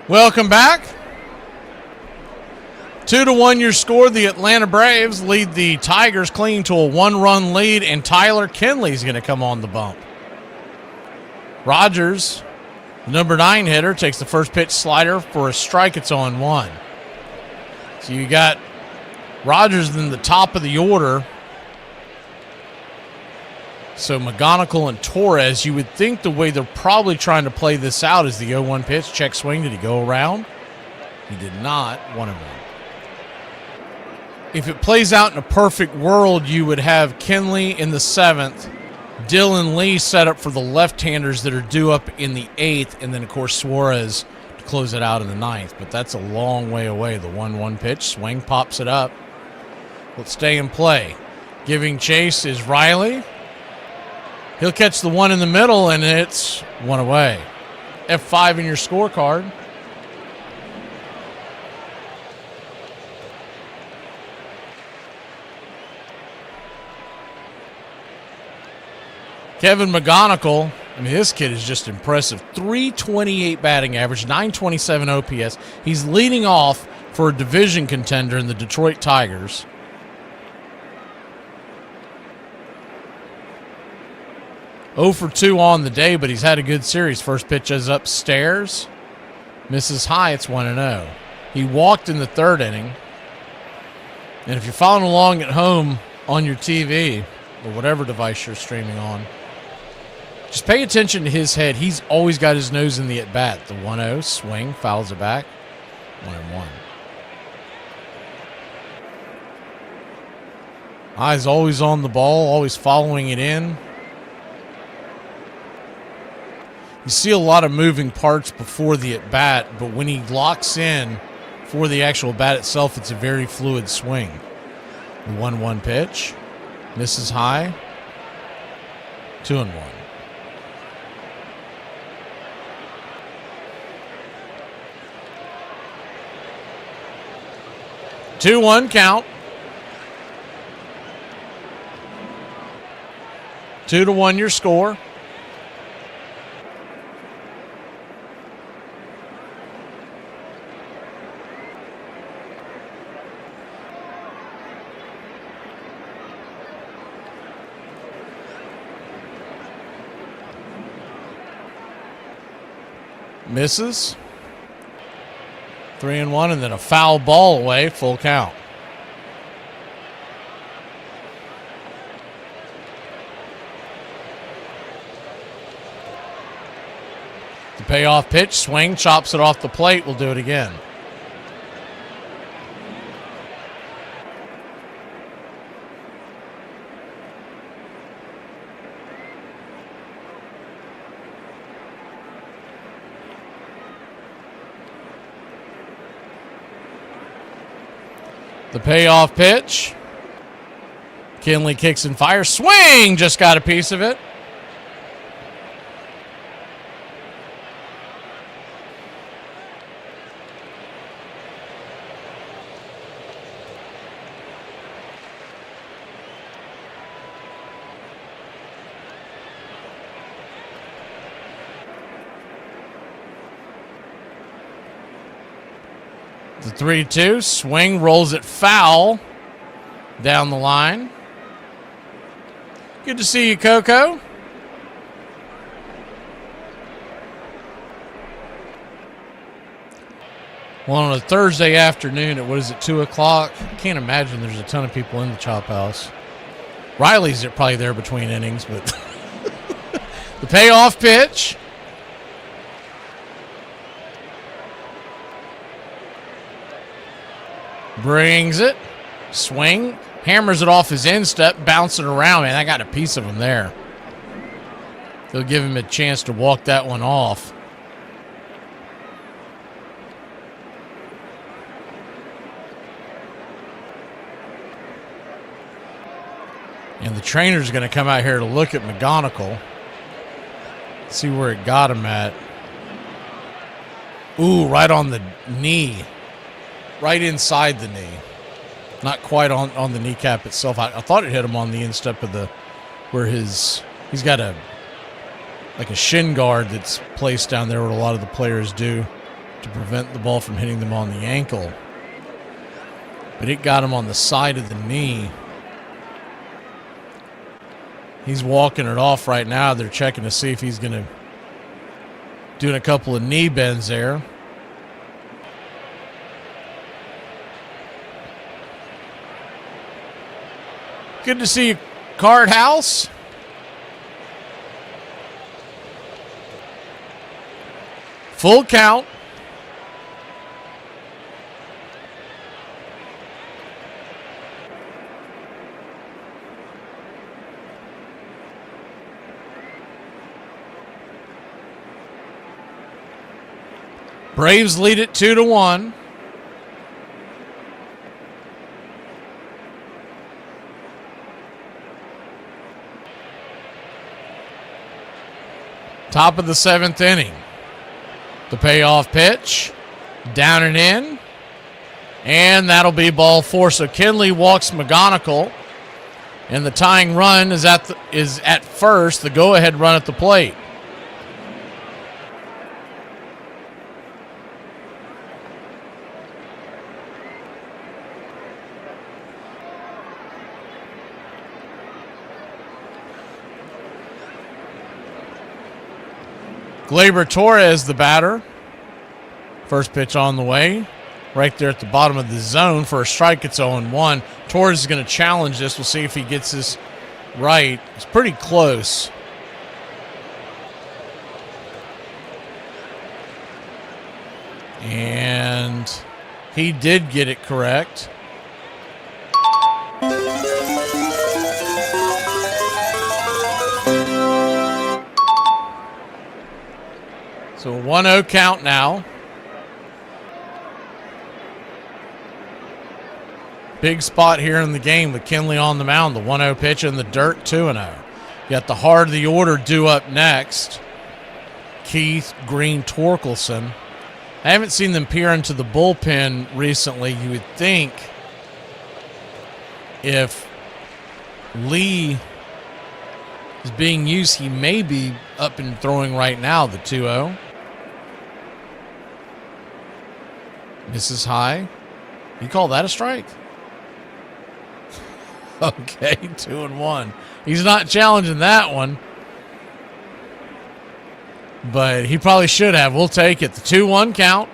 Welcome back. 2-1 your score. The Atlanta Braves lead the Tigers clinging to a 1-run lead, and Tyler Kinley's going to come on the bump. Rogers, the number 9 hitter, takes the first pitch slider for a strike. It's 0-1. So you got Rogers in the top of the order. So McGonigal and Torres, you would think the way they're probably trying to play this out is the 0-1 pitch, check swing. Did he go around? He did not. 1-1. If it plays out in a perfect world, you would have Kinley in the 7th, Dylan Lee set up for the left-handers that are due up in the 8th, and then, of course, Suarez to close it out in the 9th. But that's a long way away. The 1-1 pitch, swing, pops it up. Let's stay in play. Giving chase is Riley. He'll catch the one in the middle, and it's 1 away. F5 in your scorecard. Kevin McGonigal, I mean, this kid is just impressive. 328 batting average, 927 OPS. He's leading off for a division contender in the Detroit Tigers. 0 for 2 on the day, but he's had a good series. First pitch is upstairs. Misses high. It's 1-0. He walked in the third inning. And if you're following along at home on your TV or whatever device you're streaming on, just pay attention to his head. He's always got his nose in the at-bat. The 1-0 swing, fouls it back. 1-1. Eyes always on the ball, always following it in. You see a lot of moving parts before the at-bat, but when he locks in for the actual bat itself, it's a very fluid swing. The 1-1 pitch. Misses high. 2-1. Two-one count. 2-1 your score. Misses. 3-1, and then a foul ball away, full count. The payoff pitch, swing, chops it off the plate. We'll do it again. The payoff pitch. Kinley kicks and fires. Swing! Just got a piece of it. The 3-2, swing, rolls it foul down the line. Good to see you, Coco. Well, on a Thursday afternoon at, 2 o'clock? I can't imagine there's a ton of people in the Chop House. Riley's probably there between innings, but the payoff pitch. Brings it. Swing. Hammers it off his instep. Bouncing around. Man, I got a piece of him there. They'll give him a chance to walk that one off. And the trainer's going to come out here to look at McGonigal. See where it got him at. Ooh, right on the knee. Right inside the knee. Not quite on the kneecap itself. I thought it hit him on the instep of the, where he's got a shin guard that's placed down there, what a lot of the players do to prevent the ball from hitting them on the ankle. But it got him on the side of the knee. He's walking it off right now. They're checking to see if he's going to do a couple of knee bends there. Good to see you, Card House. Full count. Braves lead it 2-1. Top of the 7th inning. The payoff pitch. Down and in. And that'll be ball 4. So Kinley walks McGonigal. And the tying run is at first. The go-ahead run at the plate. Gleyber Torres, the batter. First pitch on the way. Right there at the bottom of the zone for a strike. It's 0-1. Torres is going to challenge this. We'll see if he gets this right. It's pretty close. And he did get it correct. So 1-0 count now. Big spot here in the game with Kinley on the mound. The 1-0 pitch in the dirt, 2-0. You got the heart of the order due up next. Keith, Green, Torkelson. I haven't seen them peer into the bullpen recently. You would think if Lee is being used, he may be up and throwing right now, the 2-0. Misses high. You call that a strike? Okay, 2-1. He's not challenging that one. But he probably should have. We'll take it. The 2-1 count.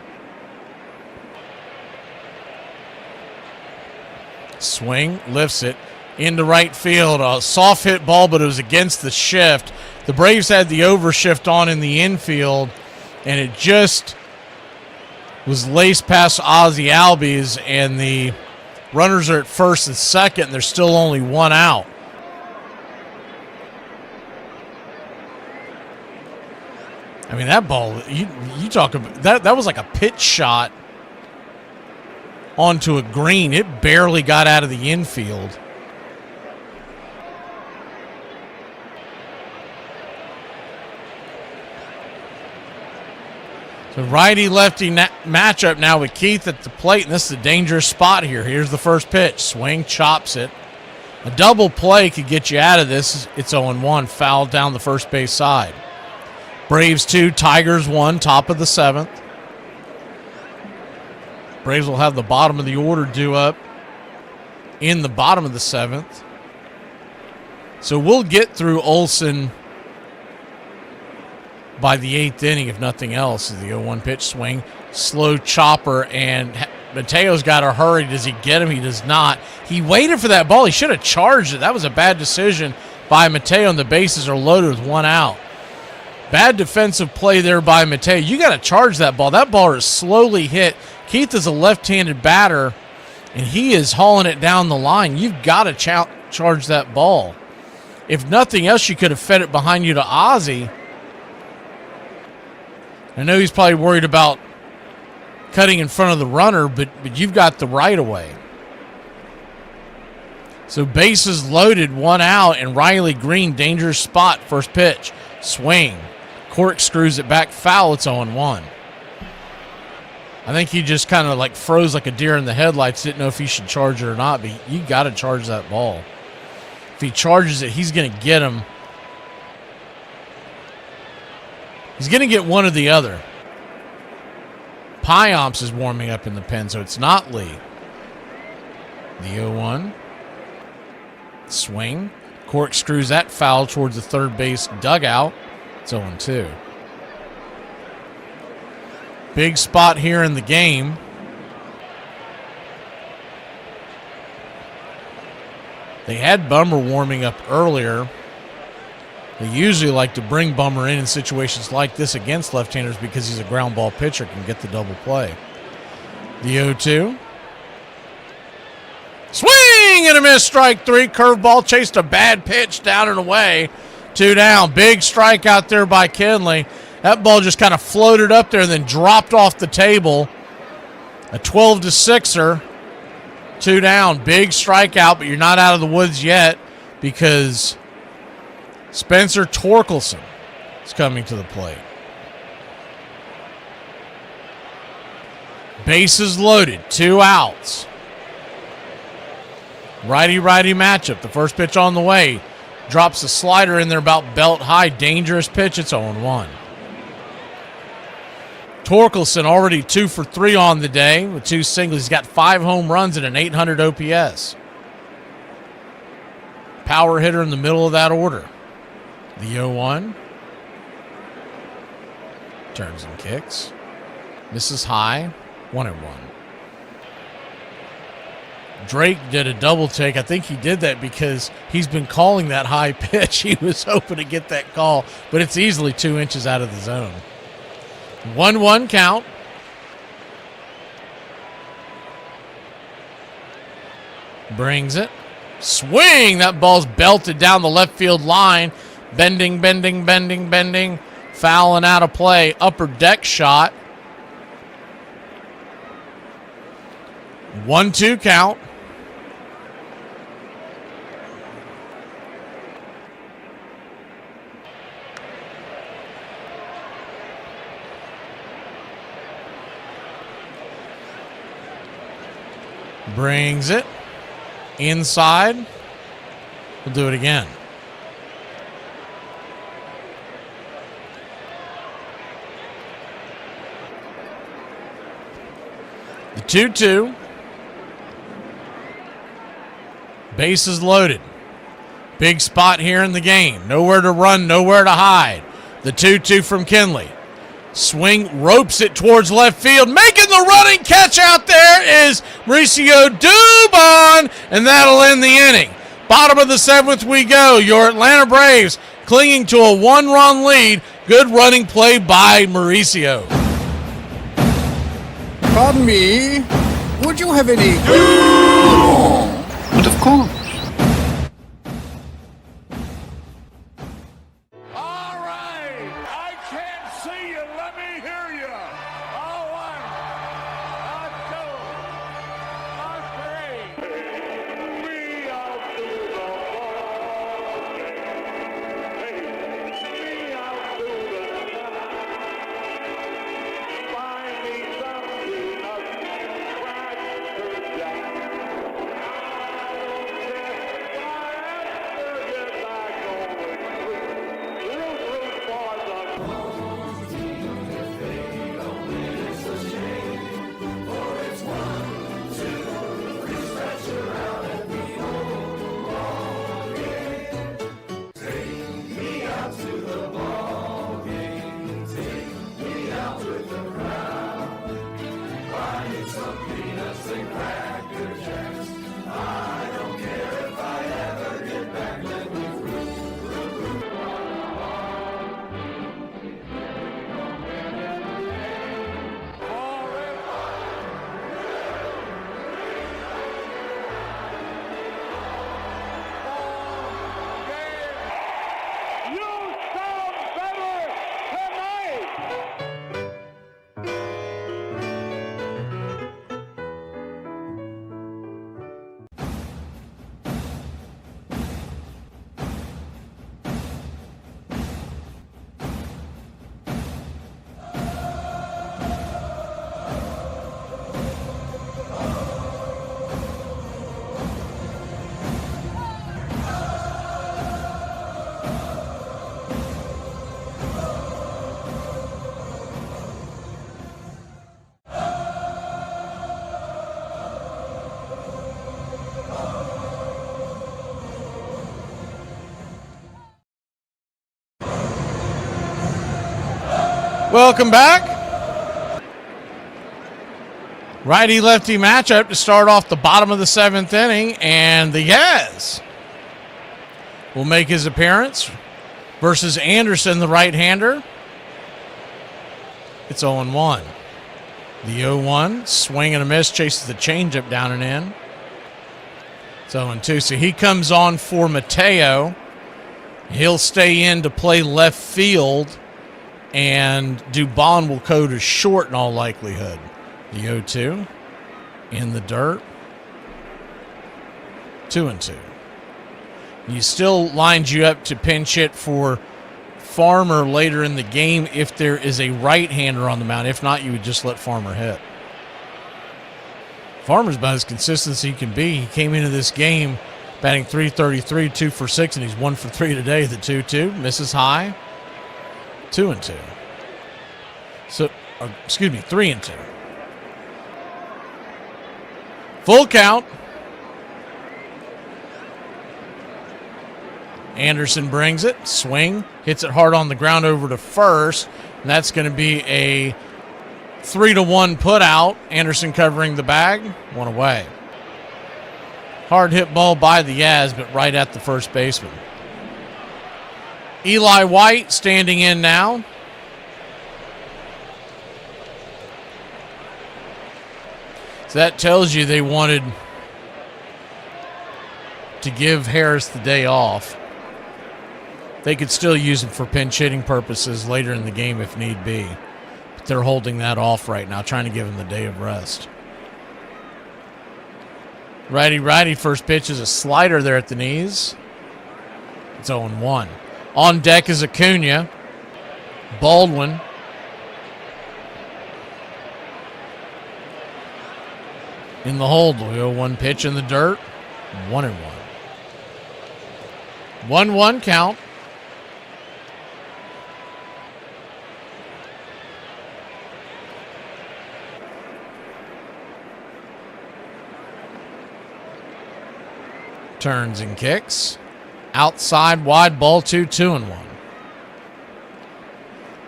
Swing, lifts it into right field. A soft hit ball, but it was against the shift. The Braves had the overshift on in the infield, and it just was laced past Ozzie Albies, and the runners are at first and second, and there's still only one out. I mean, that ball, you talk about, that was like a pitch shot onto a green. It barely got out of the infield. So righty-lefty matchup now with Keith at the plate, and this is a dangerous spot here. Here's the first pitch. Swing, chops it. A double play could get you out of this. It's 0-1, foul down the first base side. Braves 2, Tigers 1, top of the 7th. Braves will have the bottom of the order due up in the bottom of the 7th. So we'll get through Olsen by the 8th inning, if nothing else. The 0-1 pitch swing, slow chopper, and Mateo's got to hurry. Does he get him? He does not. He waited for that ball. He should have charged it. That was a bad decision by Mateo, and the bases are loaded with one out. Bad defensive play there by Mateo. You got to charge that ball. That ball is slowly hit. Keith is a left-handed batter, and he is hauling it down the line. You've got to charge that ball. If nothing else, you could have fed it behind you to Ozzie. I know he's probably worried about cutting in front of the runner, but you've got the right-of-way. So bases loaded, one out, and Riley Green, dangerous spot, first pitch. Swing. Corkscrews it back, foul. It's 0-1. I think he just kind of like froze like a deer in the headlights, didn't know if he should charge it or not, but you got to charge that ball. If he charges it, he's going to get him. He's going to get one or the other. Pyomps is warming up in the pen, so it's not Lee. The 0-1. Swing. Corkscrews that foul towards the third base dugout. It's 0-2. Big spot here in the game. They had Bummer warming up earlier. They usually like to bring Bummer in situations like this against left-handers because he's a ground ball pitcher, can get the double play. The 0-2. Swing and a miss, strike three. Curveball chased a bad pitch down and away. 2 down. Big strike out there by Kinley. That ball just kind of floated up there and then dropped off the table. A 12-6er. 2 down. Big strikeout, but you're not out of the woods yet because Spencer Torkelson is coming to the plate. Bases loaded. 2 outs. Righty-righty matchup. The first pitch on the way. Drops the slider in there about belt high. Dangerous pitch. It's 0-1. Torkelson already 2 for 3 on the day with 2 singles. He's got 5 home runs and an 800 OPS. Power hitter in the middle of that order. The 0-1. Turns and kicks. Misses high. 1-1. Drake did a double take. I think he did that because he's been calling that high pitch. He was hoping to get that call, but it's easily 2 inches out of the zone. 1-1 count. Brings it. Swing! That ball's belted down the left field line. Bending, bending, bending, bending. Fouling out of play. Upper deck shot. 1-2 count. Brings it. Inside. We'll do it again. The 2-2. Bases loaded. Big spot here in the game. Nowhere to run, nowhere to hide. The 2-2 from Kinley. Swing, ropes it towards left field. Making the running catch out there is Mauricio Dubon, and that'll end the inning. Bottom of the 7th we go. Your Atlanta Braves clinging to a 1-run lead. Good running play by Mauricio. Pardon me, would you have any? But of course. Welcome back. Righty-lefty matchup to start off the bottom of the 7th inning, and the Yaz will make his appearance versus Anderson, the right-hander. It's 0-1. The 0-1, swing and a miss, chases the changeup down and in. It's 0-2, so he comes on for Mateo. He'll stay in to play left field, and Dubon will go to short in all likelihood. The 0-2 in the dirt. 2-2. He still lines you up to pinch hit for Farmer later in the game if there is a right-hander on the mound. If not, you would just let Farmer hit. Farmer's about as consistent as he can be. He came into this game batting .333, 2 for 6, and he's 1 for 3 today. The 2-2 misses high. 2-2. So, 3-2. Full count. Anderson brings it. Swing. Hits it hard on the ground over to first. And that's going to be a 3-1 put out. Anderson covering the bag. One away. Hard hit ball by the Yaz, but right at the first baseman. Eli White standing in now. So that tells you they wanted to give Harris the day off. They could still use him for pinch hitting purposes later in the game if need be. But they're holding that off right now, trying to give him the day of rest. Righty, first pitch is a slider there at the knees. It's 0-1. On deck is Acuna. Baldwin. In the hold, the 0-1 pitch in the dirt. 1-1. 1-1 count. Turns and kicks. Outside, wide ball, 2-1.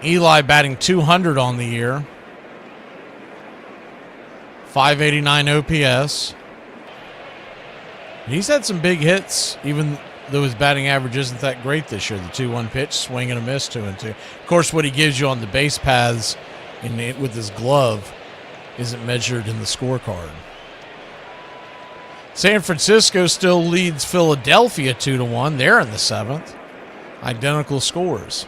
Eli batting 200 on the year. 589 OPS. He's had some big hits, even though his batting average isn't that great this year. The 2-1 pitch, swing and a miss, 2-2. Of course, what he gives you on the base paths with his glove isn't measured in the scorecard. San Francisco still leads Philadelphia 2-1. They're in the 7th. Identical scores.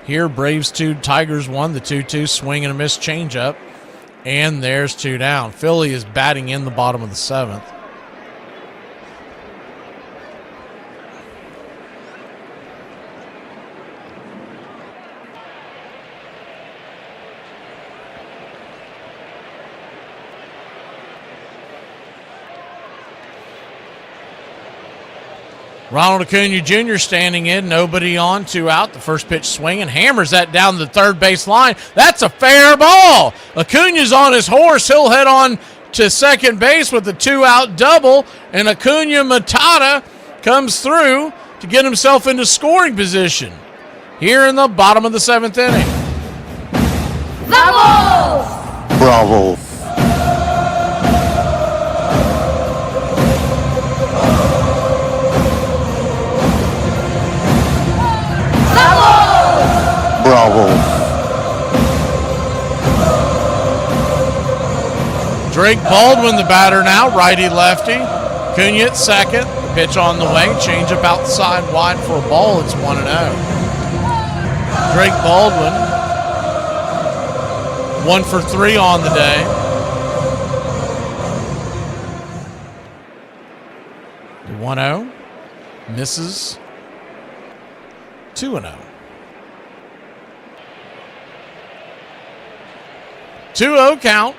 Here, Braves 2, Tigers 1. The 2-2 swing and a miss changeup. And there's 2 down. Philly is batting in the bottom of the 7th. Ronald Acuna Jr. standing in, nobody on, 2 out. The first pitch swinging, hammers that down the third base line. That's a fair ball. Acuna's on his horse. He'll head on to second base with a 2-out double, and Acuna Matata comes through to get himself into scoring position here in the bottom of the 7th inning. Bravo. Bravo. Drake Baldwin, the batter now, righty-lefty. Acuna at second. The pitch on the way. Changeup outside wide for a ball. It's 1-0. Drake Baldwin, 1 for 3 on the day. The 1-0 misses. 2-0. 2-0 count.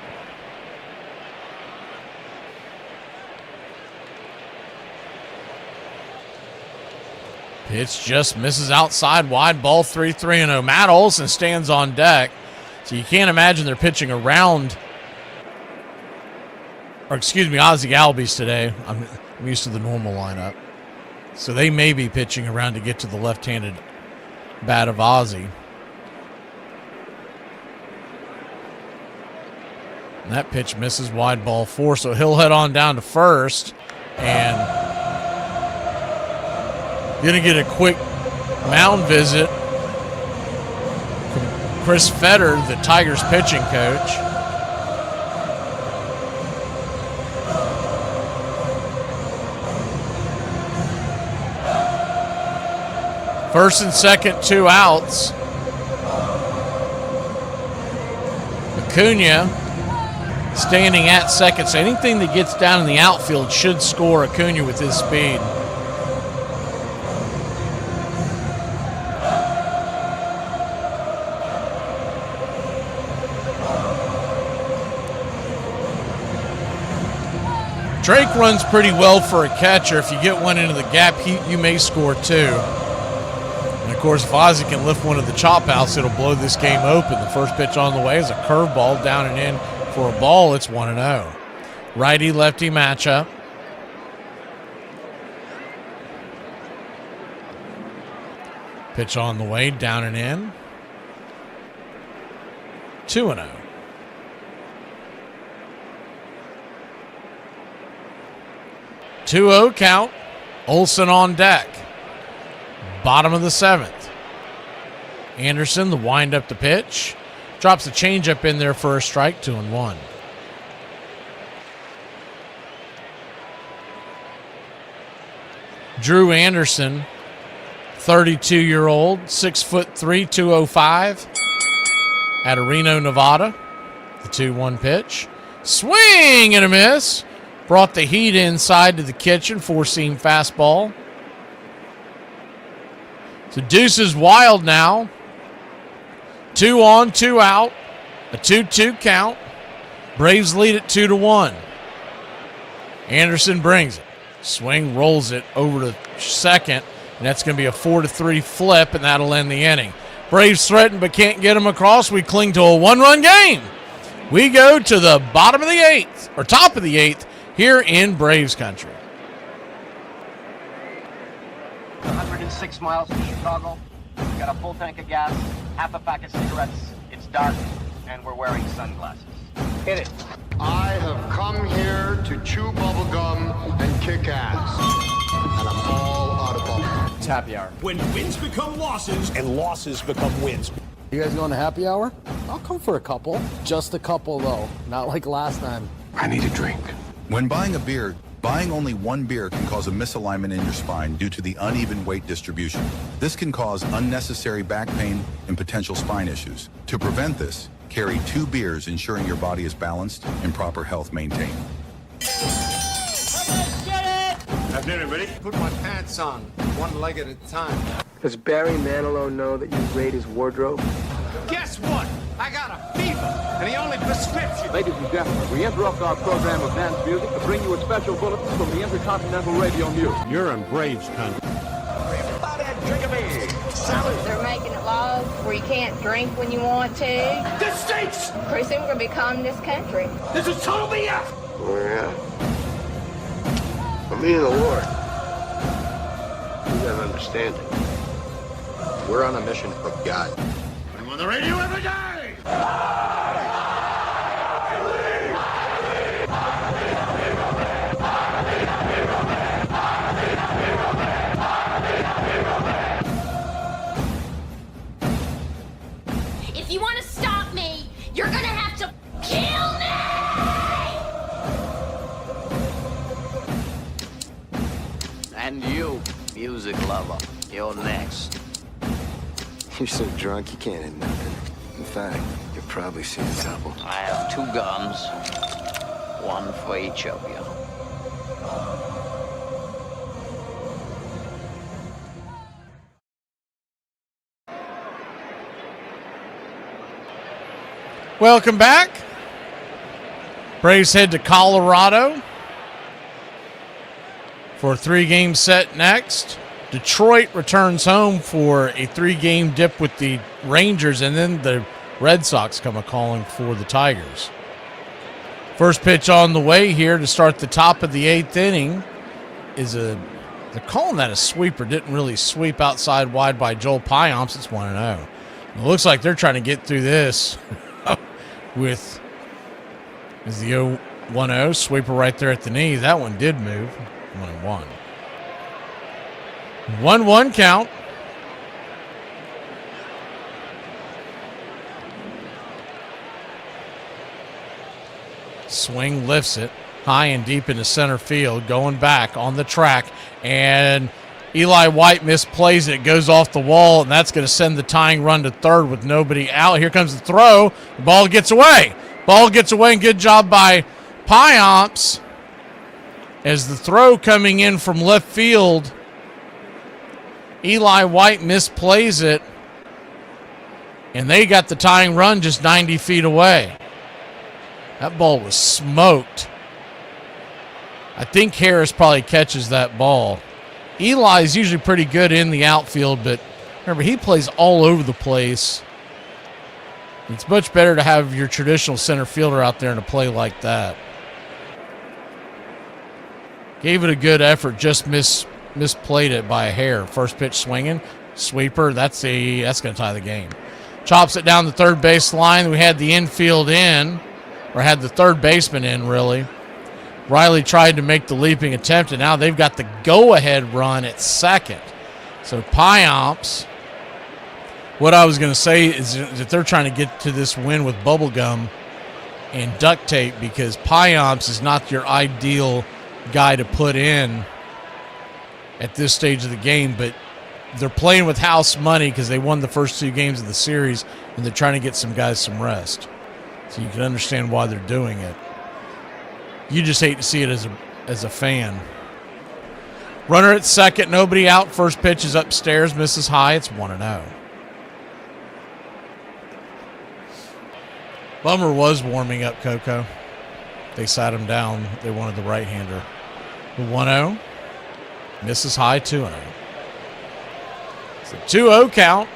Pitch just misses outside wide, ball 3-0. Matt Olson stands on deck. So you can't imagine they're pitching around, Ozzie Albies today. I'm used to the normal lineup. So they may be pitching around to get to the left-handed bat of Ozzie. And that pitch misses wide, ball 4, so he'll head on down to first and gonna get a quick mound visit from Chris Fetter, the Tigers pitching coach. First and second, 2 outs. Acuna standing at second, so anything that gets down in the outfield should score Acuna with his speed. Drake runs pretty well for a catcher. If you get one into the gap, you may score 2. And of course, if Ozzie can lift one of the chop outs, it'll blow this game open. The first pitch on the way is a curveball down and in for a ball. It's 1-0. Righty-lefty matchup. Pitch on the way, down and in. 2-0. Two-0 count. Olson on deck. Bottom of the 7th. Anderson, the wind up to pitch. Drops the changeup in there for a strike, 2-1. Drew Anderson, 32-year-old, 6'3", 205, out of Reno, Nevada. The 2-1 pitch. Swing and a miss. Brought the heat inside to the kitchen, 4-seam fastball. So Deuce is wild now. 2 on, 2 out. A 2-2 count. Braves lead at 2-1. Anderson brings it. Swing, rolls it over to second, and that's going to be a 4-3 flip, and that'll end the inning. Braves threaten but can't get them across. We cling to a 1-run game. We go to the bottom of the 8th, or top of the 8th, here in Braves country. 106 miles from Chicago. We've got a full tank of gas, half a pack of cigarettes. It's dark, and we're wearing sunglasses. Hit it. I have come here to chew bubblegum and kick ass. And I'm all out of bubblegum. It's happy hour. When wins become losses and losses become wins. You guys going to happy hour? I'll come for a couple. Just a couple, though. Not like last time. I need a drink. When buying a beer, buying only one beer can cause a misalignment in your spine due to the uneven weight distribution. This can cause unnecessary back pain and potential spine issues. To prevent this, carry 2 beers, ensuring your body is balanced and proper health maintained. Afternoon, everybody. Put my pants on, one leg at a time. Does Barry Manilow know that you raid his wardrobe? Guess what? I got a fever, and the only prescription. Ladies and gentlemen, we interrupt our program of dance music to bring you a special bulletin from the Intercontinental Radio News. You're in Braves country. Everybody drink a beer. Salad. They're making it laws where you can't drink when you want to. This stinks! Pretty soon we're going to become this country. This is total BS! Oh, yeah. For me and the Lord, you gotta understand it. We're on a mission from God. I'm on the radio every day! If you want to stop me, you're gonna have to kill me! And you, music lover, you're next. You're so drunk you can't hit nothing. In fact, you'll probably see a double. I have 2 guns, one for each of you. Welcome back. Braves head to Colorado for a 3-game set next. Detroit returns home for a 3-game dip with the Rangers, and then the Red Sox come a-calling for the Tigers. First pitch on the way here to start the top of the 8th inning is they're calling that a sweeper. Didn't really sweep outside wide by Joel Pyomps. It's 1-0. It looks like they're trying to get through this with is the 0-1-0 sweeper right there at the knee. That one did move. 1-1. 1-1 count. Swing lifts it high and deep into center field, going back on the track, and Eli White misplays it, goes off the wall, and that's going to send the tying run to third with nobody out. Here comes the throw. The ball gets away. Ball gets away, and good job by Pyomps as the throw coming in from left field. Eli White misplays it, and they got the tying run just 90 feet away. That ball was smoked. I think Harris probably catches that ball. Eli's usually pretty good in the outfield, but remember, he plays all over the place. It's much better to have your traditional center fielder out there in a play like that. Gave it a good effort, just misplayed it by a hair. First pitch swinging, sweeper, that's going to tie the game. Chops it down the third base line. We had the infield in, or had the third baseman in, really. Riley tried to make the leaping attempt, and now they've got the go-ahead run at second. So Pyomps, what I was going to say is that they're trying to get to this win with bubble gum and duct tape, because Pyomps is not your ideal guy to put in at this stage of the game, but they're playing with house money because they won the first 2 games of the series, and they're trying to get some guys some rest. So you can understand why they're doing it. You just hate to see it as a fan. Runner at second, nobody out. First pitch is upstairs, misses high. It's 1-0. Bummer was warming up Coco. They sat him down. They wanted the right-hander. 1-0. Misses high, 2-0. It's a 2-0 count.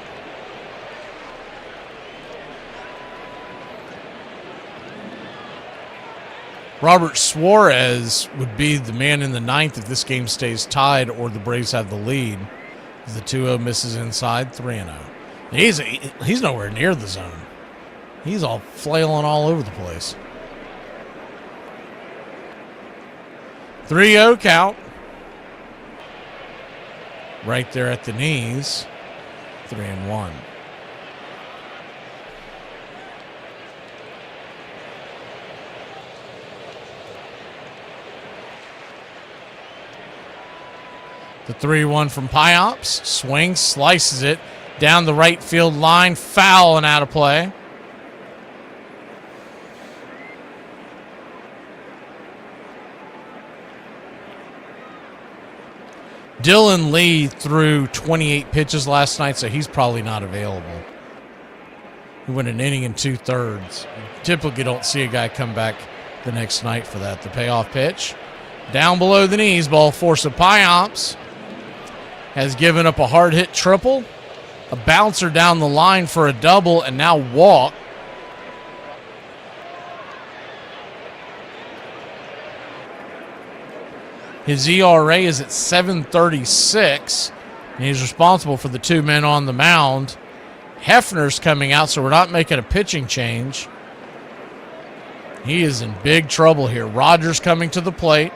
Robert Suarez would be the man in the ninth if this game stays tied or the Braves have the lead. The 2-0 misses inside, 3-0. He's nowhere near the zone. He's all flailing all over the place. 3-0 count. Right there at the knees. 3-1. The 3-1 from Pyomps. Swings, slices it down the right field line. Foul and out of play. Dylan Lee threw 28 pitches last night, so he's probably not available. He went an inning and 2/3. Typically don't see a guy come back the next night for that. The payoff pitch. Down below the knees, ball four. So Pyomps has given up a hard hit triple, a bouncer down the line for a double, and now walk. His ERA is at 7.36, and he's responsible for the 2 men on the mound. Hefner's coming out, so we're not making a pitching change. He is in big trouble here. Rogers coming to the plate.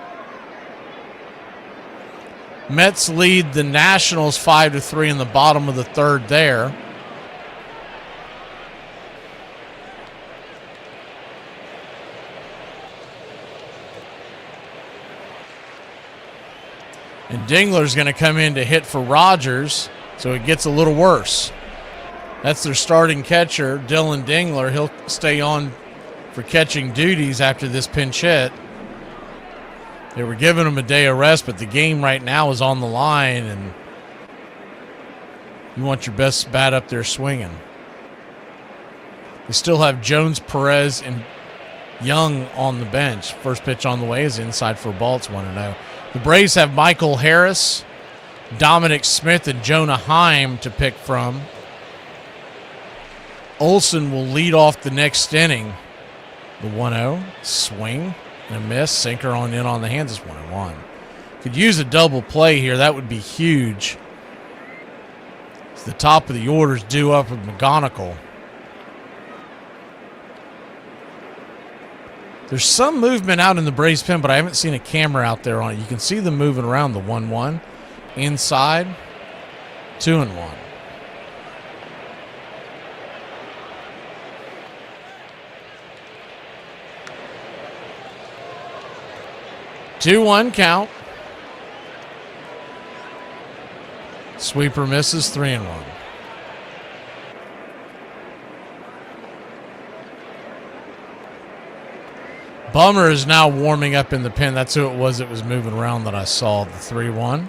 Mets lead the Nationals 5-3 in the bottom of the third there. And Dingler's going to come in to hit for Rogers, so it gets a little worse. That's their starting catcher, Dylan Dingler. He'll stay on for catching duties after this pinch hit. They were giving him a day of rest, but the game right now is on the line, and you want your best bat up there swinging. They still have Jones, Perez, and Young on the bench. First pitch on the way is inside for a ball. It's 1-0. The Braves have Michael Harris, Dominic Smith, and Jonah Heim to pick from. Olsen will lead off the next inning. The 1-0, swing and a miss, sinker on in on the hands is 1-1. Could use a double play here. That would be huge. It's the top of the order's due up with McGonigal. There's some movement out in the Braves pen, but I haven't seen a camera out there on it. You can see them moving around. The 1-1 inside, 2-1. Two-one count. Sweeper misses, 3-1. Bummer is now warming up in the pen. That's who it was that was moving around that I saw. The 3-1.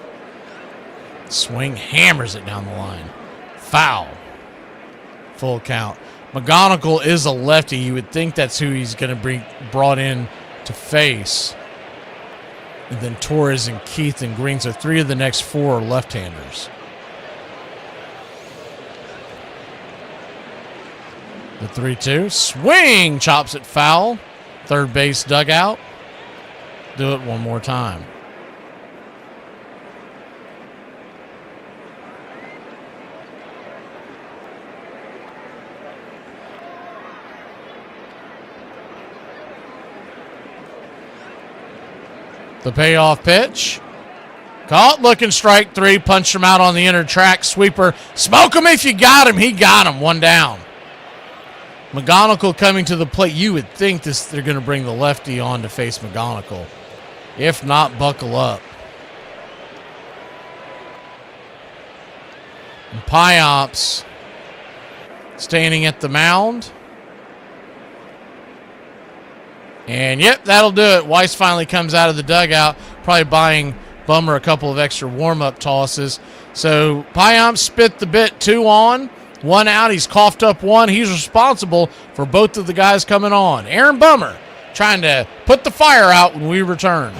Swing, hammers it down the line. Foul. Full count. McGonigal is a lefty. You would think that's who he's going to be brought in to face. And then Torres and Keith and Green. So 3 of the next 4 are left-handers. The 3-2. Swing! Chops it foul. Third base dugout. Do it one more time. The payoff pitch. Caught, looking, strike three. Punched him out on the inner track. Sweeper. Smoke him if you got him. He got him. One down. McGonigal coming to the plate. You would think they're going to bring the lefty on to face McGonigal. If not, buckle up. And Pyops standing at the mound. And yep, that'll do it. Weiss finally comes out of the dugout, probably buying Bummer a couple of extra warm-up tosses. So Pyops spit the bit, 2 on, 1 out. He's coughed up 1. He's responsible for both of the guys coming on. Aaron Bummer trying to put the fire out when we return.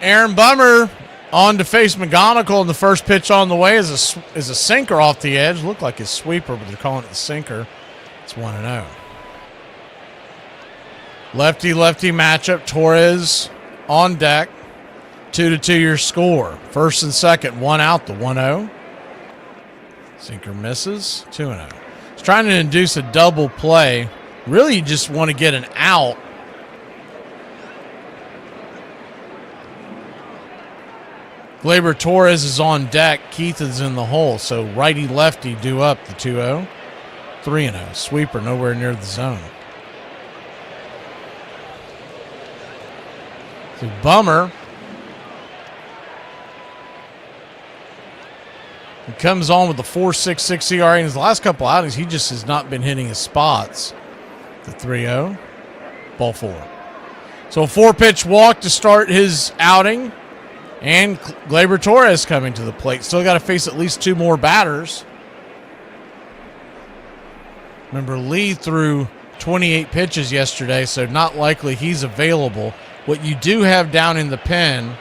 Aaron Bummer on to face McGonigal, and the first pitch on the way is a sinker off the edge. Looked like his sweeper, but they're calling it the sinker. It's 1-0. Lefty-lefty matchup. Torres on deck. 2-2 your score. First and second, 1 out, the 1-0. Sinker misses. 2-0. He's trying to induce a double play. Really, you just want to get an out. Gleyber Torres is on deck. Keith is in the hole. So righty-lefty do up the 2-0. 3-0. Sweeper nowhere near the zone. So Bummer. He comes on with a 4.66 ERA. In his last couple outings, he just has not been hitting his spots. The 3-0. Ball 4. So a 4-pitch walk to start his outing. And Gleyber Torres coming to the plate. Still got to face at least 2 more batters. Remember, Lee threw 28 pitches yesterday, so not likely he's available. What you do have down in the pen,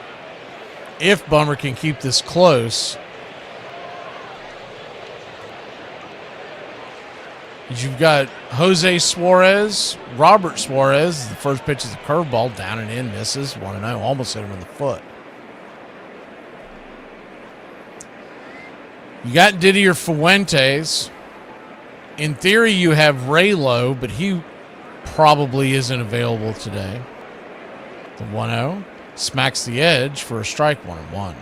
if Bummer can keep this close, is you've got Jose Suarez, Robert Suarez. The first pitch is a curveball, down and in, misses. 1-0, almost hit him in the foot. You got Didier Fuentes. In theory, you have Raylo, but he probably isn't available today. The 1-0 smacks the edge for a strike, 1-1.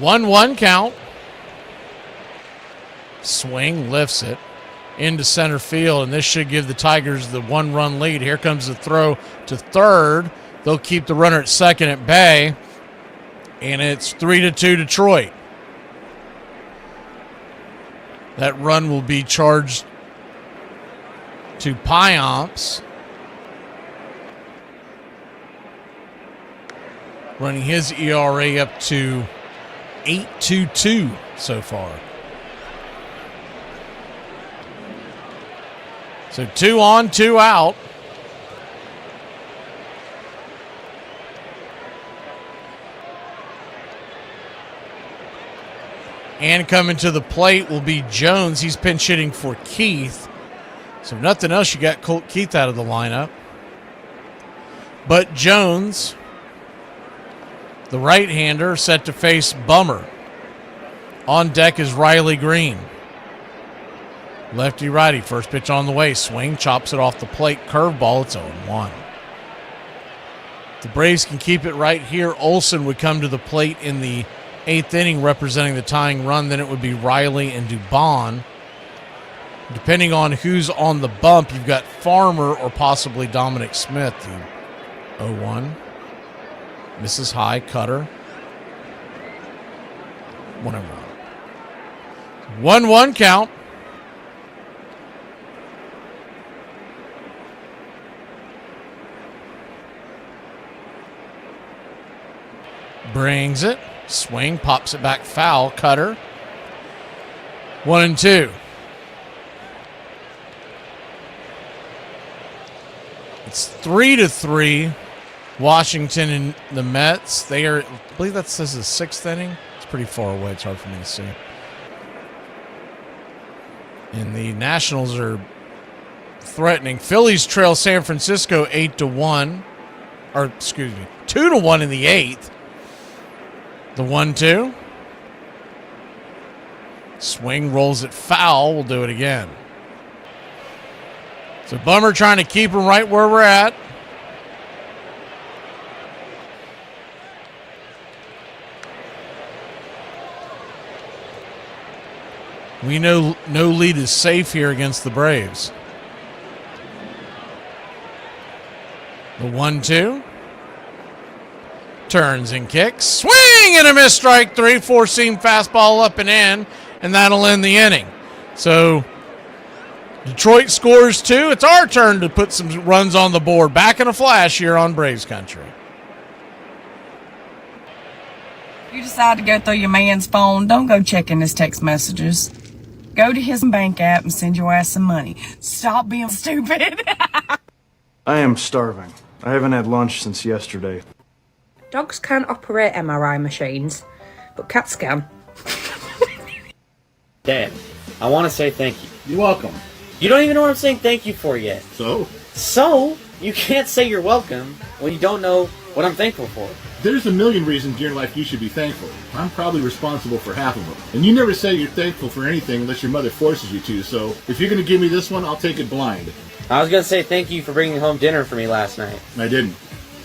One count. Swing, lifts it into center field, and this should give the Tigers the 1-run lead. Here comes the throw to third. They'll keep the runner at second at bay, and it's 3-2 Detroit. That run will be charged to Pyops. running his ERA up to 8.22 so far. So 2 on, 2 out. And coming to the plate will be Jones. He's pinch hitting for Keith. So nothing else, you got Colt Keith out of the lineup. But Jones, the right-hander, set to face Bummer. On deck is Riley Green. Lefty-righty, first pitch on the way. Swing, chops it off the plate. Curveball, it's 0-1. The Braves can keep it right here. Olson would come to the plate in the 8th inning representing the tying run. Then it would be Riley and Dubon. Depending on who's on the bump, you've got Farmer or possibly Dominic Smith. The 0-1. Misses high, cutter. 1-1. 1-1 count. Brings it. Swing, pops it back foul. Cutter. 1-2. It's 3-3. Washington and the Mets. They are, I believe that says the 6th inning. It's pretty far away. It's hard for me to see. And the Nationals are threatening. Phillies trail San Francisco 8-1. Or, excuse me, 2-1 in the 8th. The 1-2. Swing, rolls it foul. We'll do it again. So Bummer trying to keep him right where we're at. We know no lead is safe here against the Braves. The 1-2. Turns and kicks. Swing and a miss, strike 3. 4-seam fastball up and in, and that'll end the inning. So Detroit scores 2. It's our turn to put some runs on the board. Back in a flash here on Braves country. You decide to go through your man's phone, don't go checking his text messages. Go to his bank app and send your ass some money. Stop being stupid. I am starving. I haven't had lunch since yesterday. Dogs can't operate MRI machines, but cats can. Dad, I want to say thank you. You're welcome. You don't even know what I'm saying thank you for yet. So, you can't say you're welcome when you don't know what I'm thankful for. There's a million reasons in your life you should be thankful. I'm probably responsible for half of them. And you never say you're thankful for anything unless your mother forces you to, so if you're going to give me this one, I'll take it blind. I was going to say thank you for bringing home dinner for me last night. I didn't.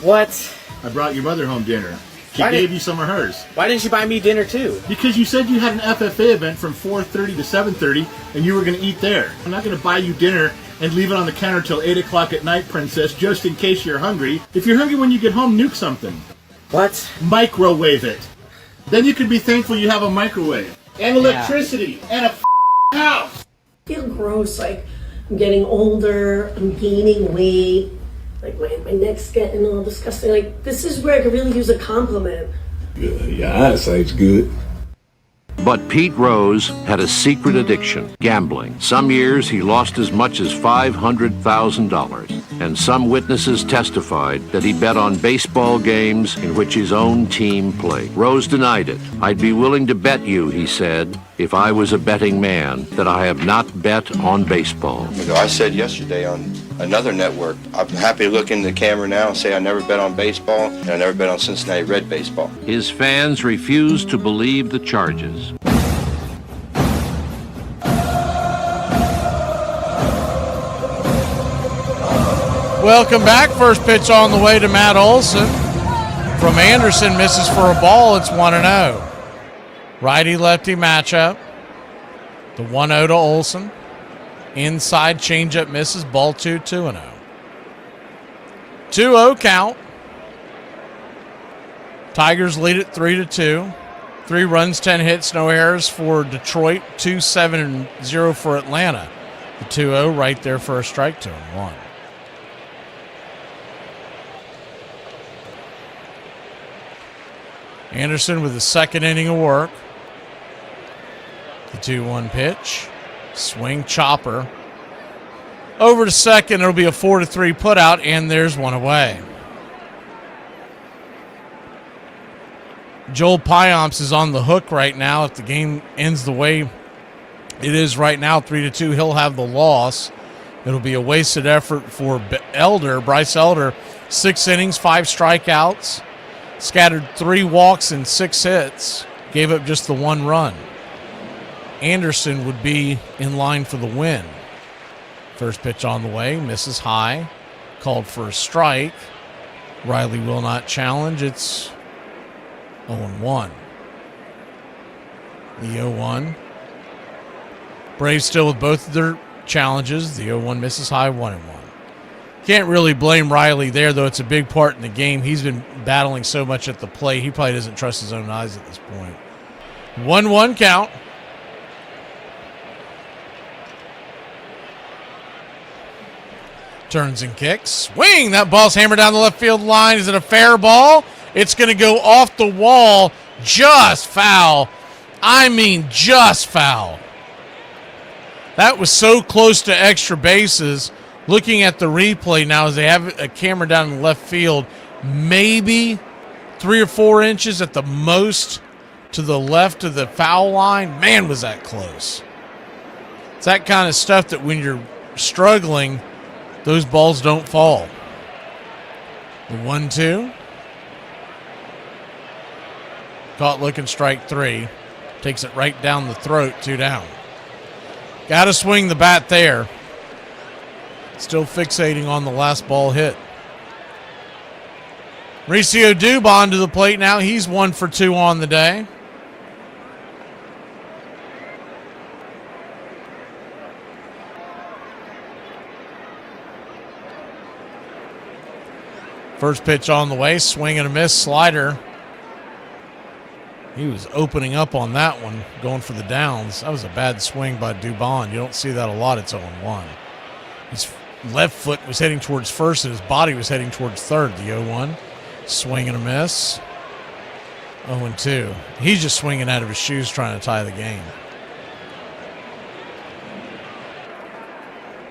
What? I brought your mother home dinner. She gave you some of hers. Why didn't you buy me dinner too? Because you said you had an FFA event from 4:30 to 7:30 and you were going to eat there. I'm not going to buy you dinner and leave it on the counter till 8 o'clock at night, princess, just in case you're hungry. If you're hungry when you get home, nuke something. What? Microwave it. Then you can be thankful you have a microwave. And electricity. And a house. I feel gross, like I'm getting older, I'm gaining weight, like my neck's getting all disgusting. Like, this is where I could really use a compliment. Your eyesight's good. But Pete Rose had a secret addiction, gambling. Some years he lost as much as $500,000, and some witnesses testified that he bet on baseball games in which his own team played. Rose denied it. "I'd be willing to bet you," he said, "if I was a betting man, that I have not bet on baseball." I said yesterday on another network, I'm happy to look into the camera now and say I never bet on baseball, and I never bet on Cincinnati Red baseball. His fans refused to believe the charges. Welcome back. First pitch on the way to Matt Olson. From Anderson, misses for a ball. It's 1-0. Righty-lefty matchup. The 1-0 to Olson. Inside changeup misses. Ball 2, 2-0. 2-0 count. Tigers lead it 3-2. 3 runs, 10 hits, no errors for Detroit. 2-7-0 for Atlanta. The 2-0 right there for a strike to him. 1. Anderson with the second inning of work. The 2-1 pitch. Swing, chopper. Over to second, it'll be a 4-3 putout, and there's one away. Joel Pyomps is on the hook right now. If the game ends the way it is right now, 3-2, he'll have the loss. It'll be a wasted effort for Bryce Elder. 6 innings, 5 strikeouts, scattered 3 walks and 6 hits, gave up just the 1 run. Anderson would be in line for the win. First pitch on the way, misses high, called for a strike. Riley will not challenge. It's 0-1. The 0-1. Braves still with both of their challenges. The 0-1 misses high, 1-1. Can't really blame Riley there, though it's a big part in the game. He's been battling so much at the plate, he probably doesn't trust his own eyes at this point. 1-1 count. Turns and kicks. Swing! That ball's hammered down the left field line. Is it a fair ball? It's going to go off the wall. Just foul. I mean, just foul. That was so close to extra bases. Looking at the replay now as they have a camera down in the left field, maybe 3 or 4 inches at the most to the left of the foul line. Man, was that close. It's that kind of stuff that when you're struggling, those balls don't fall. The 1-2. Caught looking, strike 3. Takes it right down the throat, 2 down. Got to swing the bat there. Still fixating on the last ball hit. Mauricio Dubon to the plate now. He's 1 for 2 on the day. First pitch on the way. Swing and a miss. Slider. He was opening up on that one, going for the downs. That was a bad swing by Dubon. You don't see that a lot. It's 0-1. His left foot was heading towards first, and his body was heading towards third. The 0-1. Swing and a miss. 0-2. He's just swinging out of his shoes trying to tie the game.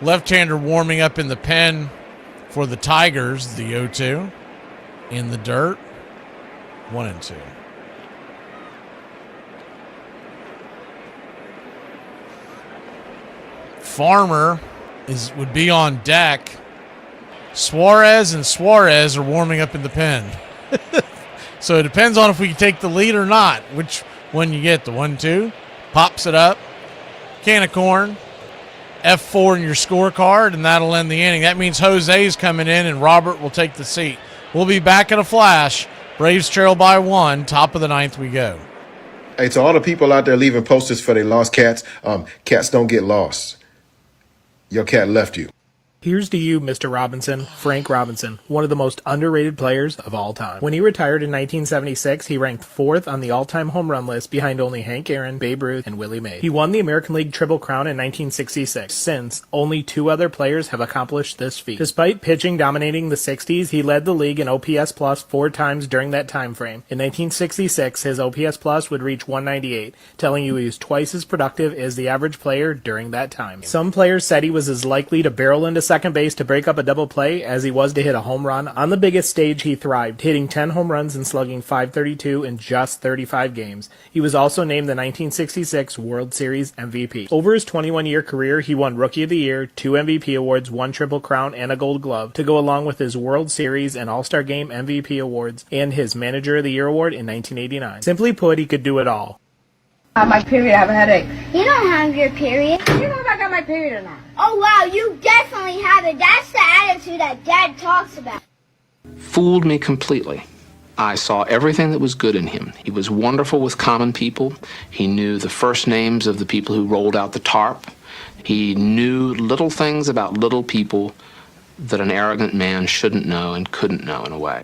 Left-hander warming up in the pen for the Tigers. The 0-2. In the dirt. 1-2. Farmer would be on deck. Suarez and Suarez are warming up in the pen. So it depends on if we can take the lead or not. Which one you get, the 1-2. Pops it up. Can of corn. F4 in your scorecard, and that'll end the inning. That means Jose's coming in, and Robert will take the seat. We'll be back in a flash. Braves trail by 1. Top of the 9th we go. Hey, to all the people out there leaving posters for their lost cats, cats don't get lost. Your cat left you. Here's to you, Mr. Robinson, Frank Robinson, one of the most underrated players of all time. When he retired in 1976, he ranked 4th on the all-time home run list behind only Hank Aaron, Babe Ruth, and Willie Mays. He won the American League Triple Crown in 1966. Since, only 2 other players have accomplished this feat. Despite pitching dominating the 60s, he led the league in OPS Plus 4 times during that time frame. In 1966, his OPS Plus would reach 198, telling you he was twice as productive as the average player during that time. Some players said he was as likely to barrel into second base to break up a double play as he was to hit a home run. On the biggest stage, he thrived, hitting 10 home runs and slugging .532 in just 35 games. He was also named the 1966 World Series MVP. Over his 21-year career, he won Rookie of the Year, 2 MVP awards, 1 Triple Crown, and a Gold Glove to go along with his World Series and All-Star Game MVP awards and his Manager of the Year award in 1989. Simply put, he could do it all. My period, I have a headache. You don't have your period. You know if I got my period or not. Oh wow, you definitely have it. That's the attitude that Dad talks about. Fooled me completely. I saw everything that was good in him. He was wonderful with common people. He knew the first names of the people who rolled out the tarp. He knew little things about little people that an arrogant man shouldn't know and couldn't know in a way.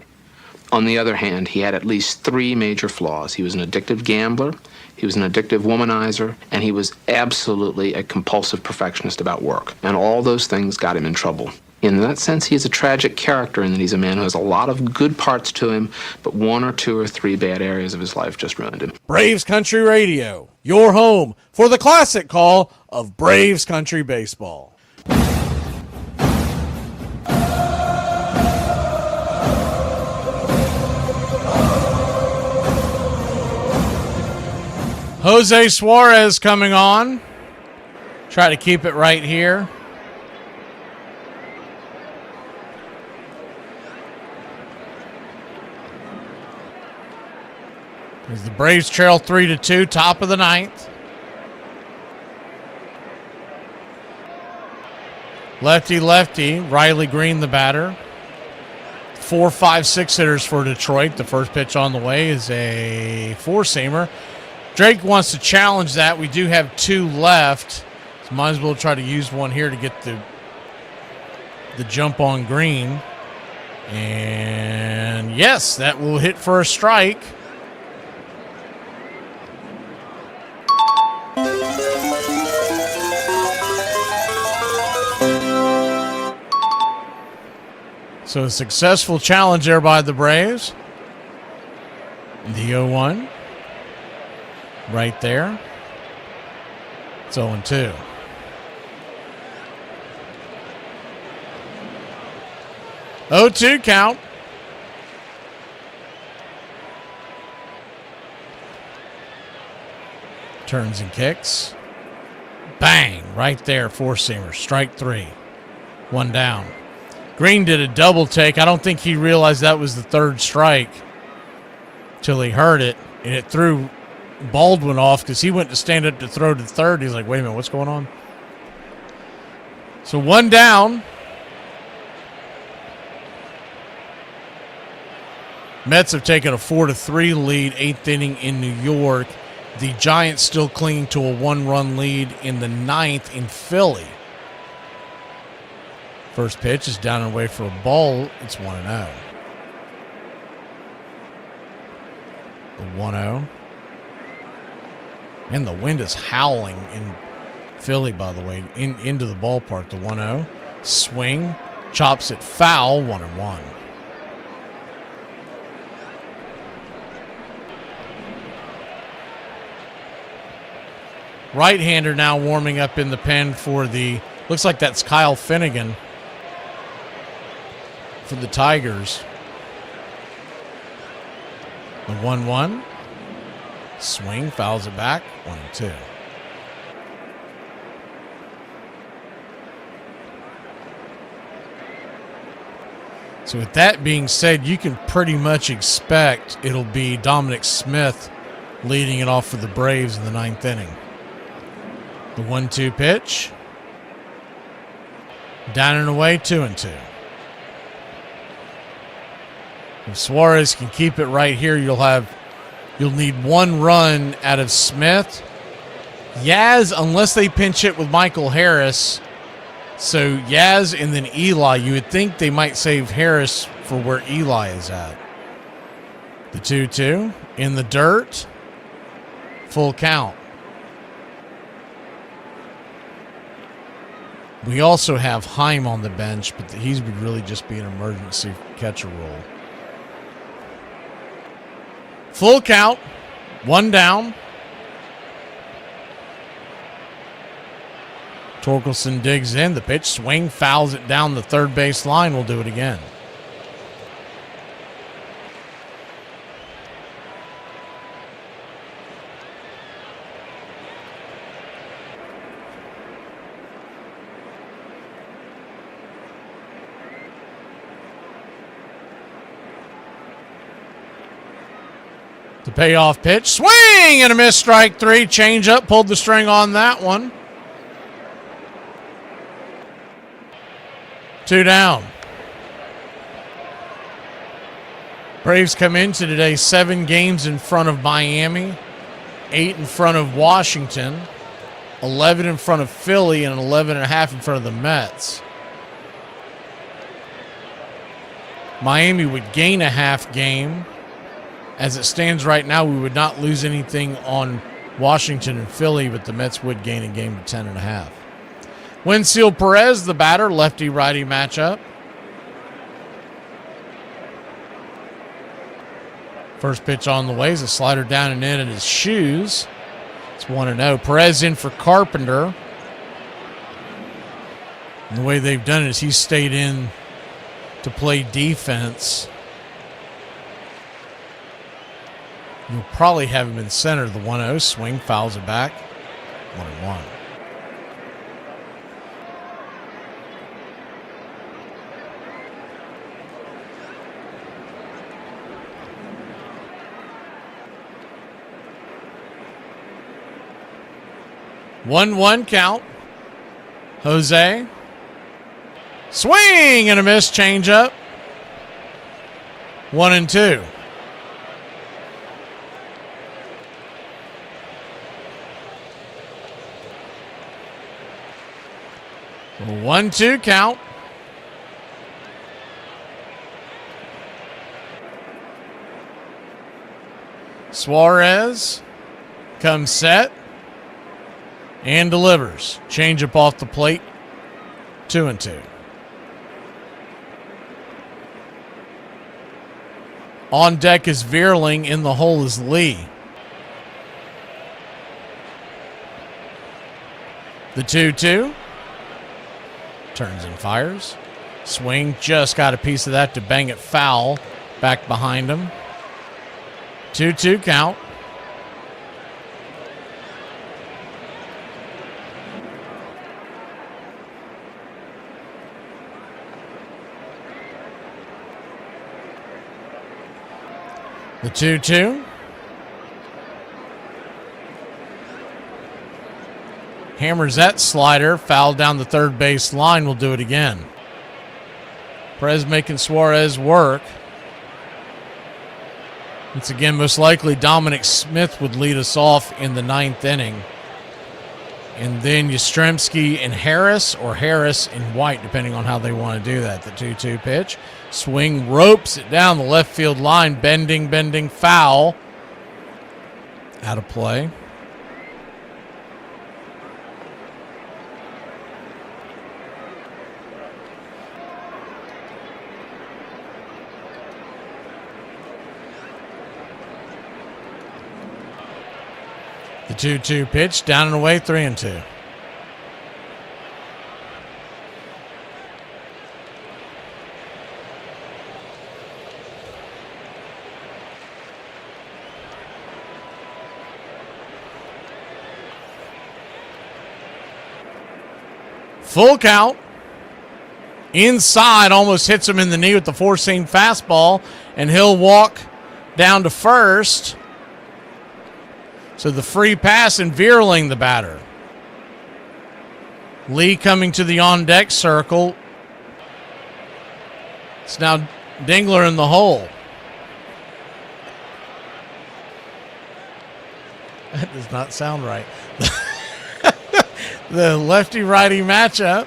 On the other hand, he had at least 3 major flaws. He was an addictive gambler, he was an addictive womanizer, and he was absolutely a compulsive perfectionist about work. And all those things got him in trouble. In that sense, he is a tragic character in that he's a man who has a lot of good parts to him, but 1 or 2 or 3 bad areas of his life just ruined him. Braves Country Radio, your home for the classic call of Braves Country Baseball. Jose Suarez coming on. Try to keep it right here. As the Braves trail 3-2, top of the 9th. Lefty, Riley Green the batter. 4, 5, 6 hitters for Detroit. The first pitch on the way is a 4-seamer. Drake wants to challenge that. We do have 2 left. So might as well try to use one here to get the jump on Green. And yes, that will hit for a strike. So a successful challenge there by the Braves. The 0-1. Right there. It's 0-2. Oh-2 count. Turns and kicks. Bang! Right there, 4-seamer. Strike 3. 1 down. Green did a double take. I don't think he realized that was the 3rd strike till he heard it, and it threw Baldwin off because he went to stand up to throw to 3rd. He's like, wait a minute, what's going on? So 1 down. Mets have taken a 4-3 lead, 8th inning in New York. The Giants still clinging to a 1-run lead in the 9th in Philly. First pitch is down and away for a ball. It's 1-0. The 1-0. And the wind is howling in Philly, by the way, into the ballpark. The 1-0. Swing. Chops it foul. 1-1. Right-hander now warming up in the pen for the... Looks like that's Kyle Finnegan for the Tigers. The 1-1. Swing, fouls it back. 1-2. So with that being said, you can pretty much expect it'll be Dominic Smith leading it off for the Braves in the 9th inning. The 1-2 pitch. Down and away, 2-2. If Suarez can keep it right here, you'll need 1 run out of Smith. Yaz, unless they pinch hit with Michael Harris. So Yaz and then Eli. You would think they might save Harris for where Eli is at. The 2-2 in the dirt. Full count. We also have Heim on the bench, but he's would really just be an emergency catcher role. Full count, 1 down. Torkelson digs in. The pitch, swing, fouls it down the 3rd base line. We'll do it again. The payoff pitch, swing and a miss, strike 3. Change up, pulled the string on that one. 2 down. Braves come into today 7 games in front of Miami, 8 in front of Washington, 11 in front of Philly, and 11.5 in front of the Mets. Miami would gain a half game. As it stands right now, we would not lose anything on Washington and Philly, but the Mets would gain a game of 10.5. Wenzel Perez, the batter, lefty-righty matchup. First pitch on the way is a slider down and in his shoes. It's 1-0. Perez in for Carpenter. And the way they've done it is he's stayed in to play defense. You'll probably have him in center. The 1-0 swing, fouls it back. 1-1. One count. Jose. Swing and a miss, changeup. 1-2. A 1-2 count. Suarez comes set and delivers. Changeup off the plate. 2-2. On deck is Veerling. In the hole is Lee. The 2-2. Turns and fires. Swing, just got a piece of that to bang it foul. Back behind him. 2-2 count. The 2-2. Hammers that slider. Foul down the third base line. Will do it again. Perez making Suarez work. Once again, most likely Dominic Smith would lead us off in the 9th inning. And then Yastrzemski and Harris, or Harris and White, depending on how they want to do that. The 2-2 pitch. Swing, ropes it down the left field line. Bending, foul. Out of play. The 2-2 pitch, down and away, 3-2. Full count. Inside, almost hits him in the knee with the four-seam fastball, and he'll walk down to first. So the free pass and Veerling the batter. Lee coming to the on-deck circle. It's now Dingler in the hole. That does not sound right. The lefty-righty matchup.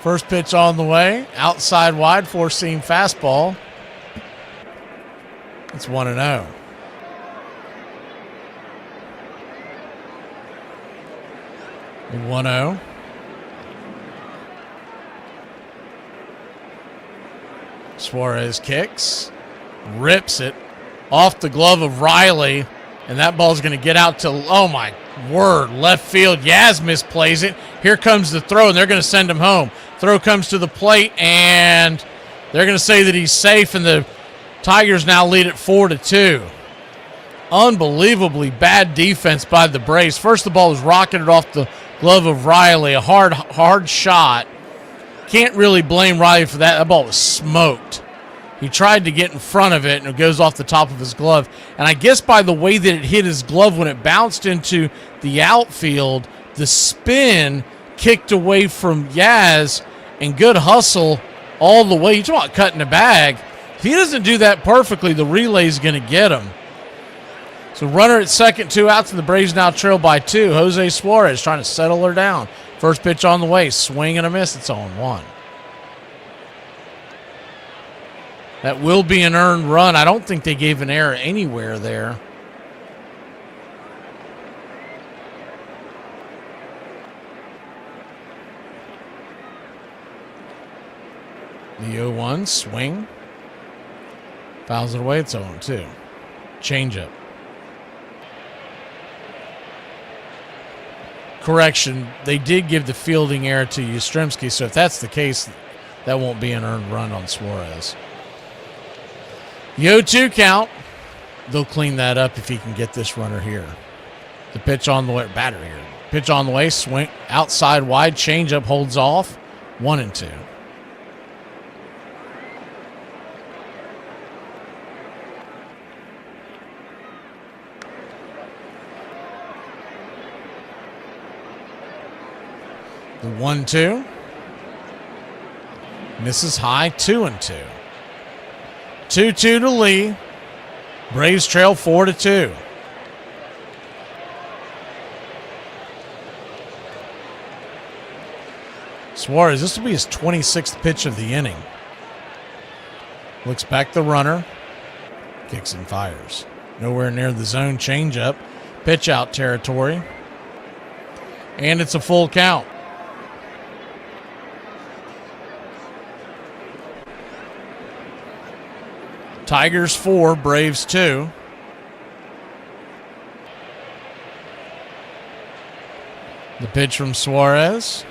First pitch on the way. Outside wide, four-seam fastball. It's 1-0. The 1-0. Suarez kicks. Rips it off the glove of Riley. And that ball's going to get out to, oh my word, left field. Yaz misplays it. Here comes the throw, and they're going to send him home. Throw comes to the plate, and they're going to say that he's safe, and the Tigers now lead it 4-2. Unbelievably bad defense by the Braves. First, the ball was rocketed off the glove of Riley. A hard shot. Can't really blame Riley for that. That ball was smoked. He tried to get in front of it, and it goes off the top of his glove. And I guess by the way that it hit his glove when it bounced into the outfield, the spin kicked away from Yaz, and good hustle all the way. You talk about cutting a bag. If he doesn't do that perfectly, the relay's going to get him. So runner at second, 2 outs, and the Braves now trail by 2. Jose Suarez trying to settle her down. First pitch on the way. Swing and a miss. It's 0-1. That will be an earned run. I don't think they gave an error anywhere there. The 0-1 swing. Fouls it away. It's 0-2. Changeup. Correction, they did give the fielding error to Yastrzemski, so if that's the case, that won't be an earned run on Suarez. The 0-2 count. They'll clean that up if he can get this runner here. The pitch on the way, batter here. Pitch on the way, swing, outside wide, changeup holds off. 1-2. The 1-2. Misses high, 2-2. 2-2 to Lee. Braves trail 4-2. Suarez, this will be his 26th pitch of the inning. Looks back the runner. Kicks and fires. Nowhere near the zone changeup. Pitch out territory. And it's a full count. Tigers 4, Braves 2. The pitch from Suarez.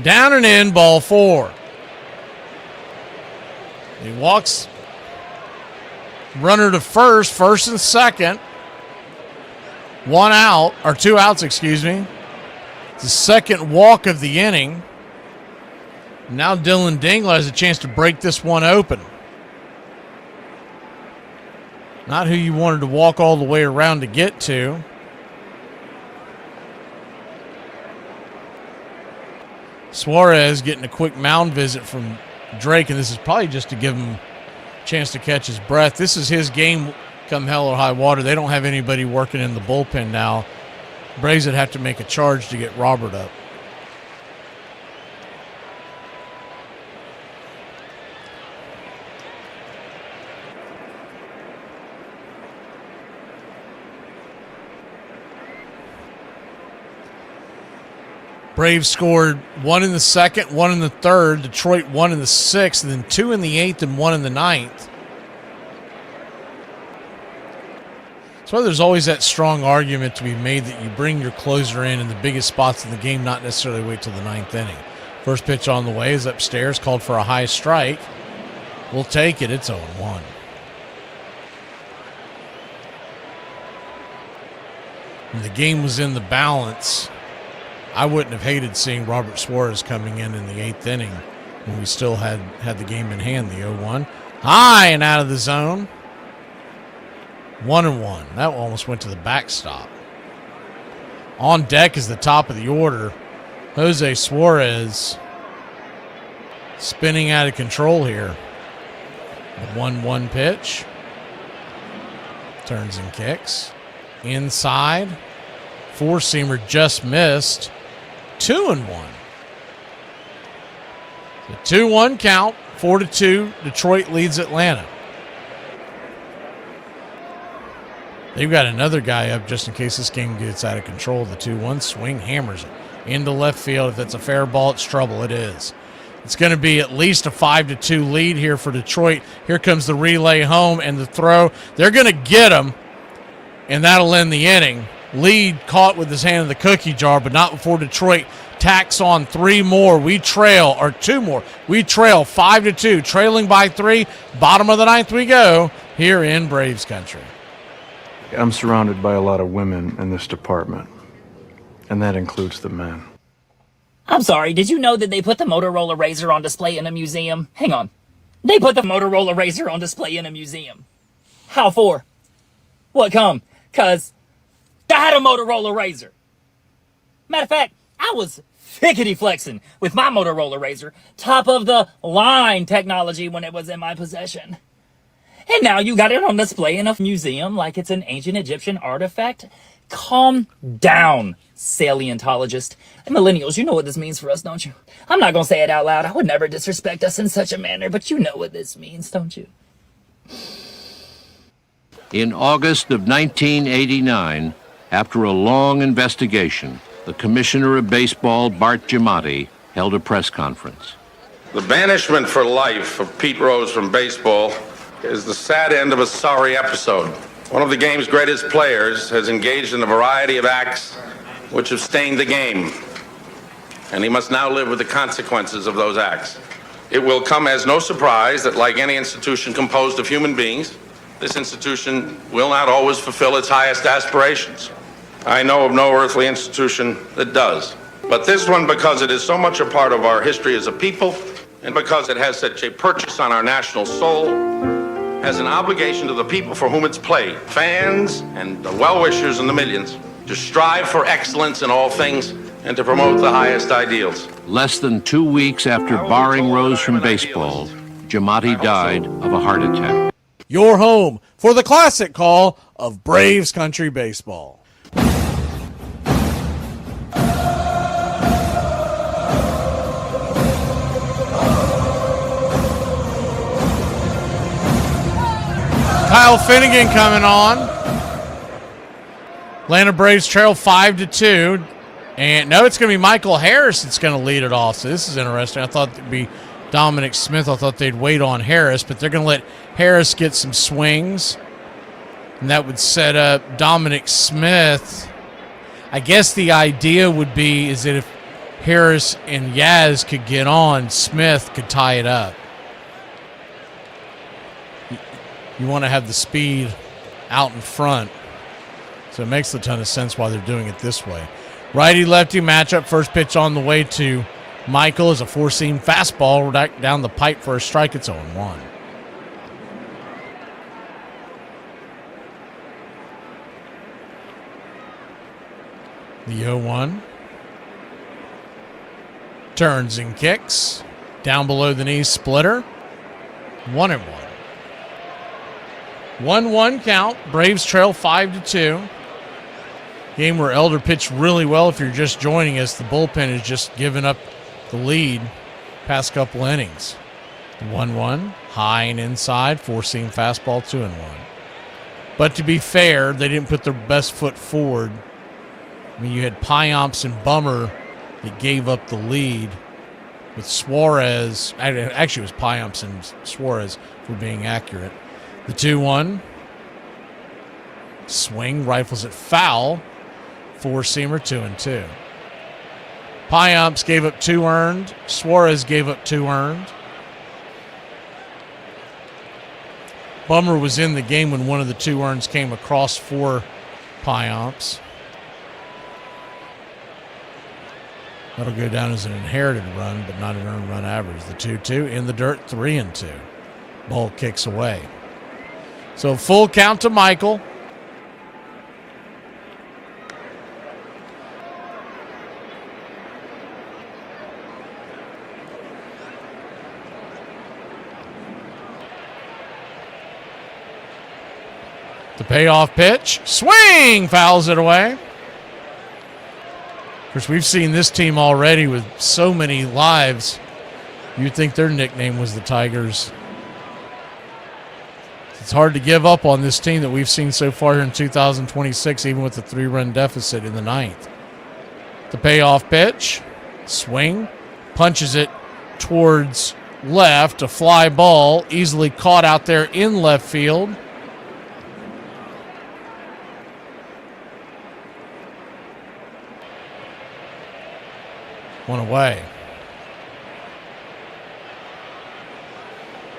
Down and in, ball 4. He walks runner to first and second. 1 out, or 2 outs, excuse me. It's the second walk of the inning. Now Dylan Dingler has a chance to break this one open. Not who you wanted to walk all the way around to get to. Suarez getting a quick mound visit from Drake, and this is probably just to give him a chance to catch his breath. This is his game come hell or high water. They don't have anybody working in the bullpen now. Braves would have to make a charge to get Robert up. Braves scored 1 in the second, 1 in the third. Detroit 1 in the sixth, and then 2 in the eighth and 1 in the ninth. So there's always that strong argument to be made that you bring your closer in the biggest spots in the game, not necessarily wait till the ninth inning. First pitch on the way is upstairs, called for a high strike. We'll take it. It's 0-1. And the game was in the balance. I wouldn't have hated seeing Robert Suarez coming in the eighth inning when we still had the game in hand. The 0-1. High and out of the zone. 1-1. That almost went to the backstop. On deck is the top of the order. Jose Suarez spinning out of control here. The 1-1 pitch. Turns and kicks. Inside. Four-seamer just missed. 2-1. The 2-1 count. 4-2. Detroit leads Atlanta. They've got another guy up just in case this game gets out of control. The 2-1 swing hammers it into left field. If it's a fair ball, it's trouble. It is. It's going to be at least a 5-2 lead here for Detroit. Here comes the relay home and the throw. They're going to get him, and that'll end the inning. Lead caught with his hand in the cookie jar, but not before Detroit tacks on 3 more. We trail, or 2 more. We trail 5-2, trailing by 3. Bottom of the ninth we go here in Braves country. I'm surrounded by a lot of women in this department, and that includes the men. I'm sorry, did you know that they put the Motorola Razr on display in a museum? Hang on. They put the Motorola Razr on display in a museum. How for? What come? 'Cause I had a Motorola Razr. Matter of fact, I was fickety flexing with my Motorola Razr, top of the line technology when it was in my possession. And now you got it on display in a museum like it's an ancient Egyptian artifact? Calm down, salientologist. And millennials, you know what this means for us, don't you? I'm not going to say it out loud. I would never disrespect us in such a manner, but you know what this means, don't you? In August of 1989, after a long investigation, the commissioner of baseball, Bart Giamatti, held a press conference. The banishment for life of Pete Rose from baseball is the sad end of a sorry episode. One of the game's greatest players has engaged in a variety of acts which have stained the game, and he must now live with the consequences of those acts. It will come as no surprise that, like any institution composed of human beings, this institution will not always fulfill its highest aspirations. I know of no earthly institution that does. But this one, because it is so much a part of our history as a people, and because it has such a purchase on our national soul, has an obligation to the people for whom it's played, fans and the well-wishers and the millions, to strive for excellence in all things and to promote the highest ideals. Less than 2 weeks after barring Rose from baseball, Giamatti died of a heart attack. Your home for the classic call of Braves Country Baseball. Kyle Finnegan coming on. Atlanta Braves trail 5-2. And no, it's going to be Michael Harris that's going to lead it off. So this is interesting. I thought it'd be Dominic Smith. I thought they'd wait on Harris, but they're going to let Harris get some swings. And that would set up Dominic Smith. I guess the idea would be is that if Harris and Yaz could get on, Smith could tie it up. You want to have the speed out in front. So it makes a ton of sense why they're doing it this way. Righty-lefty matchup. First pitch on the way to Michael is a four-seam fastball right down the pipe for a strike. It's 0-1. The 0-1. Turns and kicks. Down below the knee splitter. 1-1. 1-1 count. Braves trail 5-2. Game where Elder pitched really well. If you're just joining us, the bullpen has just given up the lead past couple innings. 1-1. High and inside. Four-seam fastball. 2-1. But to be fair, they didn't put their best foot forward. I mean, you had Pyomps and Bummer that gave up the lead with Suarez. Actually, it was Pyomps and Suarez, for being accurate. The 2-1. Swing, rifles it foul. Four-seamer, 2-2. Pyomps gave up 2 earned. Suarez gave up 2 earned. Bummer was in the game when one of the 2 earns came across for Pyomps. That'll go down as an inherited run, but not an earned run average. The 2-2 in the dirt, 3-2. Ball kicks away. So full count to Michael. The payoff pitch. Swing! Fouls it away. Of course, we've seen this team already with so many lives. You'd think their nickname was the Tigers. It's hard to give up on this team that we've seen so far here in 2026, even with the 3-run deficit in the 9th. The payoff pitch. Swing. Punches it towards left. A fly ball. Easily caught out there in left field. One away.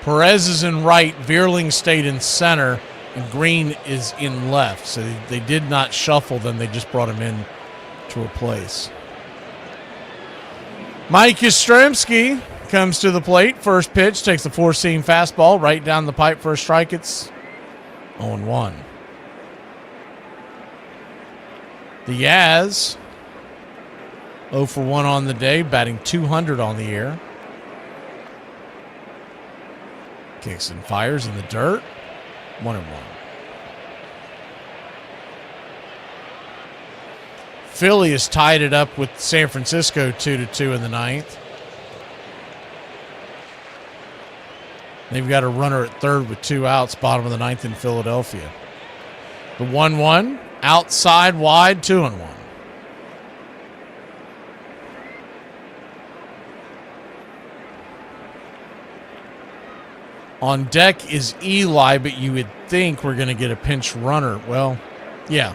Perez is in right, Veerling stayed in center, and Green is in left. So they did not shuffle them, they just brought him in to replace. Mike Yastrzemski comes to the plate. First pitch, takes the four-seam fastball right down the pipe for a strike. It's 0-1. The Yaz, 0 for 1 on the day, batting .200 on the year. Kicks and fires in the dirt. 1-1. Philly has tied it up with San Francisco 2-2 in the 9th. They've got a runner at third with 2 outs, bottom of the 9th in Philadelphia. The 1-1, outside wide, 2-1. On deck is Eli, but you would think we're going to get a pinch runner. Well, yeah,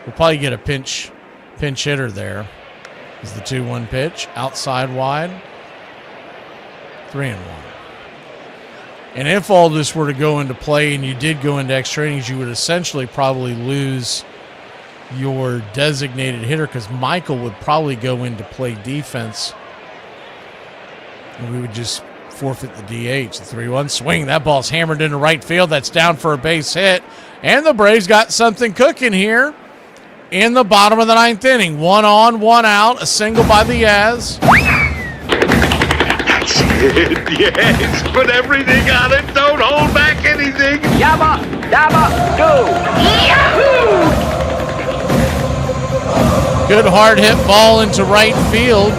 we'll probably get a pinch hitter there. Is the 2-1 pitch. Outside wide. 3-1. And if all this were to go into play and you did go into extra innings, you would essentially probably lose your designated hitter because Michael would probably go into play defense. And we would just forfeit the DH. The 3-1 swing. That ball's hammered into right field. That's down for a base hit. And the Braves got something cooking here in the bottom of the 9th inning. 1 on, 1 out. A single by the Yaz. Yes, put everything on it. Don't hold back anything. Yabba, dabba, do. Yahoo! Good hard hit ball into right field.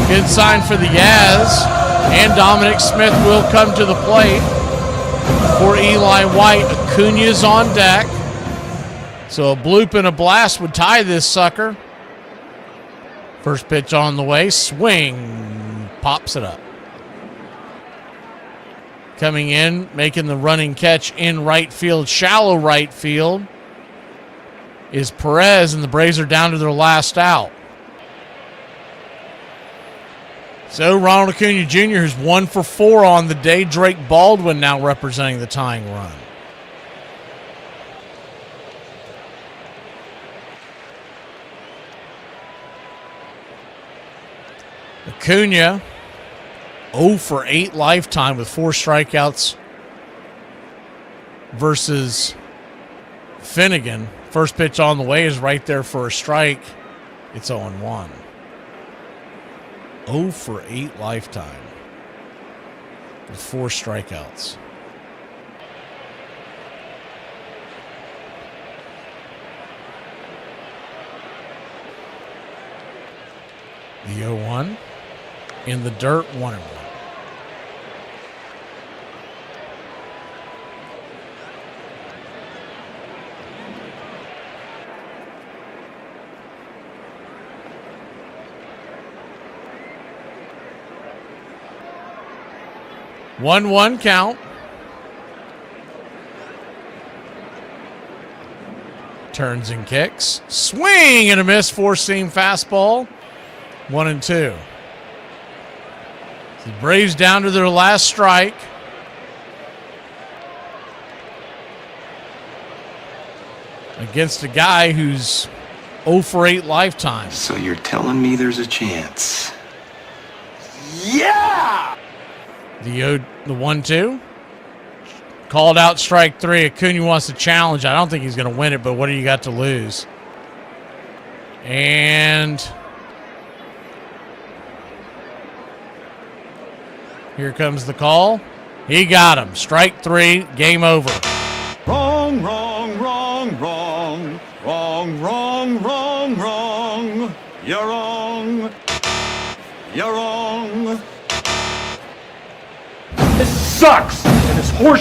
Good sign for the Yaz. And Dominic Smith will come to the plate for Eli White. Acuna's on deck. So a bloop and a blast would tie this sucker. First pitch on the way. Swing. Pops it up. Coming in, making the running catch in right field, shallow right field, is Perez, and the Braves are down to their last out. So Ronald Acuna Jr., who's 1 for 4 on the day. Drake Baldwin now representing the tying run. Acuna 0 for 8 lifetime with 4 strikeouts versus Finnegan. First pitch on the way is right there for a strike. It's 0-1. 0 for 8 lifetime with 4 strikeouts. The 0-1 in the dirt, 1-1. One count. Turns and kicks. Swing and a miss. 4-seam fastball. 1-2. The Braves down to their last strike. Against a guy who's 0 for 8 lifetime. So you're telling me there's a chance? Yeah! The 1-2. Called out strike 3. Acuna wants to challenge. I don't think he's going to win it, but what do you got to lose? And here comes the call. He got him. Strike 3. Game over. Wrong, wrong, wrong, wrong. Wrong, wrong, wrong, wrong. You're wrong. You're wrong. This sucks, and it's horse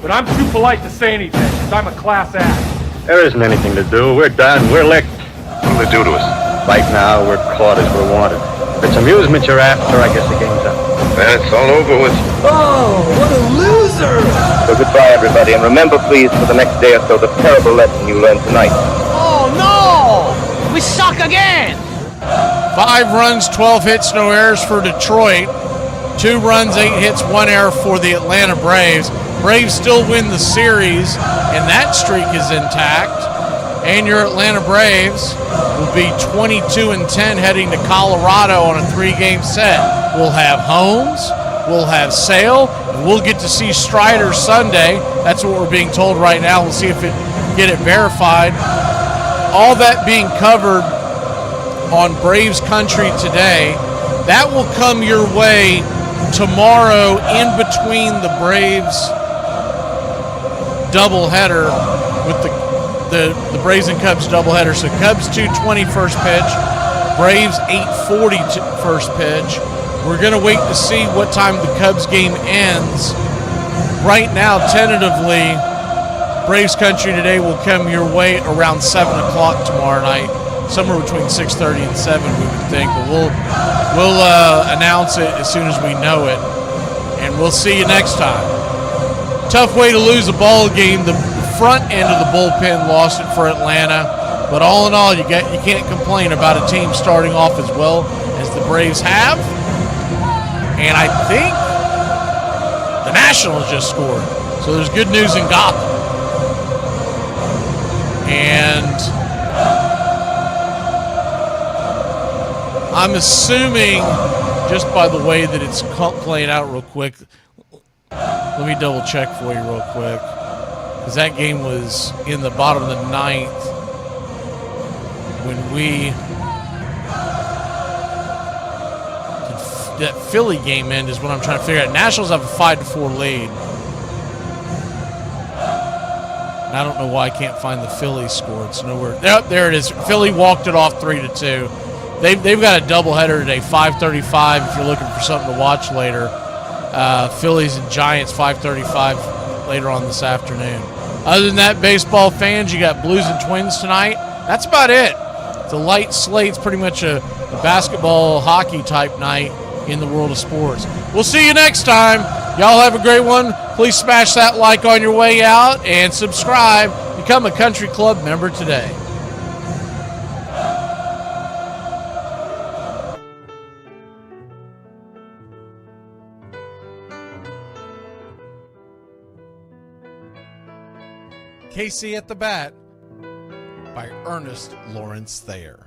but I'm too polite to say anything, because I'm a class act. There isn't anything to do. We're done. We're licked. What will they do to us? Right now, we're caught as we're wanted. If it's amusement you're after, I guess the game's up. Then it's all over with. Oh, what a loser! So goodbye, everybody, and remember, please, for the next day or so, the terrible lesson you learned tonight. Oh no! We suck again! 5 runs, 12 hits, no errors for Detroit. 2 runs, 8 hits, 1 error for the Atlanta Braves. Braves still win the series, and that streak is intact. And your Atlanta Braves will be 22-10 heading to Colorado on a 3-game set. We'll have Holmes, we'll have Sale, and we'll get to see Strider Sunday. That's what we're being told right now. We'll see if it get it verified. All that being covered on Braves Country today. That will come your way tomorrow in between the Braves doubleheader with the Braves and Cubs doubleheader. So Cubs 2:20 first pitch, Braves 8:40 first pitch. We're going to wait to see what time the Cubs game ends. Right now, tentatively, Braves Country today will come your way around 7 o'clock tomorrow night. Somewhere between 6:30 and 7, we would think. But we'll announce it as soon as we know it. and we'll see you next time. Tough way to lose a ball game. The front end of the bullpen lost it for Atlanta, but all in all, you can't complain about a team starting off as well as the Braves have. And I think the Nationals just scored, so there's good news in Gotham. And I'm assuming, just by the way that it's playing out real quick, let me double check for you real quick, because that game was in the bottom of the ninth when that Philly game end is what I'm trying to figure out. Nationals have a 5-4 lead. And I don't know why I can't find the Philly score. It's nowhere. There it is. Philly walked it off 3-2. They've got a doubleheader today, 5:35. If you're looking for something to watch later, Phillies and Giants 5:35 later on this afternoon. Other than that, baseball fans, you got Blues and Twins tonight. That's about it. It's a light slate. It's pretty much a basketball, hockey type night in the world of sports. We'll see you next time. Y'all have a great one. Please smash that like on your way out and subscribe. Become a Country Club member today. Casey at the Bat by Ernest Lawrence Thayer.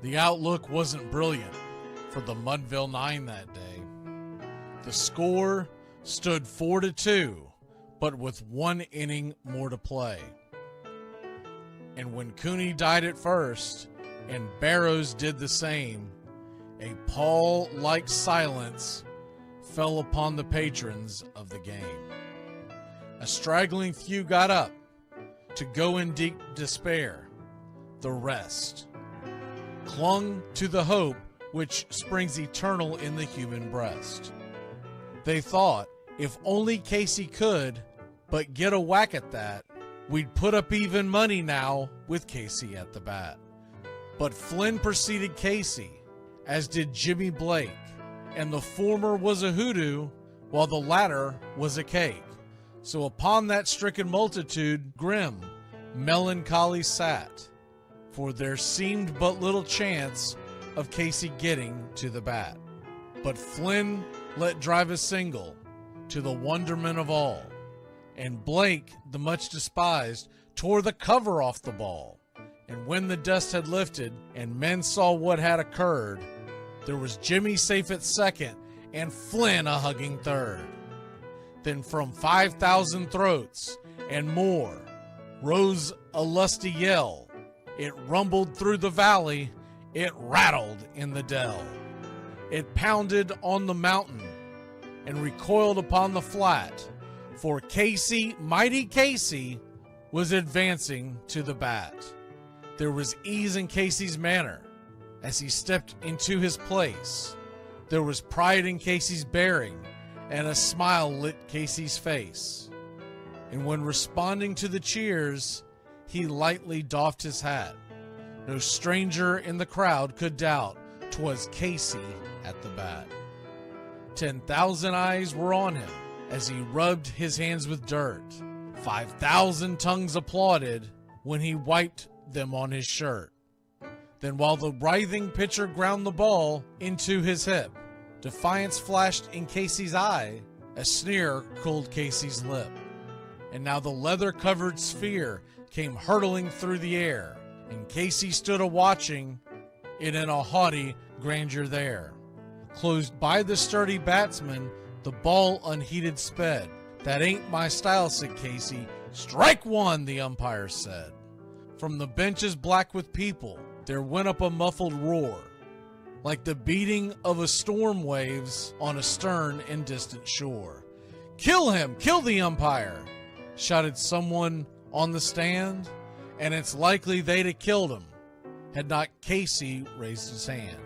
The outlook wasn't brilliant for the Mudville Nine that day. The score stood 4-2, but with one inning more to play. And when Cooney died at first and Barrows did the same, a pall-like silence fell upon the patrons of the game. A straggling few got up to go in deep despair. The rest clung to the hope which springs eternal in the human breast. They thought, if only Casey could but get a whack at that, we'd put up even money now with Casey at the bat. But Flynn preceded Casey, as did Jimmy Blake, and the former was a hoodoo while the latter was a cake. So upon that stricken multitude grim melancholy sat, for there seemed but little chance of Casey getting to the bat. But Flynn let drive a single, to the wonderment of all, and Blake, the much despised, tore the cover off the ball. And when the dust had lifted and men saw what had occurred, there was Jimmy safe at second and Flynn a hugging third. Then from 5,000 throats and more rose a lusty yell. It rumbled through the valley, it rattled in the dell. It pounded on the mountain and recoiled upon the flat, for Casey, mighty Casey, was advancing to the bat. There was ease in Casey's manner as he stepped into his place. There was pride in Casey's bearing, and a smile lit Casey's face. And when responding to the cheers, he lightly doffed his hat. No stranger in the crowd could doubt 'twas Casey at the bat. 10,000 eyes were on him as he rubbed his hands with dirt. 5,000 tongues applauded when he wiped them on his shirt. Then while the writhing pitcher ground the ball into his hip, defiance flashed in Casey's eye, a sneer cooled Casey's lip. And now the leather-covered sphere came hurtling through the air, and Casey stood a-watching it in a haughty grandeur there. Closed by the sturdy batsman, the ball unheeded sped. That ain't my style, said Casey. Strike one, the umpire said. From the benches black with people, there went up a muffled roar, like the beating of a storm waves on a stern and distant shore. Kill him! Kill the umpire! Shouted someone on the stand, and it's likely they'd have killed him had not Casey raised his hand.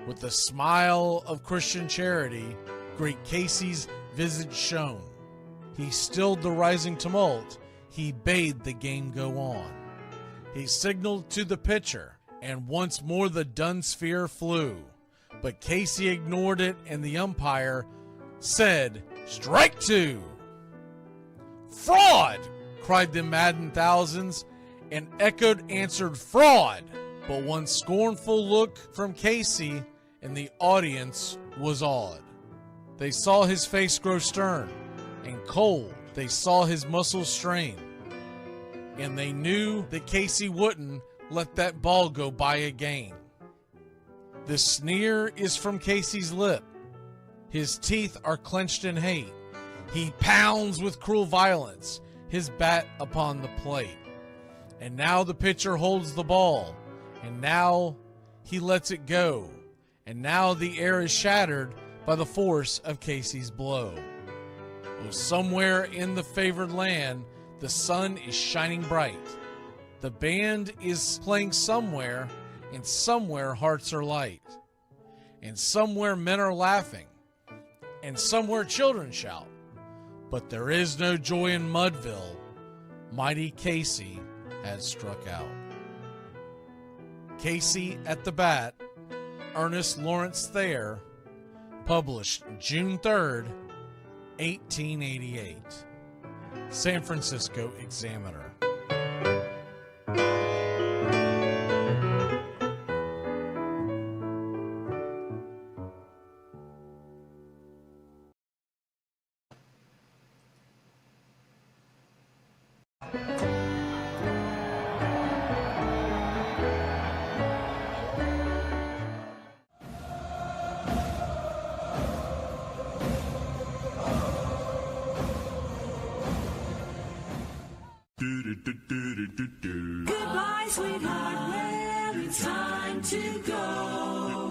With the smile of Christian charity, great Casey's visage shone. He stilled the rising tumult, he bade the game go on. He signaled to the pitcher, and once more the dun sphere flew. But Casey ignored it, and the umpire said, "Strike 2." "Fraud!" cried the maddened thousands, and echoed answered, "Fraud!" But one scornful look from Casey, and the audience was awed. They saw his face grow stern and cold. They saw his muscles strain. And they knew that Casey wouldn't let that ball go by again. The sneer is from Casey's lip. His teeth are clenched in hate. He pounds with cruel violence his bat upon the plate. And now the pitcher holds the ball. And now he lets it go. And now the air is shattered by the force of Casey's blow. Oh, somewhere in the favored land, the sun is shining bright. The band is playing somewhere, and somewhere hearts are light. And somewhere men are laughing, and somewhere children shout. But there is no joy in Mudville. Mighty Casey has struck out. Casey at the Bat, Ernest Lawrence Thayer, published June 3rd, 1888. San Francisco Examiner. Goodbye, sweetheart, well, it's time to go.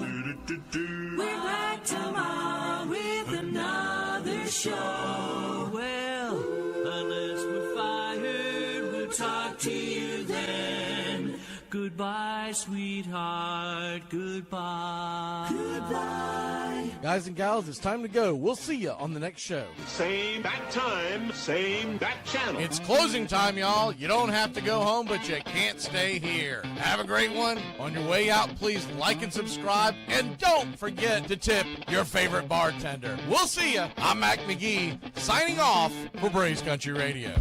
We're back tomorrow with another show. Well, unless we're fired, we'll talk to you then. Goodbye, sweetheart, goodbye. Goodbye. Guys and gals, it's time to go. We'll see you on the next show. Same bat time, same bat channel. It's closing time, y'all. You don't have to go home, but you can't stay here. Have a great one. On your way out, please like and subscribe. And don't forget to tip your favorite bartender. We'll see you. I'm Mac McGee, signing off for Braves Country Radio.